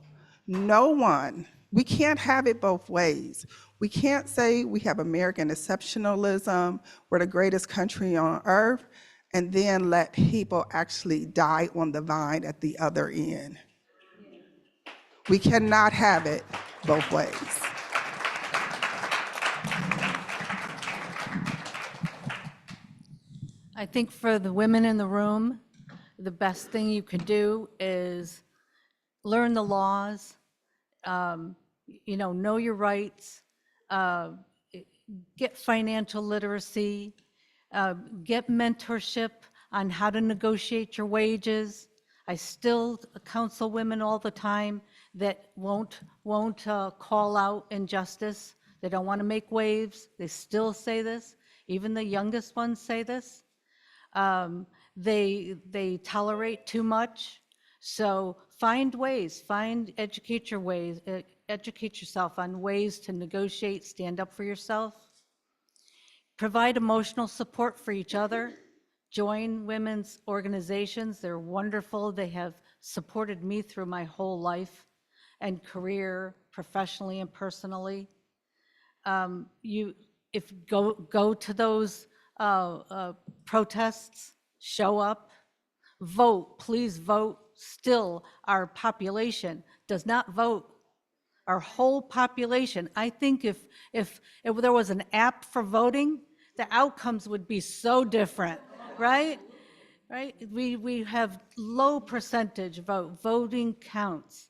M: No one, we can't have it both ways. We can't say we have American exceptionalism, we're the greatest country on earth, and then let people actually die on the vine at the other end. We cannot have it both ways.
O: I think for the women in the room, the best thing you could do is learn the laws, know your rights, get financial literacy, get mentorship on how to negotiate your wages. I still counsel women all the time that won't call out injustice. They don't want to make waves. They still say this. Even the youngest ones say this. They tolerate too much. So find ways, educate yourself on ways to negotiate, stand up for yourself. Provide emotional support for each other. Join women's organizations. They're wonderful. They have supported me through my whole life and career, professionally and personally. Go to those protests, show up, vote, please vote. Still, our population does not vote. Our whole population. I think if there was an app for voting, the outcomes would be so different, right? Right? We have low percentage vote. Voting counts.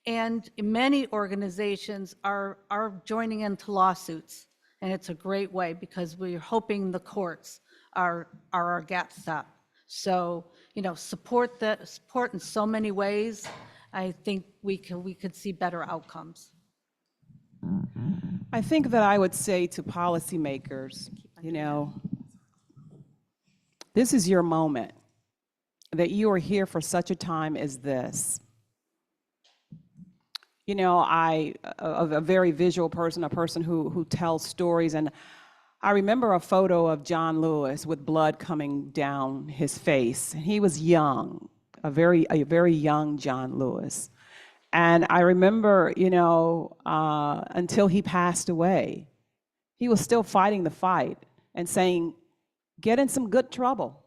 O: And many organizations are joining into lawsuits. And it's a great way because we're hoping the courts are our gap stop. So, support in so many ways. I think we could see better outcomes.
T: I think that I would say to policymakers, this is your moment, that you are here for such a time as this. I'm a very visual person, a person who tells stories, and I remember a photo of John Lewis with blood coming down his face. He was young, a very young John Lewis. And I remember, until he passed away, he was still fighting the fight and saying, get in some good trouble.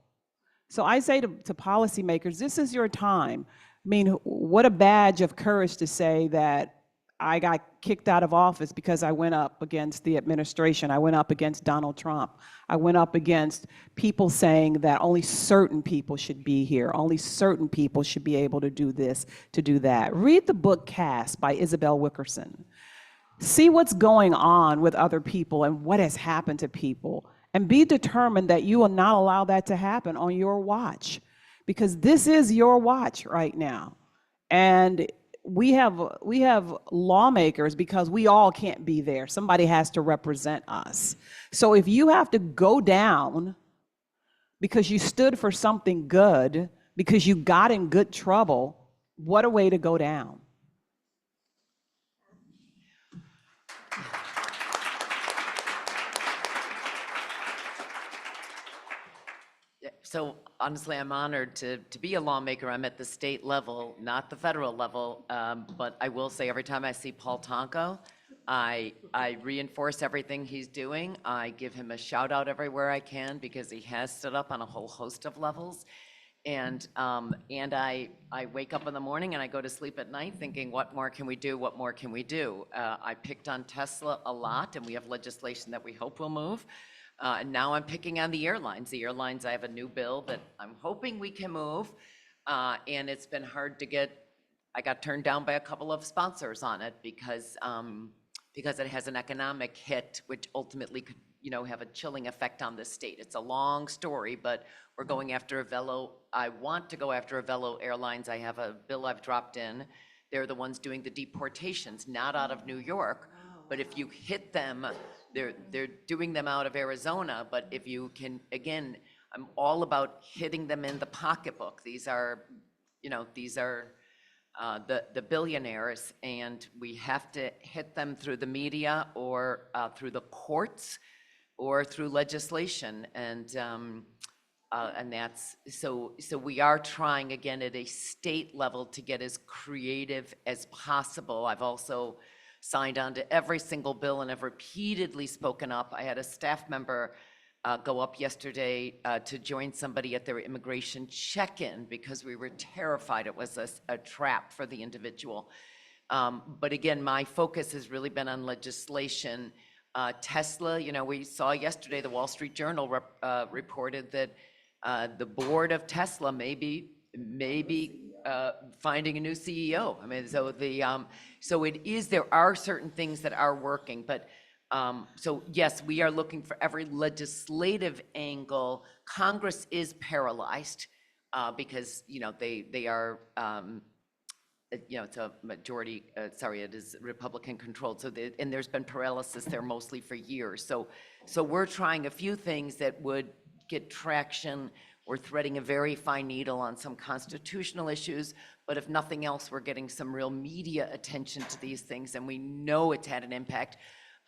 T: So I say to policymakers, this is your time. I mean, what a badge of courage to say that I got kicked out of office because I went up against the administration. I went up against Donald Trump. I went up against people saying that only certain people should be here. Only certain people should be able to do this, to do that. Read the book Caste by Isabel Wilkerson. See what's going on with other people and what has happened to people. And be determined that you will not allow that to happen on your watch. Because this is your watch right now. And we have lawmakers because we all can't be there. Somebody has to represent us. So if you have to go down because you stood for something good, because you got in good trouble, what a way to go down.
S: So honestly, I'm honored to be a lawmaker. I'm at the state level, not the federal level. But I will say every time I see Paul Tonko, I reinforce everything he's doing. I give him a shout out everywhere I can because he has stood up on a whole host of levels. And I wake up in the morning and I go to sleep at night thinking, what more can we do? What more can we do? I picked on Tesla a lot, and we have legislation that we hope will move. And now I'm picking on the airlines. The airlines, I have a new bill that I'm hoping we can move. And it's been hard to get, I got turned down by a couple of sponsors on it because it has an economic hit, which ultimately could, have a chilling effect on the state. It's a long story, but we're going after I want to go after Avello Airlines. I have a bill I've dropped in. They're the ones doing the deportations, not out of New York, but if you hit them, they're doing them out of Arizona, but if you can, again, I'm all about hitting them in the pocketbook. These are the billionaires, and we have to hit them through the media or through the courts. or through legislation. And that's, so we are trying again at a state level to get as creative as possible. I've also signed on to every single bill and have repeatedly spoken up. I had a staff member go up yesterday to join somebody at their immigration check-in because we were terrified it was a trap for the individual. But again, my focus has really been on legislation. Tesla, you know, we saw yesterday, the Wall Street Journal reported that the board of Tesla may be finding a new CEO. I mean, so it is, there are certain things that are working, but so yes, we are looking for every legislative angle. Congress is paralyzed because, you know, they are, you know, it's a majority, it is Republican controlled. So, and there's been paralysis there mostly for years. So we're trying a few things that would get traction. We're threading a very fine needle on some constitutional issues, but if nothing else, we're getting some real media attention to these things, and we know it's had an impact.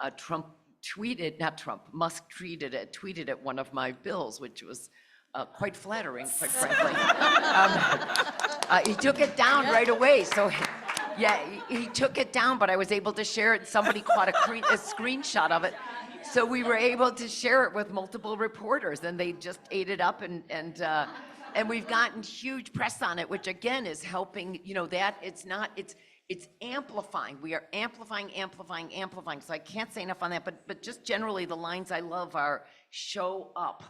S: Musk tweeted at one of my bills, which was quite flattering, quite frankly. He took it down right away, so yeah, he took it down, but I was able to share it. Somebody caught a screenshot of it. So we were able to share it with multiple reporters, and they just ate it up, and we've gotten huge press on it, which again is helping, you know, that it's amplifying. We are amplifying. So I can't say enough on that, but just generally the lines I love are show up.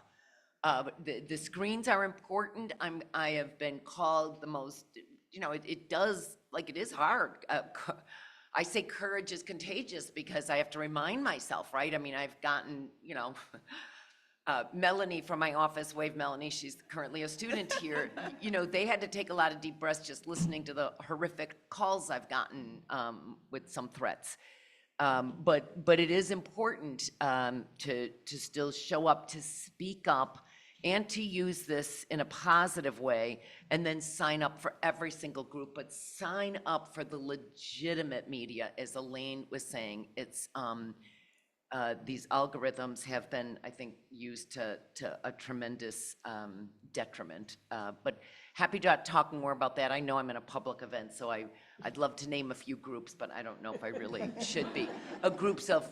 S: The screens are important. I have been called the most, you know, it does, like, it is hard. I say courage is contagious because I have to remind myself, right? I mean, I've gotten, you know, Melanie from my office, wave Melanie, she's currently a student here. You know, they had to take a lot of deep breaths just listening to the horrific calls I've gotten with some threats. But it is important to still show up, to speak up, and to use this in a positive way, and then sign up for every single group, but sign up for the legitimate media, as Elaine was saying. It's these algorithms have been, I think, used to a tremendous detriment. But happy to talk more about that. I know I'm in a public event, so I'd love to name a few groups, but I don't know if I really should be. Groups of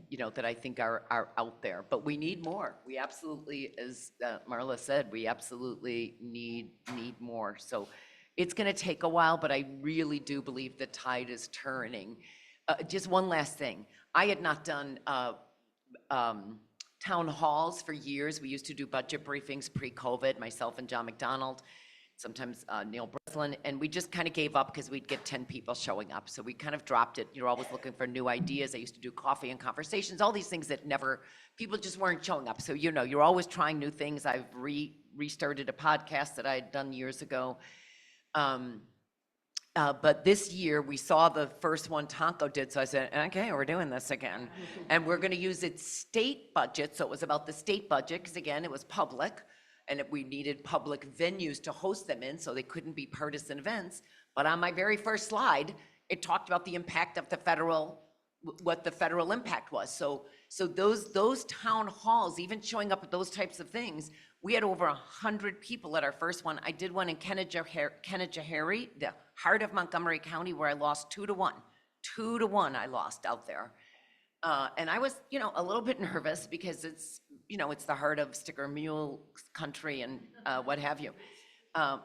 S: you know, that I think are out there, but we need more. We absolutely, as Marla said, we absolutely need more. So it's going to take a while, but I really do believe the tide is turning. Just one last thing. I had not done town halls for years. We used to do budget briefings pre-COVID, myself and John McDonald, sometimes Neil Breslin, and we just kind of gave up because we'd get 10 people showing up. So we kind of dropped it. You're always looking for new ideas. I used to do coffee and conversations, all these things that people just weren't showing up. So, you know, you're always trying new things. I've restarted a podcast that I had done years ago. But this year we saw the first one Tonko did, so I said, okay, we're doing this again. And we're gonna use its state budget, so it was about the state budget, because again, it was public, and we needed public venues to host them in, so they couldn't be partisan events. But on my very first slide, it talked about the impact of the federal, what the federal impact was. So those town halls, even showing up at those types of things, we had over 100 people at our first one. I did one in Kennejaharry, the heart of Montgomery County, where I lost 2-1. 2-1 I lost out there. And I was, you know, a little bit nervous because it's, you know, it's the heart of sticker mule country and what have you.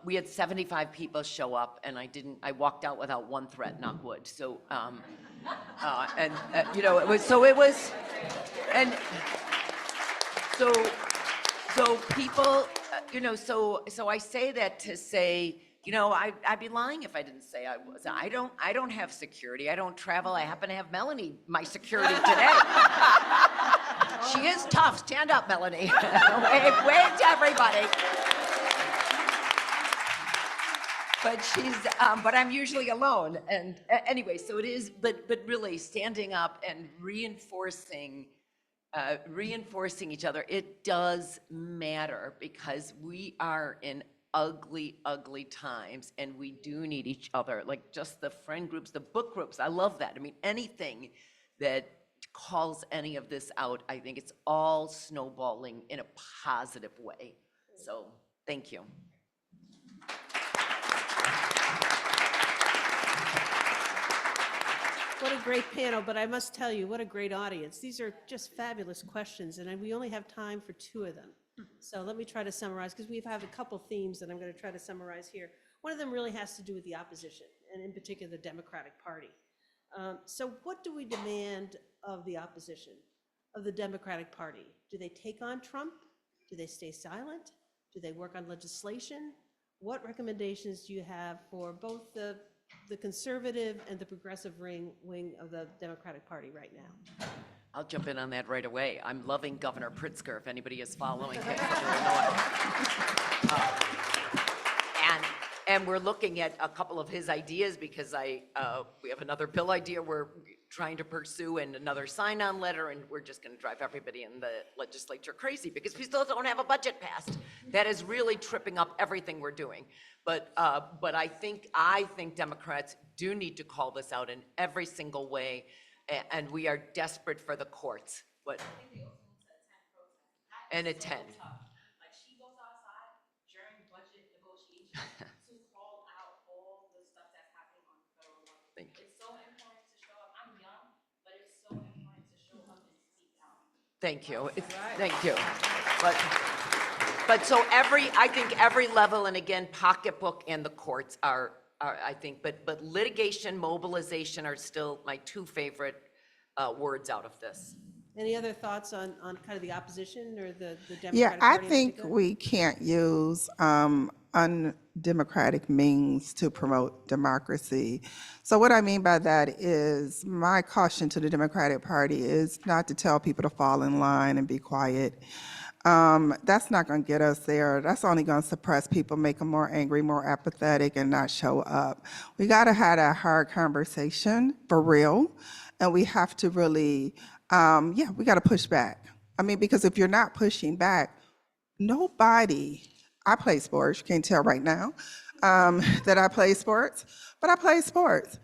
S: We had 75 people show up, and I walked out without one threat, knock wood. So, you know, so people, you know, so I say that to say, you know, I'd be lying if I didn't say I was. I don't have security. I don't travel. I happen to have Melanie, my security today. She is tough. Stand up, Melanie. wave to everybody. But I'm usually alone. And anyway, so it is, but really standing up and reinforcing each other, it does matter, because we are in ugly, ugly times, and we do need each other. Like just the friend groups, the book groups, I love that. I mean, anything that calls any of this out, I think it's all snowballing in a positive way. So, thank you.
N: What a great panel, but I must tell you, what a great audience. These are just fabulous questions, and we only have time for 2 of them. So let me try to summarize, because we have a couple themes that I'm going to try to summarize here. One of them really has to do with the opposition, and in particular, the Democratic Party. So what do we demand of the opposition, of the Democratic Party? Do they take on Trump? Do they stay silent? Do they work on legislation? What recommendations do you have for both the conservative and the progressive wing of the Democratic Party right now?
S: I'll jump in on that right away. I'm loving Governor Pritzker, if anybody is following him from Illinois. And we're looking at a couple of his ideas because we have another bill idea we're trying to pursue and another sign-on letter, and we're just going to drive everybody in the legislature crazy because we still don't have a budget passed. That is really tripping up everything we're doing. But I think Democrats do need to call this out in every single way, and we are desperate for the courts. But and a 10.
U: Like she goes outside during budget negotiations to call out all the stuff that's happening on the federal level.
S: Thank you.
U: It's so important to show up. I'm young, but it's so important to show up and speak out.
S: Thank you. Thank you. But so I think every level, and again, pocketbook and the courts are I think, but litigation, mobilization are still my 2 favorite words out of this.
N: Any other thoughts on kind of the opposition or the Democratic
M: Yeah, I
N: Party in
M: think
N: particular?
M: we can't use undemocratic means to promote democracy. So what I mean by that is my caution to the Democratic Party is not to tell people to fall in line and be quiet. That's not going to get us there. That's only going to suppress people, make them more angry, more apathetic, and not show up. We got to have that hard conversation for real, and we have to really, we got to push back. I mean, because if you're not pushing back, nobody, I play sports, you can't tell right now that I play sports, but I play sports.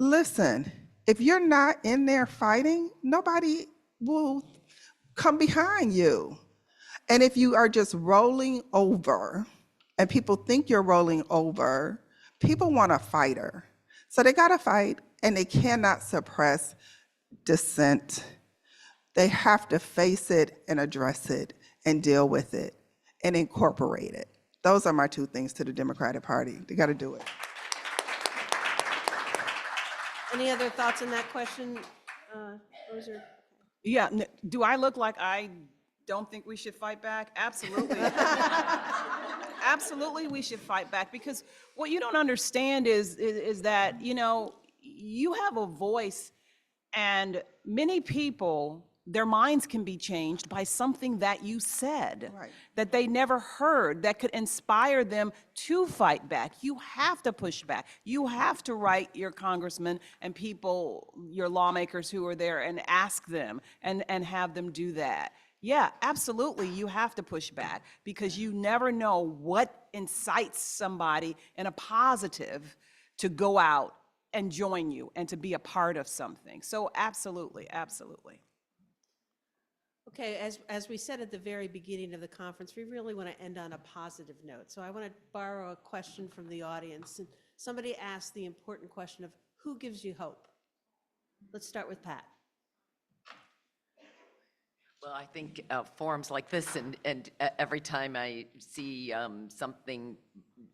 M: Listen, if you're not in there fighting, nobody will come behind you. And if you are just rolling over and people think you're rolling over, people want a fighter. So they got to fight, and they cannot suppress dissent. They have to face it and address it and deal with it and incorporate it. Those are my 2 things to the Democratic Party. They got to do it.
N: Any other thoughts on that question? Roser?
T: Yeah, do I look like I don't think we should fight back? Absolutely. Absolutely, we should fight back, because what you don't understand is that, you have a voice, and many people, their minds can be changed by something that you said,
M: Right.
T: that they never heard, that could inspire them to fight back. You have to push back. You have to write your congressmen and people, your lawmakers who are there, and ask them and have them do that. Yeah, absolutely, you have to push back, because you never know what incites somebody in a positive to go out and join you and to be a part of something. So absolutely, absolutely.
N: Okay, as we said at the very beginning of the conference, we really want to end on a positive note. So I want to borrow a question from the audience. And somebody asked the important question of who gives you hope? Let's start with Pat.
S: Well, I think forums like this, and every time I see something,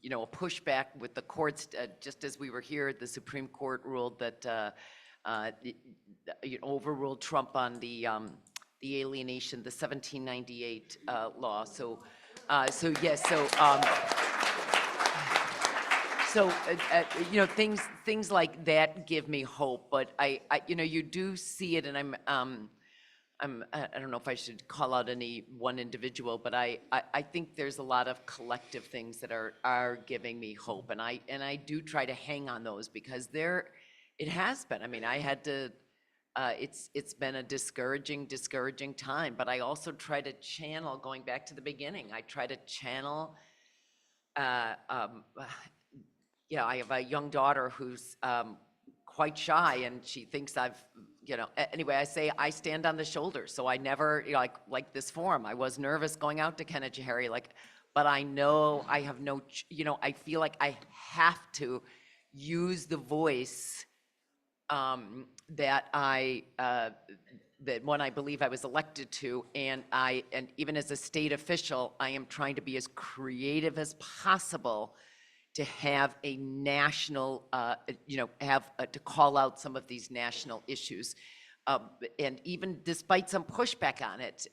S: a pushback with the courts, just as we were here, the Supreme Court ruled that overruled Trump on the alienation, the 1798 law. Things like that give me hope. But you do see it, and I don't know if I should call out any one individual, but I think there's a lot of collective things that are giving me hope, and I do try to hang on those, because it has been. I mean, I had to. It's been a discouraging time, but I also try to channel, going back to the beginning, I try to channel. I have a young daughter who's quite shy, and she thinks I've anyway, I say I stand on the shoulders. So I never, like this forum, I was nervous going out to Kenajihari, but I know I have no, I feel like I have to use the voice that that one I believe I was elected to, and even as a state official, I am trying to be as creative as possible to have a national, to call out some of these national issues. And even despite some pushback on it,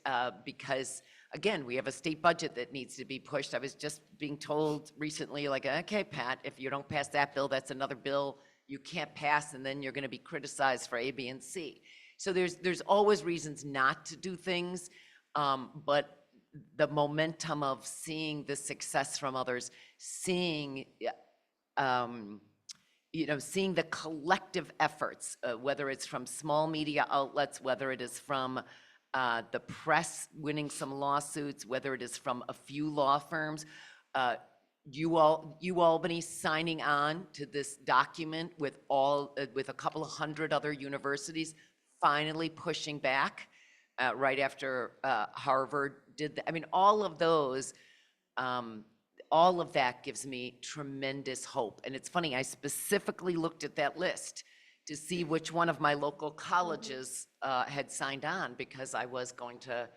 S: because again, we have a state budget that needs to be pushed. I was just being told recently, okay, Pat, if you don't pass that bill, that's another bill you can't pass, and then you're going to be criticized for A, B, and C. So there's always reasons not to do things, but the momentum of seeing the success from others, seeing seeing the collective efforts, whether it's from small media outlets, whether it is from the press winning some lawsuits, whether it is from a few law firms, Albany signing on to this document with a couple of hundred other universities, finally pushing back right after Harvard did that. I mean, all of those, all of that gives me tremendous hope. And it's funny, I specifically looked at that list to see which one of my local colleges had signed on, because I was going to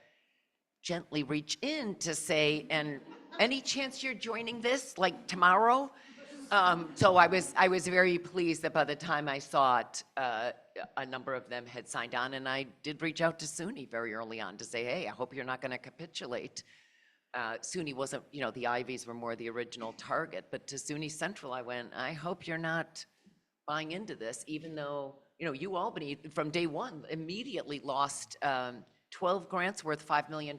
S: gently reach in to say, and any chance you're joining this like tomorrow? So I was very pleased that by the time I saw it, a number of them had signed on, and I did reach out to SUNY very early on to say, hey, I hope you're not going to capitulate. SUNY wasn't, the Ivies were more the original target, but to SUNY Central, I went, I hope you're not buying into this, even though, Albany from day one immediately lost 12 grants worth $5 million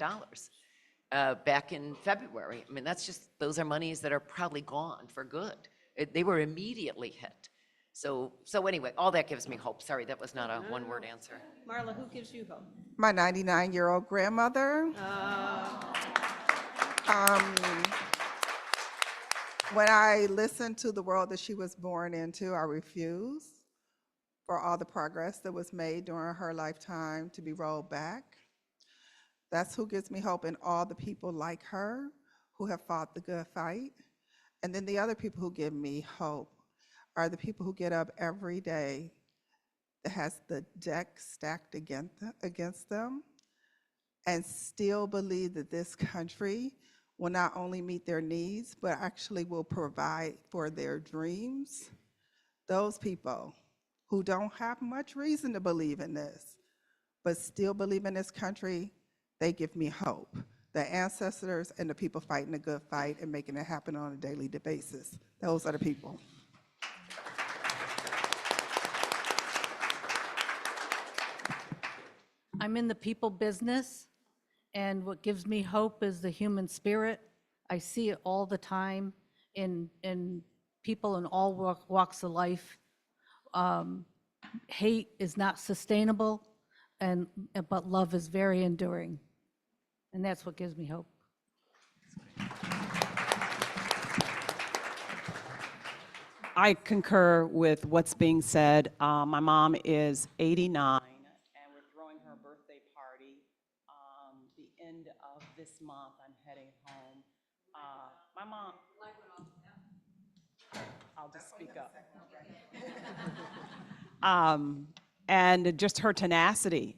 S: back in February. I mean, those are monies that are probably gone for good. They were immediately hit. So anyway, all that gives me hope. Sorry, that was not a one-word answer.
N: Marla, who gives you hope?
M: My 99-year-old grandmother. When I listened to the world that she was born into, I refused for all the progress that was made during her lifetime to be rolled back. That's who gives me hope, and all the people like her who have fought the good fight. And then the other people who give me hope are the people who get up every day that has the deck stacked against them and still believe that this country will not only meet their needs, but actually will provide for their dreams. Those people who don't have much reason to believe in this, but still believe in this country, they give me hope. The ancestors and the people fighting the good fight and making it happen on a daily basis. Those are the people.
O: I'm in the people business, and what gives me hope is the human spirit. I see it all the time in people in all walks of life. Hate is not sustainable, but love is very enduring. And that's what gives me hope.
T: I concur with what's being said. My mom is 89, and we're throwing her birthday party the end of this month. I'm heading home. My mom, I'll just speak up. And just her tenacity,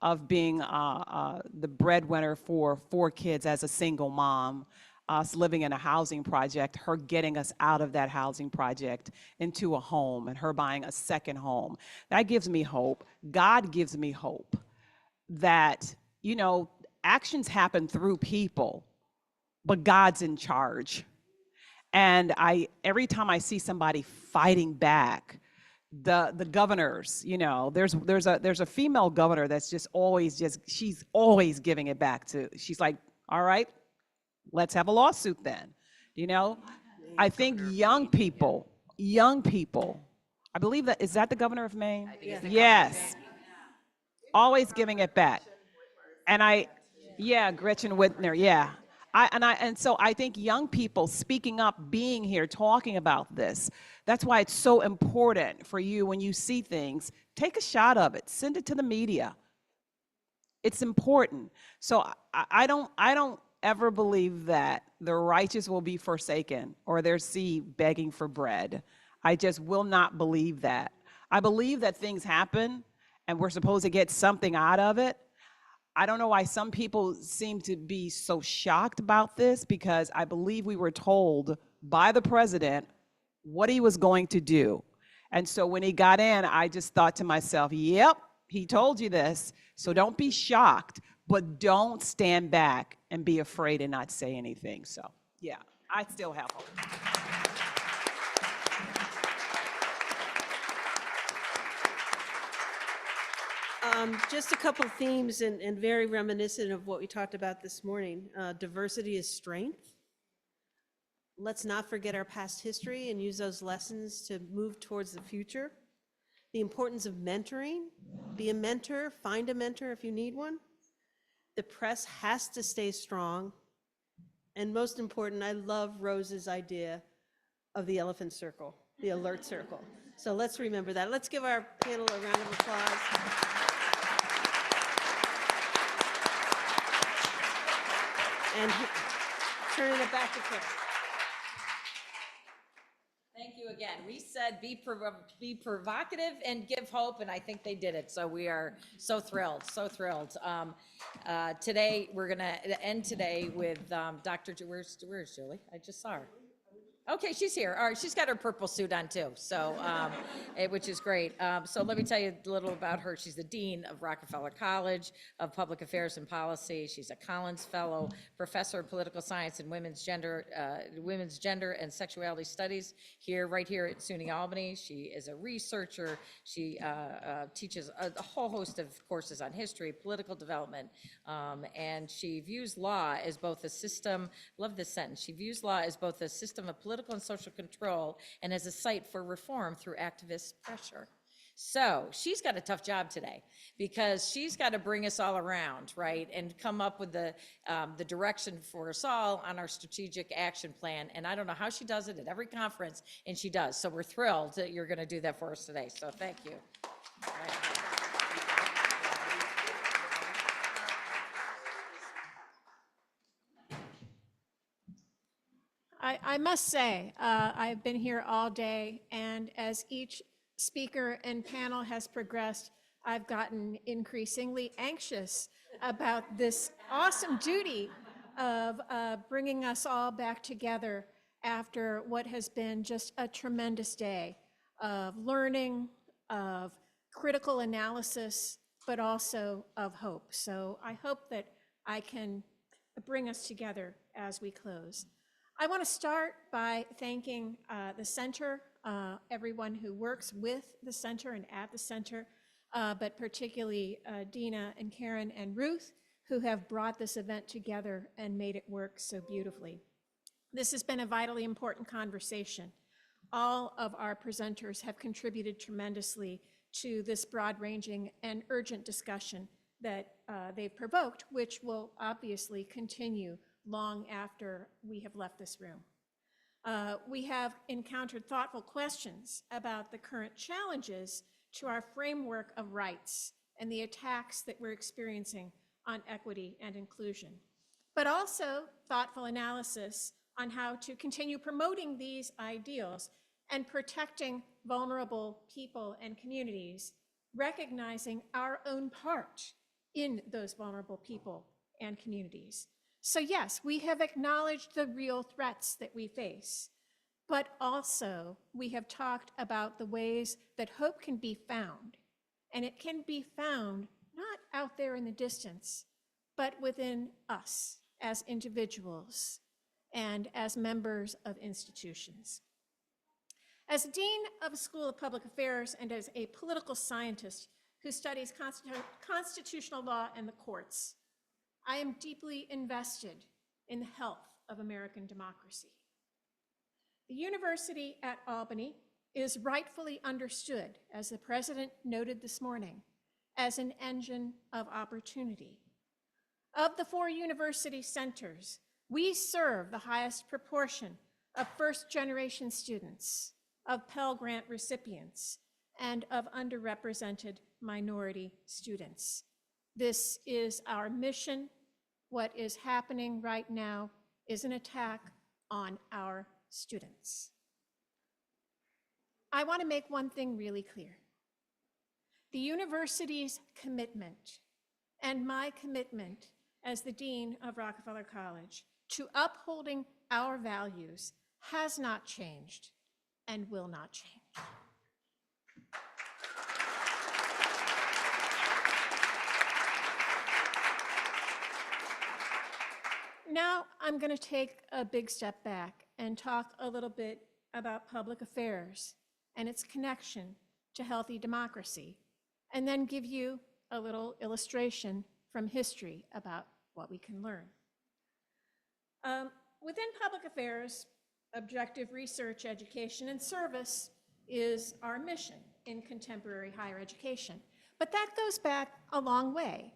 T: of being the breadwinner for 4 kids as a single mom, us living in a housing project, her getting us out of that housing project into a home, and her buying a second home. That gives me hope. God gives me hope that, actions happen through people, but God's in charge. And every time I see somebody fighting back, the governors, there's a female governor that's she's always giving it back to. She's like, all right, let's have a lawsuit then. I think young people, I believe is that the governor of Maine? Yes. Always giving it back. And Gretchen Whitmer, yeah. And so I think young people speaking up, being here, talking about this, that's why it's so important for you when you see things, take a shot of it, send it to the media. It's important. So I don't ever believe that the righteous will be forsaken or their seed begging for bread. I just will not believe that. I believe that things happen and we're supposed to get something out of it. I don't know why some people seem to be so shocked about this, because I believe we were told by the president what he was going to do. And so when he got in, I just thought to myself, yep, he told you this. So don't be shocked, but don't stand back and be afraid and not say anything. So yeah, I still have hope.
N: Just a couple themes and very reminiscent of what we talked about this morning. Diversity is strength. Let's not forget our past history and use those lessons to move towards the future. The importance of mentoring. Be a mentor, find a mentor if you need one. The press has to stay strong. And most important, I love Rose's idea of the elephant circle, the alert circle. So let's remember that. Let's give our panel a round of applause. And turning it back to Karen.
A: Thank you again. We said be provocative and give hope, and I think they did it. So we are so thrilled, so thrilled. Today, we're going to end today with Dr. Where's Julie? I just saw her. Okay, she's here. All right, she's got her purple suit on too, so which is great. So let me tell you a little about her. She's the dean of Rockefeller College of Public Affairs and Policy. She's a Collins Fellow, professor of political science and women's gender and sexuality studies right here at SUNY Albany. She is a researcher. She teaches a whole host of courses on history, political development, and she views law as both a system. Love this sentence. She views law as both a system of political and social control and as a site for reform through activist pressure. So she's got a tough job today because she's got to bring us all around, right, and come up with the direction for us all on our strategic action plan. And I don't know how she does it at every conference, and she does. So we're thrilled that you're going to do that for us today. So thank you. All right.
B: I must say, I've been here all day, and as each speaker and panel has progressed, I've gotten increasingly anxious about this awesome duty of bringing us all back together after what has been just a tremendous day of learning, of critical analysis, but also of hope. So I hope that I can bring us together as we close. I want to start by thanking the center, everyone who works with the center and at the center, but particularly Dina and Karen and Ruth, who have brought this event together and made it work so beautifully. This has been a vitally important conversation. All of our presenters have contributed tremendously to this broad-ranging and urgent discussion that they've provoked, which will obviously continue long after we have left this room. We have encountered thoughtful questions about the current challenges to our framework of rights and the attacks that we're experiencing on equity and inclusion, but also thoughtful analysis on how to continue promoting these ideals and protecting vulnerable people and communities, recognizing our own part in those vulnerable people and communities. So yes, we have acknowledged the real threats that we face, but also we have talked about the ways that hope can be found. And it can be found not out there in the distance, but within us as individuals and as members of institutions. As Dean of the School of Public Affairs and as a political scientist who studies constitutional law and the courts, I am deeply invested in the health of American democracy. The University at Albany is rightfully understood, as the president noted this morning, as an engine of opportunity. Of the 4 university centers, We serve the highest proportion of first-generation students, of Pell Grant recipients, and of underrepresented minority students. This is our mission. What is happening right now is an attack on our students. I want to make one thing really clear. The university's commitment and my commitment as the Dean of Rockefeller College to upholding our values has not changed and will not change. Now I'm going to take a big step back and talk a little bit about public affairs and its connection to healthy democracy, and then give you a little illustration from history about what we can learn. Within public affairs, objective research, education, and service is our mission in contemporary higher education. But that goes back a long way.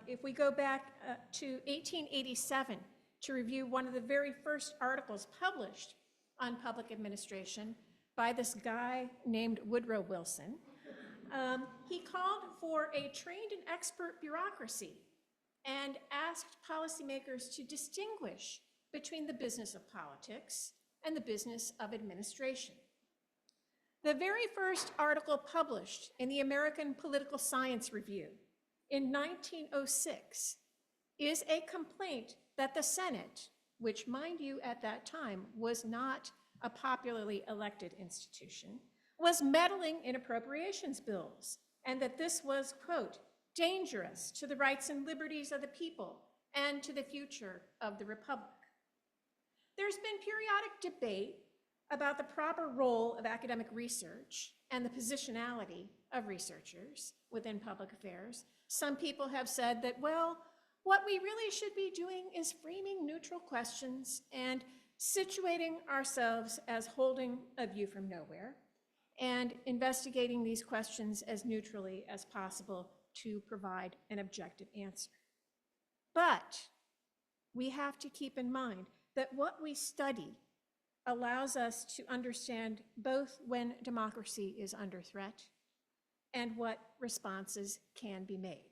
B: If we go back to 1887 to review one of the very first articles published on public administration by this guy named Woodrow Wilson, he called for a trained and expert bureaucracy and asked policymakers to distinguish between the business of politics and the business of administration. The very first article published in the American Political Science Review in 1906 is a complaint that the Senate, which, mind you, at that time was not a popularly elected institution, was meddling in appropriations bills, and that this was, quote, dangerous to the rights and liberties of the people and to the future of the republic. There's been periodic debate about the proper role of academic research and the positionality of researchers within public affairs. Some people have said that, well, what we really should be doing is framing neutral questions and situating ourselves as holding a view from nowhere and investigating these questions as neutrally as possible to provide an objective answer. But we have to keep in mind that what we study allows us to understand both when democracy is under threat and what responses can be made.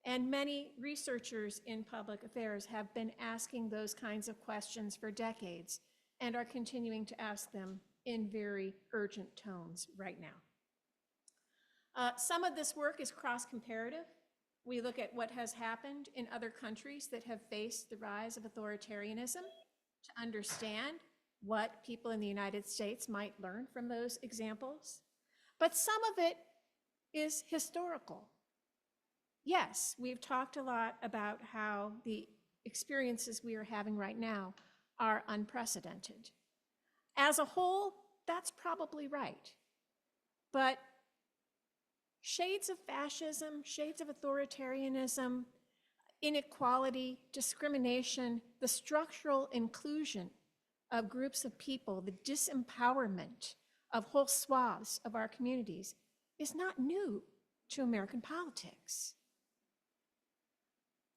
B: And many researchers in public affairs have been asking those kinds of questions for decades and are continuing to ask them in very urgent tones right now. Some of this work is cross-comparative. We look at what has happened in other countries that have faced the rise of authoritarianism to understand what people in the United States might learn from those examples. But some of it is historical. Yes, we've talked a lot about how the experiences we are having right now are unprecedented. As a whole, that's probably right. But shades of fascism, shades of authoritarianism, inequality, discrimination, the structural inclusion of groups of people, the disempowerment of whole swaths of our communities is not new to American politics.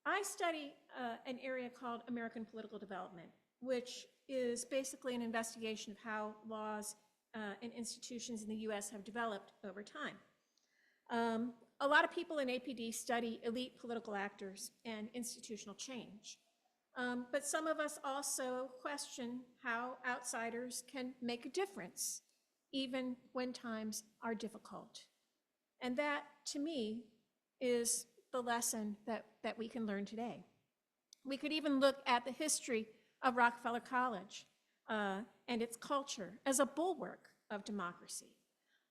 B: I study an area called American political development, which is basically an investigation of how laws and institutions in the US have developed over time. A lot of people in APD study elite political actors and institutional change. But some of us also question how outsiders can make a difference, even when times are difficult. And that, to me, is the lesson that we can learn today. We could even look at the history of Rockefeller College and its culture as a bulwark of democracy.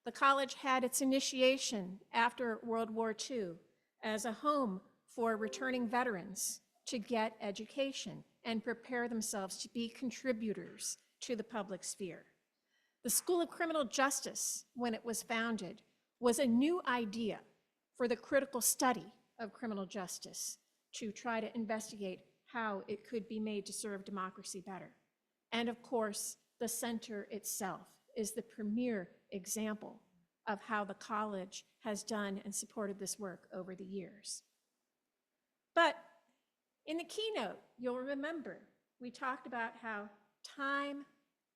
B: The college had its initiation after World War II as a home for returning veterans to get education and prepare themselves to be contributors to the public sphere. The School of Criminal Justice, when it was founded, was a new idea for the critical study of criminal justice to try to investigate how it could be made to serve democracy better. And of course, the center itself is the premier example of how the college has done and supported this work over the years. But In the keynote, you'll remember, we talked about how time,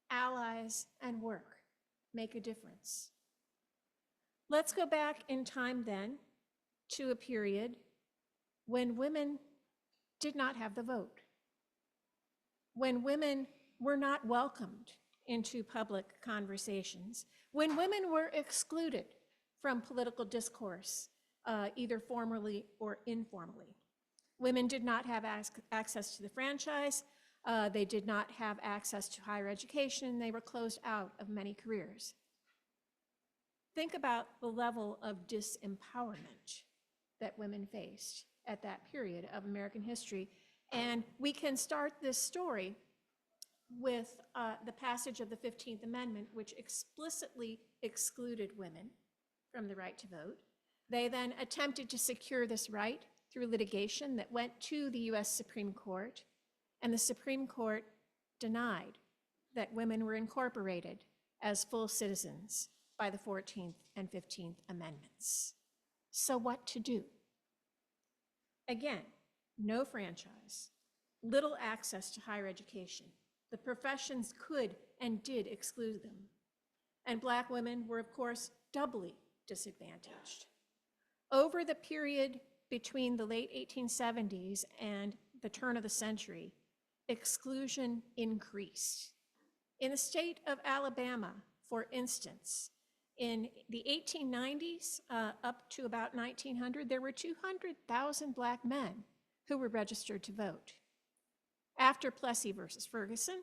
B: allies, and work make a difference. Let's go back in time then to a period when women did not have the vote, when women were not welcomed into public conversations, when women were excluded from political discourse, either formally or informally. Women did not have access to the franchise. They did not have access to higher education. They were closed out of many careers. Think about the level of disempowerment that women faced at that period of American history. And we can start this story with the passage of the 15th Amendment, which explicitly excluded women from the right to vote. They then attempted to secure this right through litigation that went to the US Supreme Court, and the Supreme Court denied that women were incorporated as full citizens by the 14th and 15th Amendments. So what to do? Again, no franchise, little access to higher education. The professions could and did exclude them. And Black women were, of course, doubly disadvantaged. Over the period between the late 1870s and the turn of the century, exclusion increased. In the state of Alabama, for instance, in the 1890s up to about 1900, there were 200,000 Black men who were registered to vote. After Plessy versus Ferguson,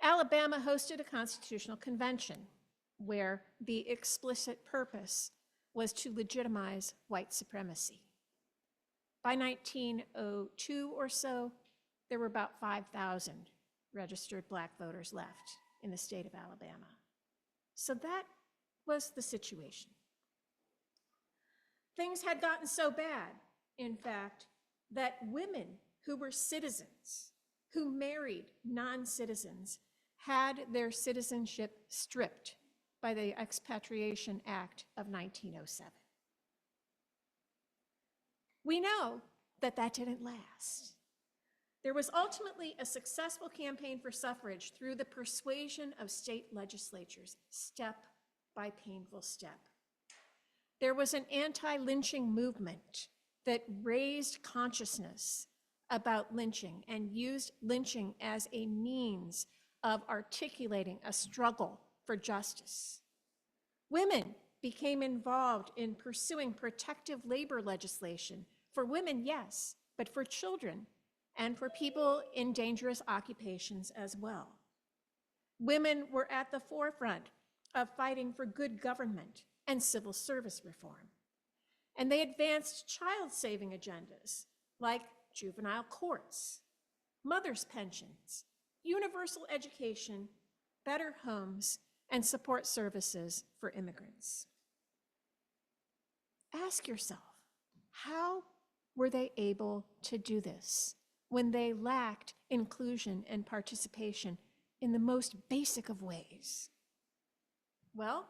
B: Alabama hosted a constitutional convention where the explicit purpose was to legitimize white supremacy. By 1902 or so, there were about 5,000 registered Black voters left in the state of Alabama. So that was the situation. Things had gotten so bad, in fact, that women who were citizens, who married non-citizens, had their citizenship stripped by the Expatriation Act of 1907. We know that that didn't last. There was ultimately a successful campaign for suffrage through the persuasion of state legislatures, step by painful step. There was an anti-lynching movement that raised consciousness about lynching and used lynching as a means of articulating a struggle for justice. Women became involved in pursuing protective labor legislation for women, yes, but for children and for people in dangerous occupations as well. Women were at the forefront of fighting for good government and civil service reform. And they advanced child-saving agendas like juvenile courts, mothers' pensions, universal education, better homes, and support services for immigrants. Ask yourself, how were they able to do this when they lacked inclusion and participation in the most basic of ways? Well,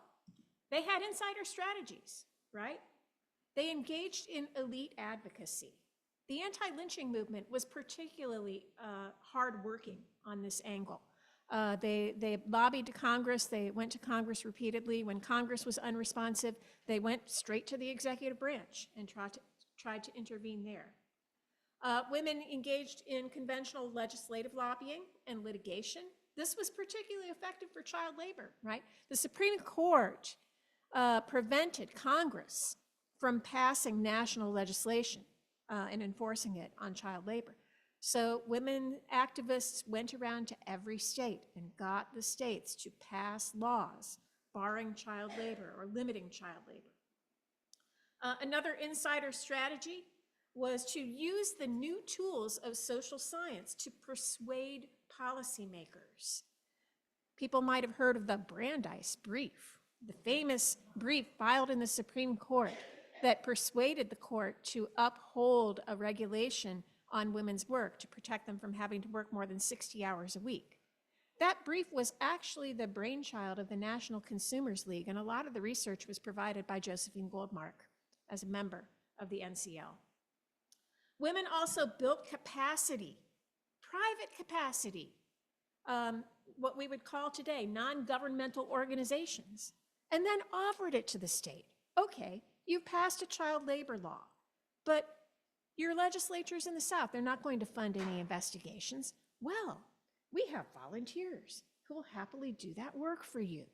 B: they had insider strategies, right? They engaged in elite advocacy. The anti-lynching movement was particularly hardworking on this angle. They lobbied to Congress. They went to Congress repeatedly. When Congress was unresponsive, they went straight to the executive branch and tried to intervene there. Women engaged in conventional legislative lobbying and litigation. This was particularly effective for child labor, right? The Supreme Court prevented Congress from passing national legislation and enforcing it on child labor. So women activists went around to every state and got the states to pass laws barring child labor or limiting child labor. Another insider strategy was to use the new tools of social science to persuade policymakers. People might have heard of the Brandeis Brief, the famous brief filed in the Supreme Court that persuaded the court to uphold a regulation on women's work to protect them from having to work more than 60 hours a week. That brief was actually the brainchild of the National Consumers League, and a lot of the research was provided by Josephine Goldmark as a member of the NCL. Women also built capacity, private capacity, what we would call today non-governmental organizations, and then offered it to the state. Okay, you've passed a child labor law, but your legislatures in the South, they're not going to fund any investigations. Well, we have volunteers who will happily do that work for you,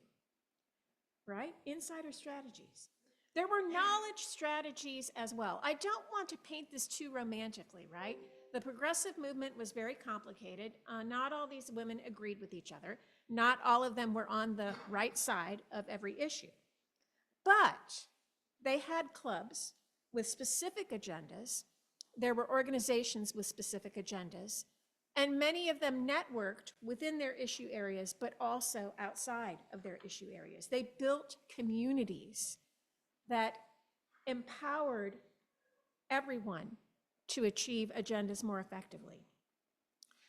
B: right? Insider strategies. There were knowledge strategies as well. I don't want to paint this too romantically, right? The progressive movement was very complicated. Not all these women agreed with each other. Not all of them were on the right side of every issue. But they had clubs with specific agendas. There were organizations with specific agendas, and many of them networked within their issue areas, but also outside of their issue areas. They built communities that empowered everyone to achieve agendas more effectively.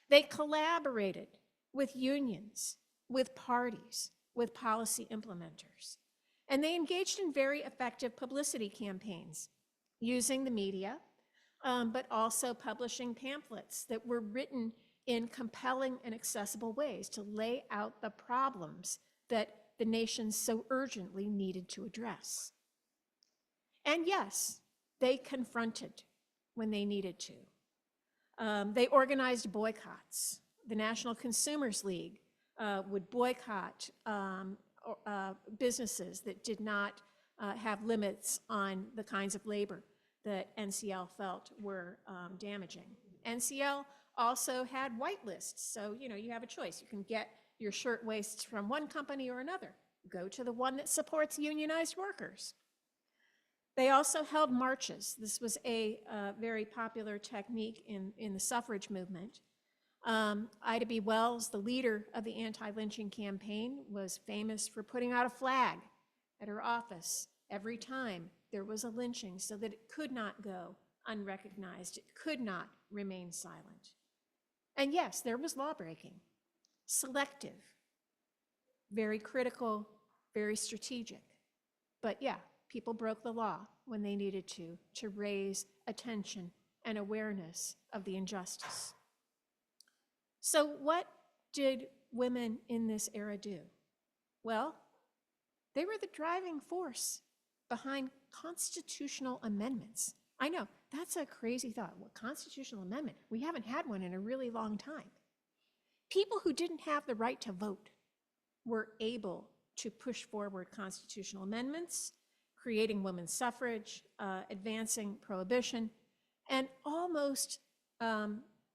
B: They collaborated with unions, with parties, with policy implementers, and they engaged in very effective publicity campaigns using the media, but also publishing pamphlets that were written in compelling and accessible ways to lay out the problems that the nation so urgently needed to address. And yes, they confronted when they needed to. They organized boycotts. The National Consumers League would boycott businesses that did not have limits on the kinds of labor that NCL felt were damaging. NCL also had white lists, so you have a choice. You can get your shirtwaists from one company or another. Go to the one that supports unionized workers. They also held marches. This was a very popular technique in the suffrage movement. Ida B. Wells, the leader of the anti-lynching campaign, was famous for putting out a flag at her office every time there was a lynching so that it could not go unrecognized. It could not remain silent. And yes, there was lawbreaking, selective, very critical, very strategic. But yeah, people broke the law when they needed to raise attention and awareness of the injustice. So what did women in this era do? Well, they were the driving force behind constitutional amendments. I know, that's a crazy thought. What constitutional amendment? We haven't had one in a really long time. People who didn't have the right to vote were able to push forward constitutional amendments, creating women's suffrage, advancing prohibition, and almost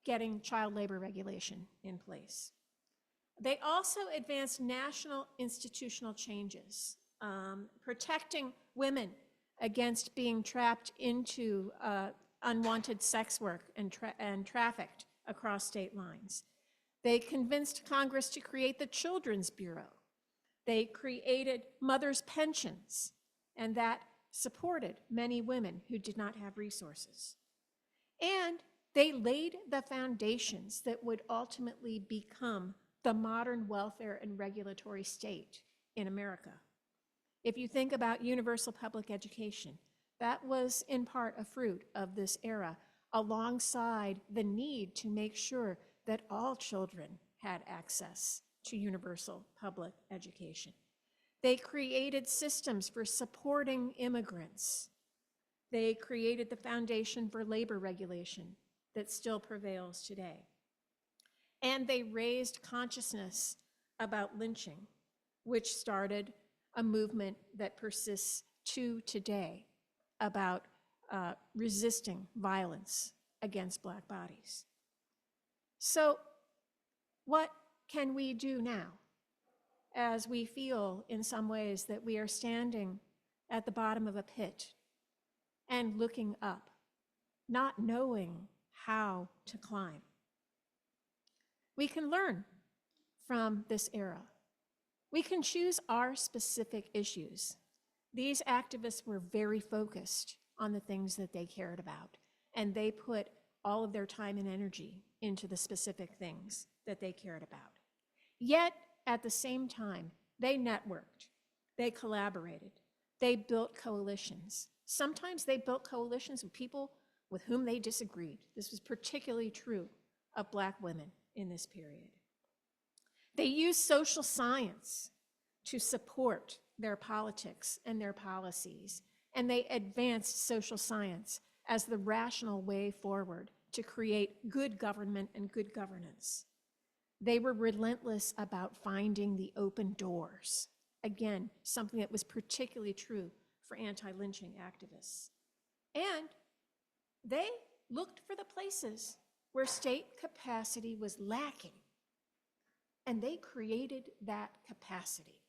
B: getting child labor regulation in place. They also advanced national institutional changes, protecting women against being trapped into unwanted sex work and trafficked across state lines. They convinced Congress to create the Children's Bureau. They created mothers' pensions, and that supported many women who did not have resources. And they laid the foundations that would ultimately become the modern welfare and regulatory state in America. If you think about universal public education, that was in part a fruit of this era, alongside the need to make sure that all children had access to universal public education. They created systems for supporting immigrants. They created the foundation for labor regulation that still prevails today. And they raised consciousness about lynching, which started a movement that persists to today about resisting violence against Black bodies. So what can we do now as we feel in some ways that we are standing at the bottom of a pit and looking up, not knowing how to climb? We can learn from this era. We can choose our specific issues. These activists were very focused on the things that they cared about, and they put all of their time and energy into the specific things that they cared about. Yet, at the same time, they networked, they collaborated, they built coalitions. Sometimes they built coalitions with people with whom they disagreed. This was particularly true of Black women in this period. They used social science to support their politics and their policies, and they advanced social science as the rational way forward to create good government and good governance. They were relentless about finding the open doors. Again, something that was particularly true for anti-lynching activists. And they looked for the places where state capacity was lacking, and they created that capacity.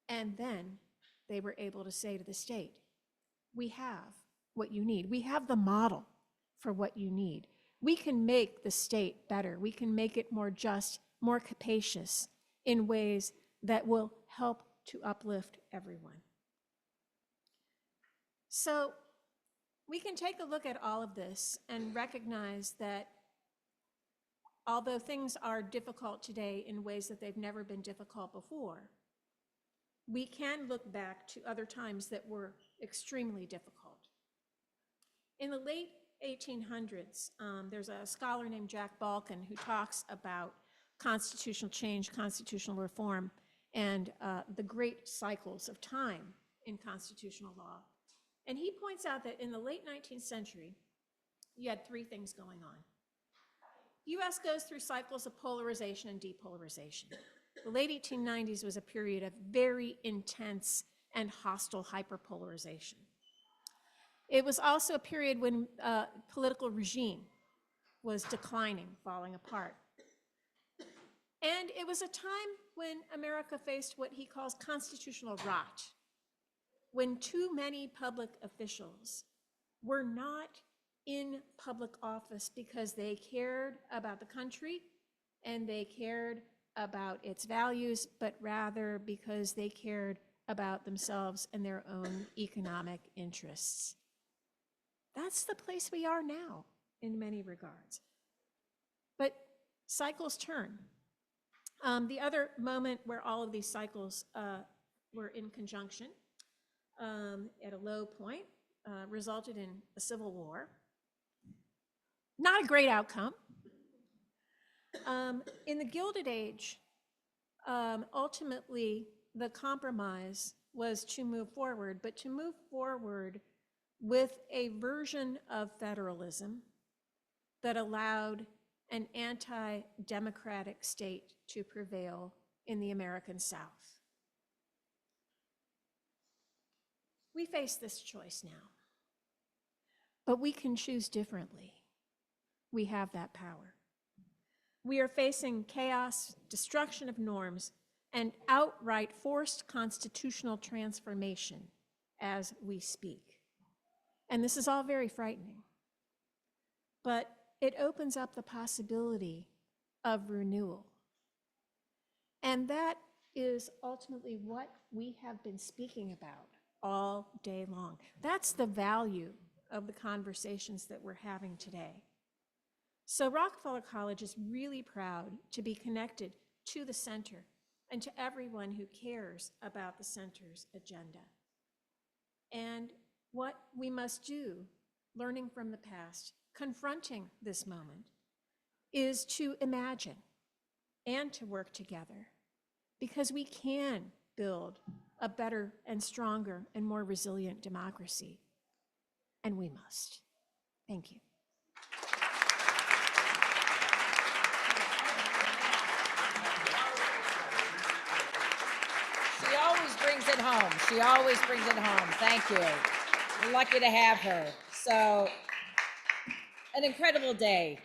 B: And then they were able to say to the state, we have what you need. We have the model for what you need. We can make the state better. We can make it more just, more capacious in ways that will help to uplift everyone. So we can take a look at all of this and recognize that although things are difficult today in ways that they've never been difficult before, we can look back to other times that were extremely difficult. In the late 1800s, there's a scholar named Jack Balkin who talks about constitutional change, constitutional reform, and the great cycles of time in constitutional law. And he points out that in the late 19th century, you had three things going on. US goes through cycles of polarization and depolarization. The late 1890s was a period of very intense and hostile hyperpolarization. It was also a period when political regime was declining, falling apart. And it was a time when America faced what he calls constitutional rot, when too many public officials were not in public office because they cared about the country and they cared about its values, but rather because they cared about themselves and their own economic interests. That's the place we are now in many regards. But cycles turn. The other moment where all of these cycles were in conjunction at a low point resulted in a civil war. Not a great outcome. In the Gilded Age, ultimately the compromise was to move forward, but to move forward with a version of federalism that allowed an anti-democratic state to prevail in the American South. We face this choice now, but we can choose differently. We have that power. We are facing chaos, destruction of norms, and outright forced constitutional transformation as we speak. And this is all very frightening. But it opens up the possibility of renewal. And that is ultimately what we have been speaking about all day long. That's the value of the conversations that we're having today. So Rockefeller College is really proud to be connected to the center and to everyone who cares about the center's agenda. And what we must do, learning from the past, confronting this moment, is to imagine and to work together, because we can build a better and stronger and more resilient democracy, and we must. Thank you.
A: She always brings it home. She always brings it home. Thank you. We're lucky to have her. So, an incredible day,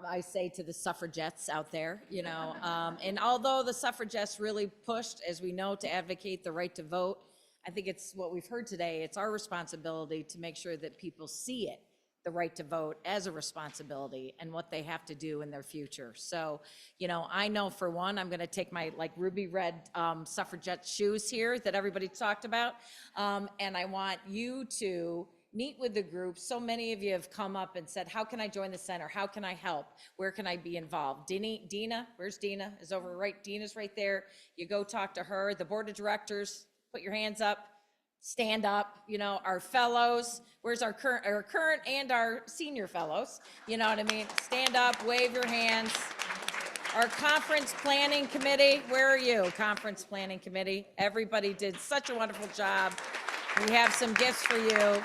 A: I say to the suffragettes out there, you know. And although the suffragettes really pushed, as we know, to advocate the right to vote, I think it's what we've heard today. It's our responsibility to make sure that people see it, the right to vote, as a responsibility and what they have to do in their future. So, you know, I know for one, I'm going to take my like ruby red suffragette shoes here that everybody talked about, and I want you to meet with the group. So many of you have come up and said, how can I join the center? How can I help? Where can I be involved? Dina, where's Dina? Is over right, Dina's right there. You go talk to her. The board of directors, put your hands up. stand up, our fellows, where's our current and our senior fellows, you know what I mean? Stand up, wave your hands. Our conference planning committee, where are you, conference planning committee? Everybody did such a wonderful job. We have some gifts for you.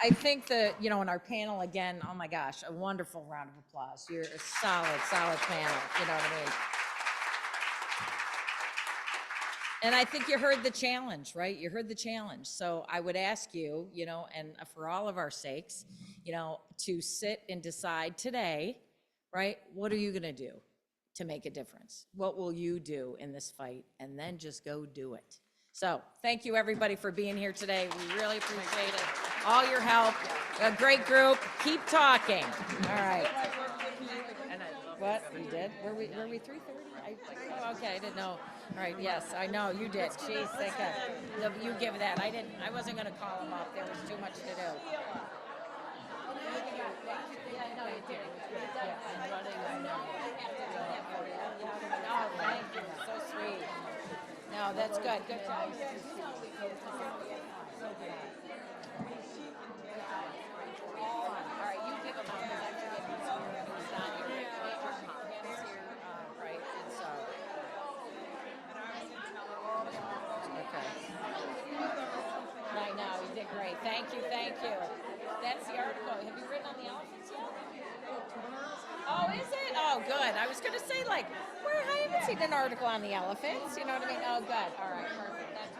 A: I think that, in our panel, again, oh my gosh, a wonderful round of applause. You're a solid panel, you know what I mean? And I think you heard the challenge, right? You heard the challenge. So I would ask you, and for all of our sakes, to sit and decide today, right? What are you going to do to make a difference? What will you do in this fight? And then just go do it. So thank you, everybody, for being here today. We really appreciate it. All your help. A great group. Keep talking. All right. What? You did? Were we 3:30? Oh, okay, I didn't know. All right, yes, I know, you did. Jeez, thank God. No, you give that. I wasn't gonna call him up. There was too much to do. Yeah, no, you did. Yeah, I'm running. I know. Oh, thank you. So sweet. No, that's good. Good job. So good. All right, you give him up, because I forget who's not here. Hannah's here, right, and so. Okay. I know, you did great. Thank you, thank you. That's the article. Have you written on the elephants yet? Oh, is it? Oh, good. I was gonna say, where I haven't seen an article on the elephants. You know what I mean? Oh, good. All right, perfect. That's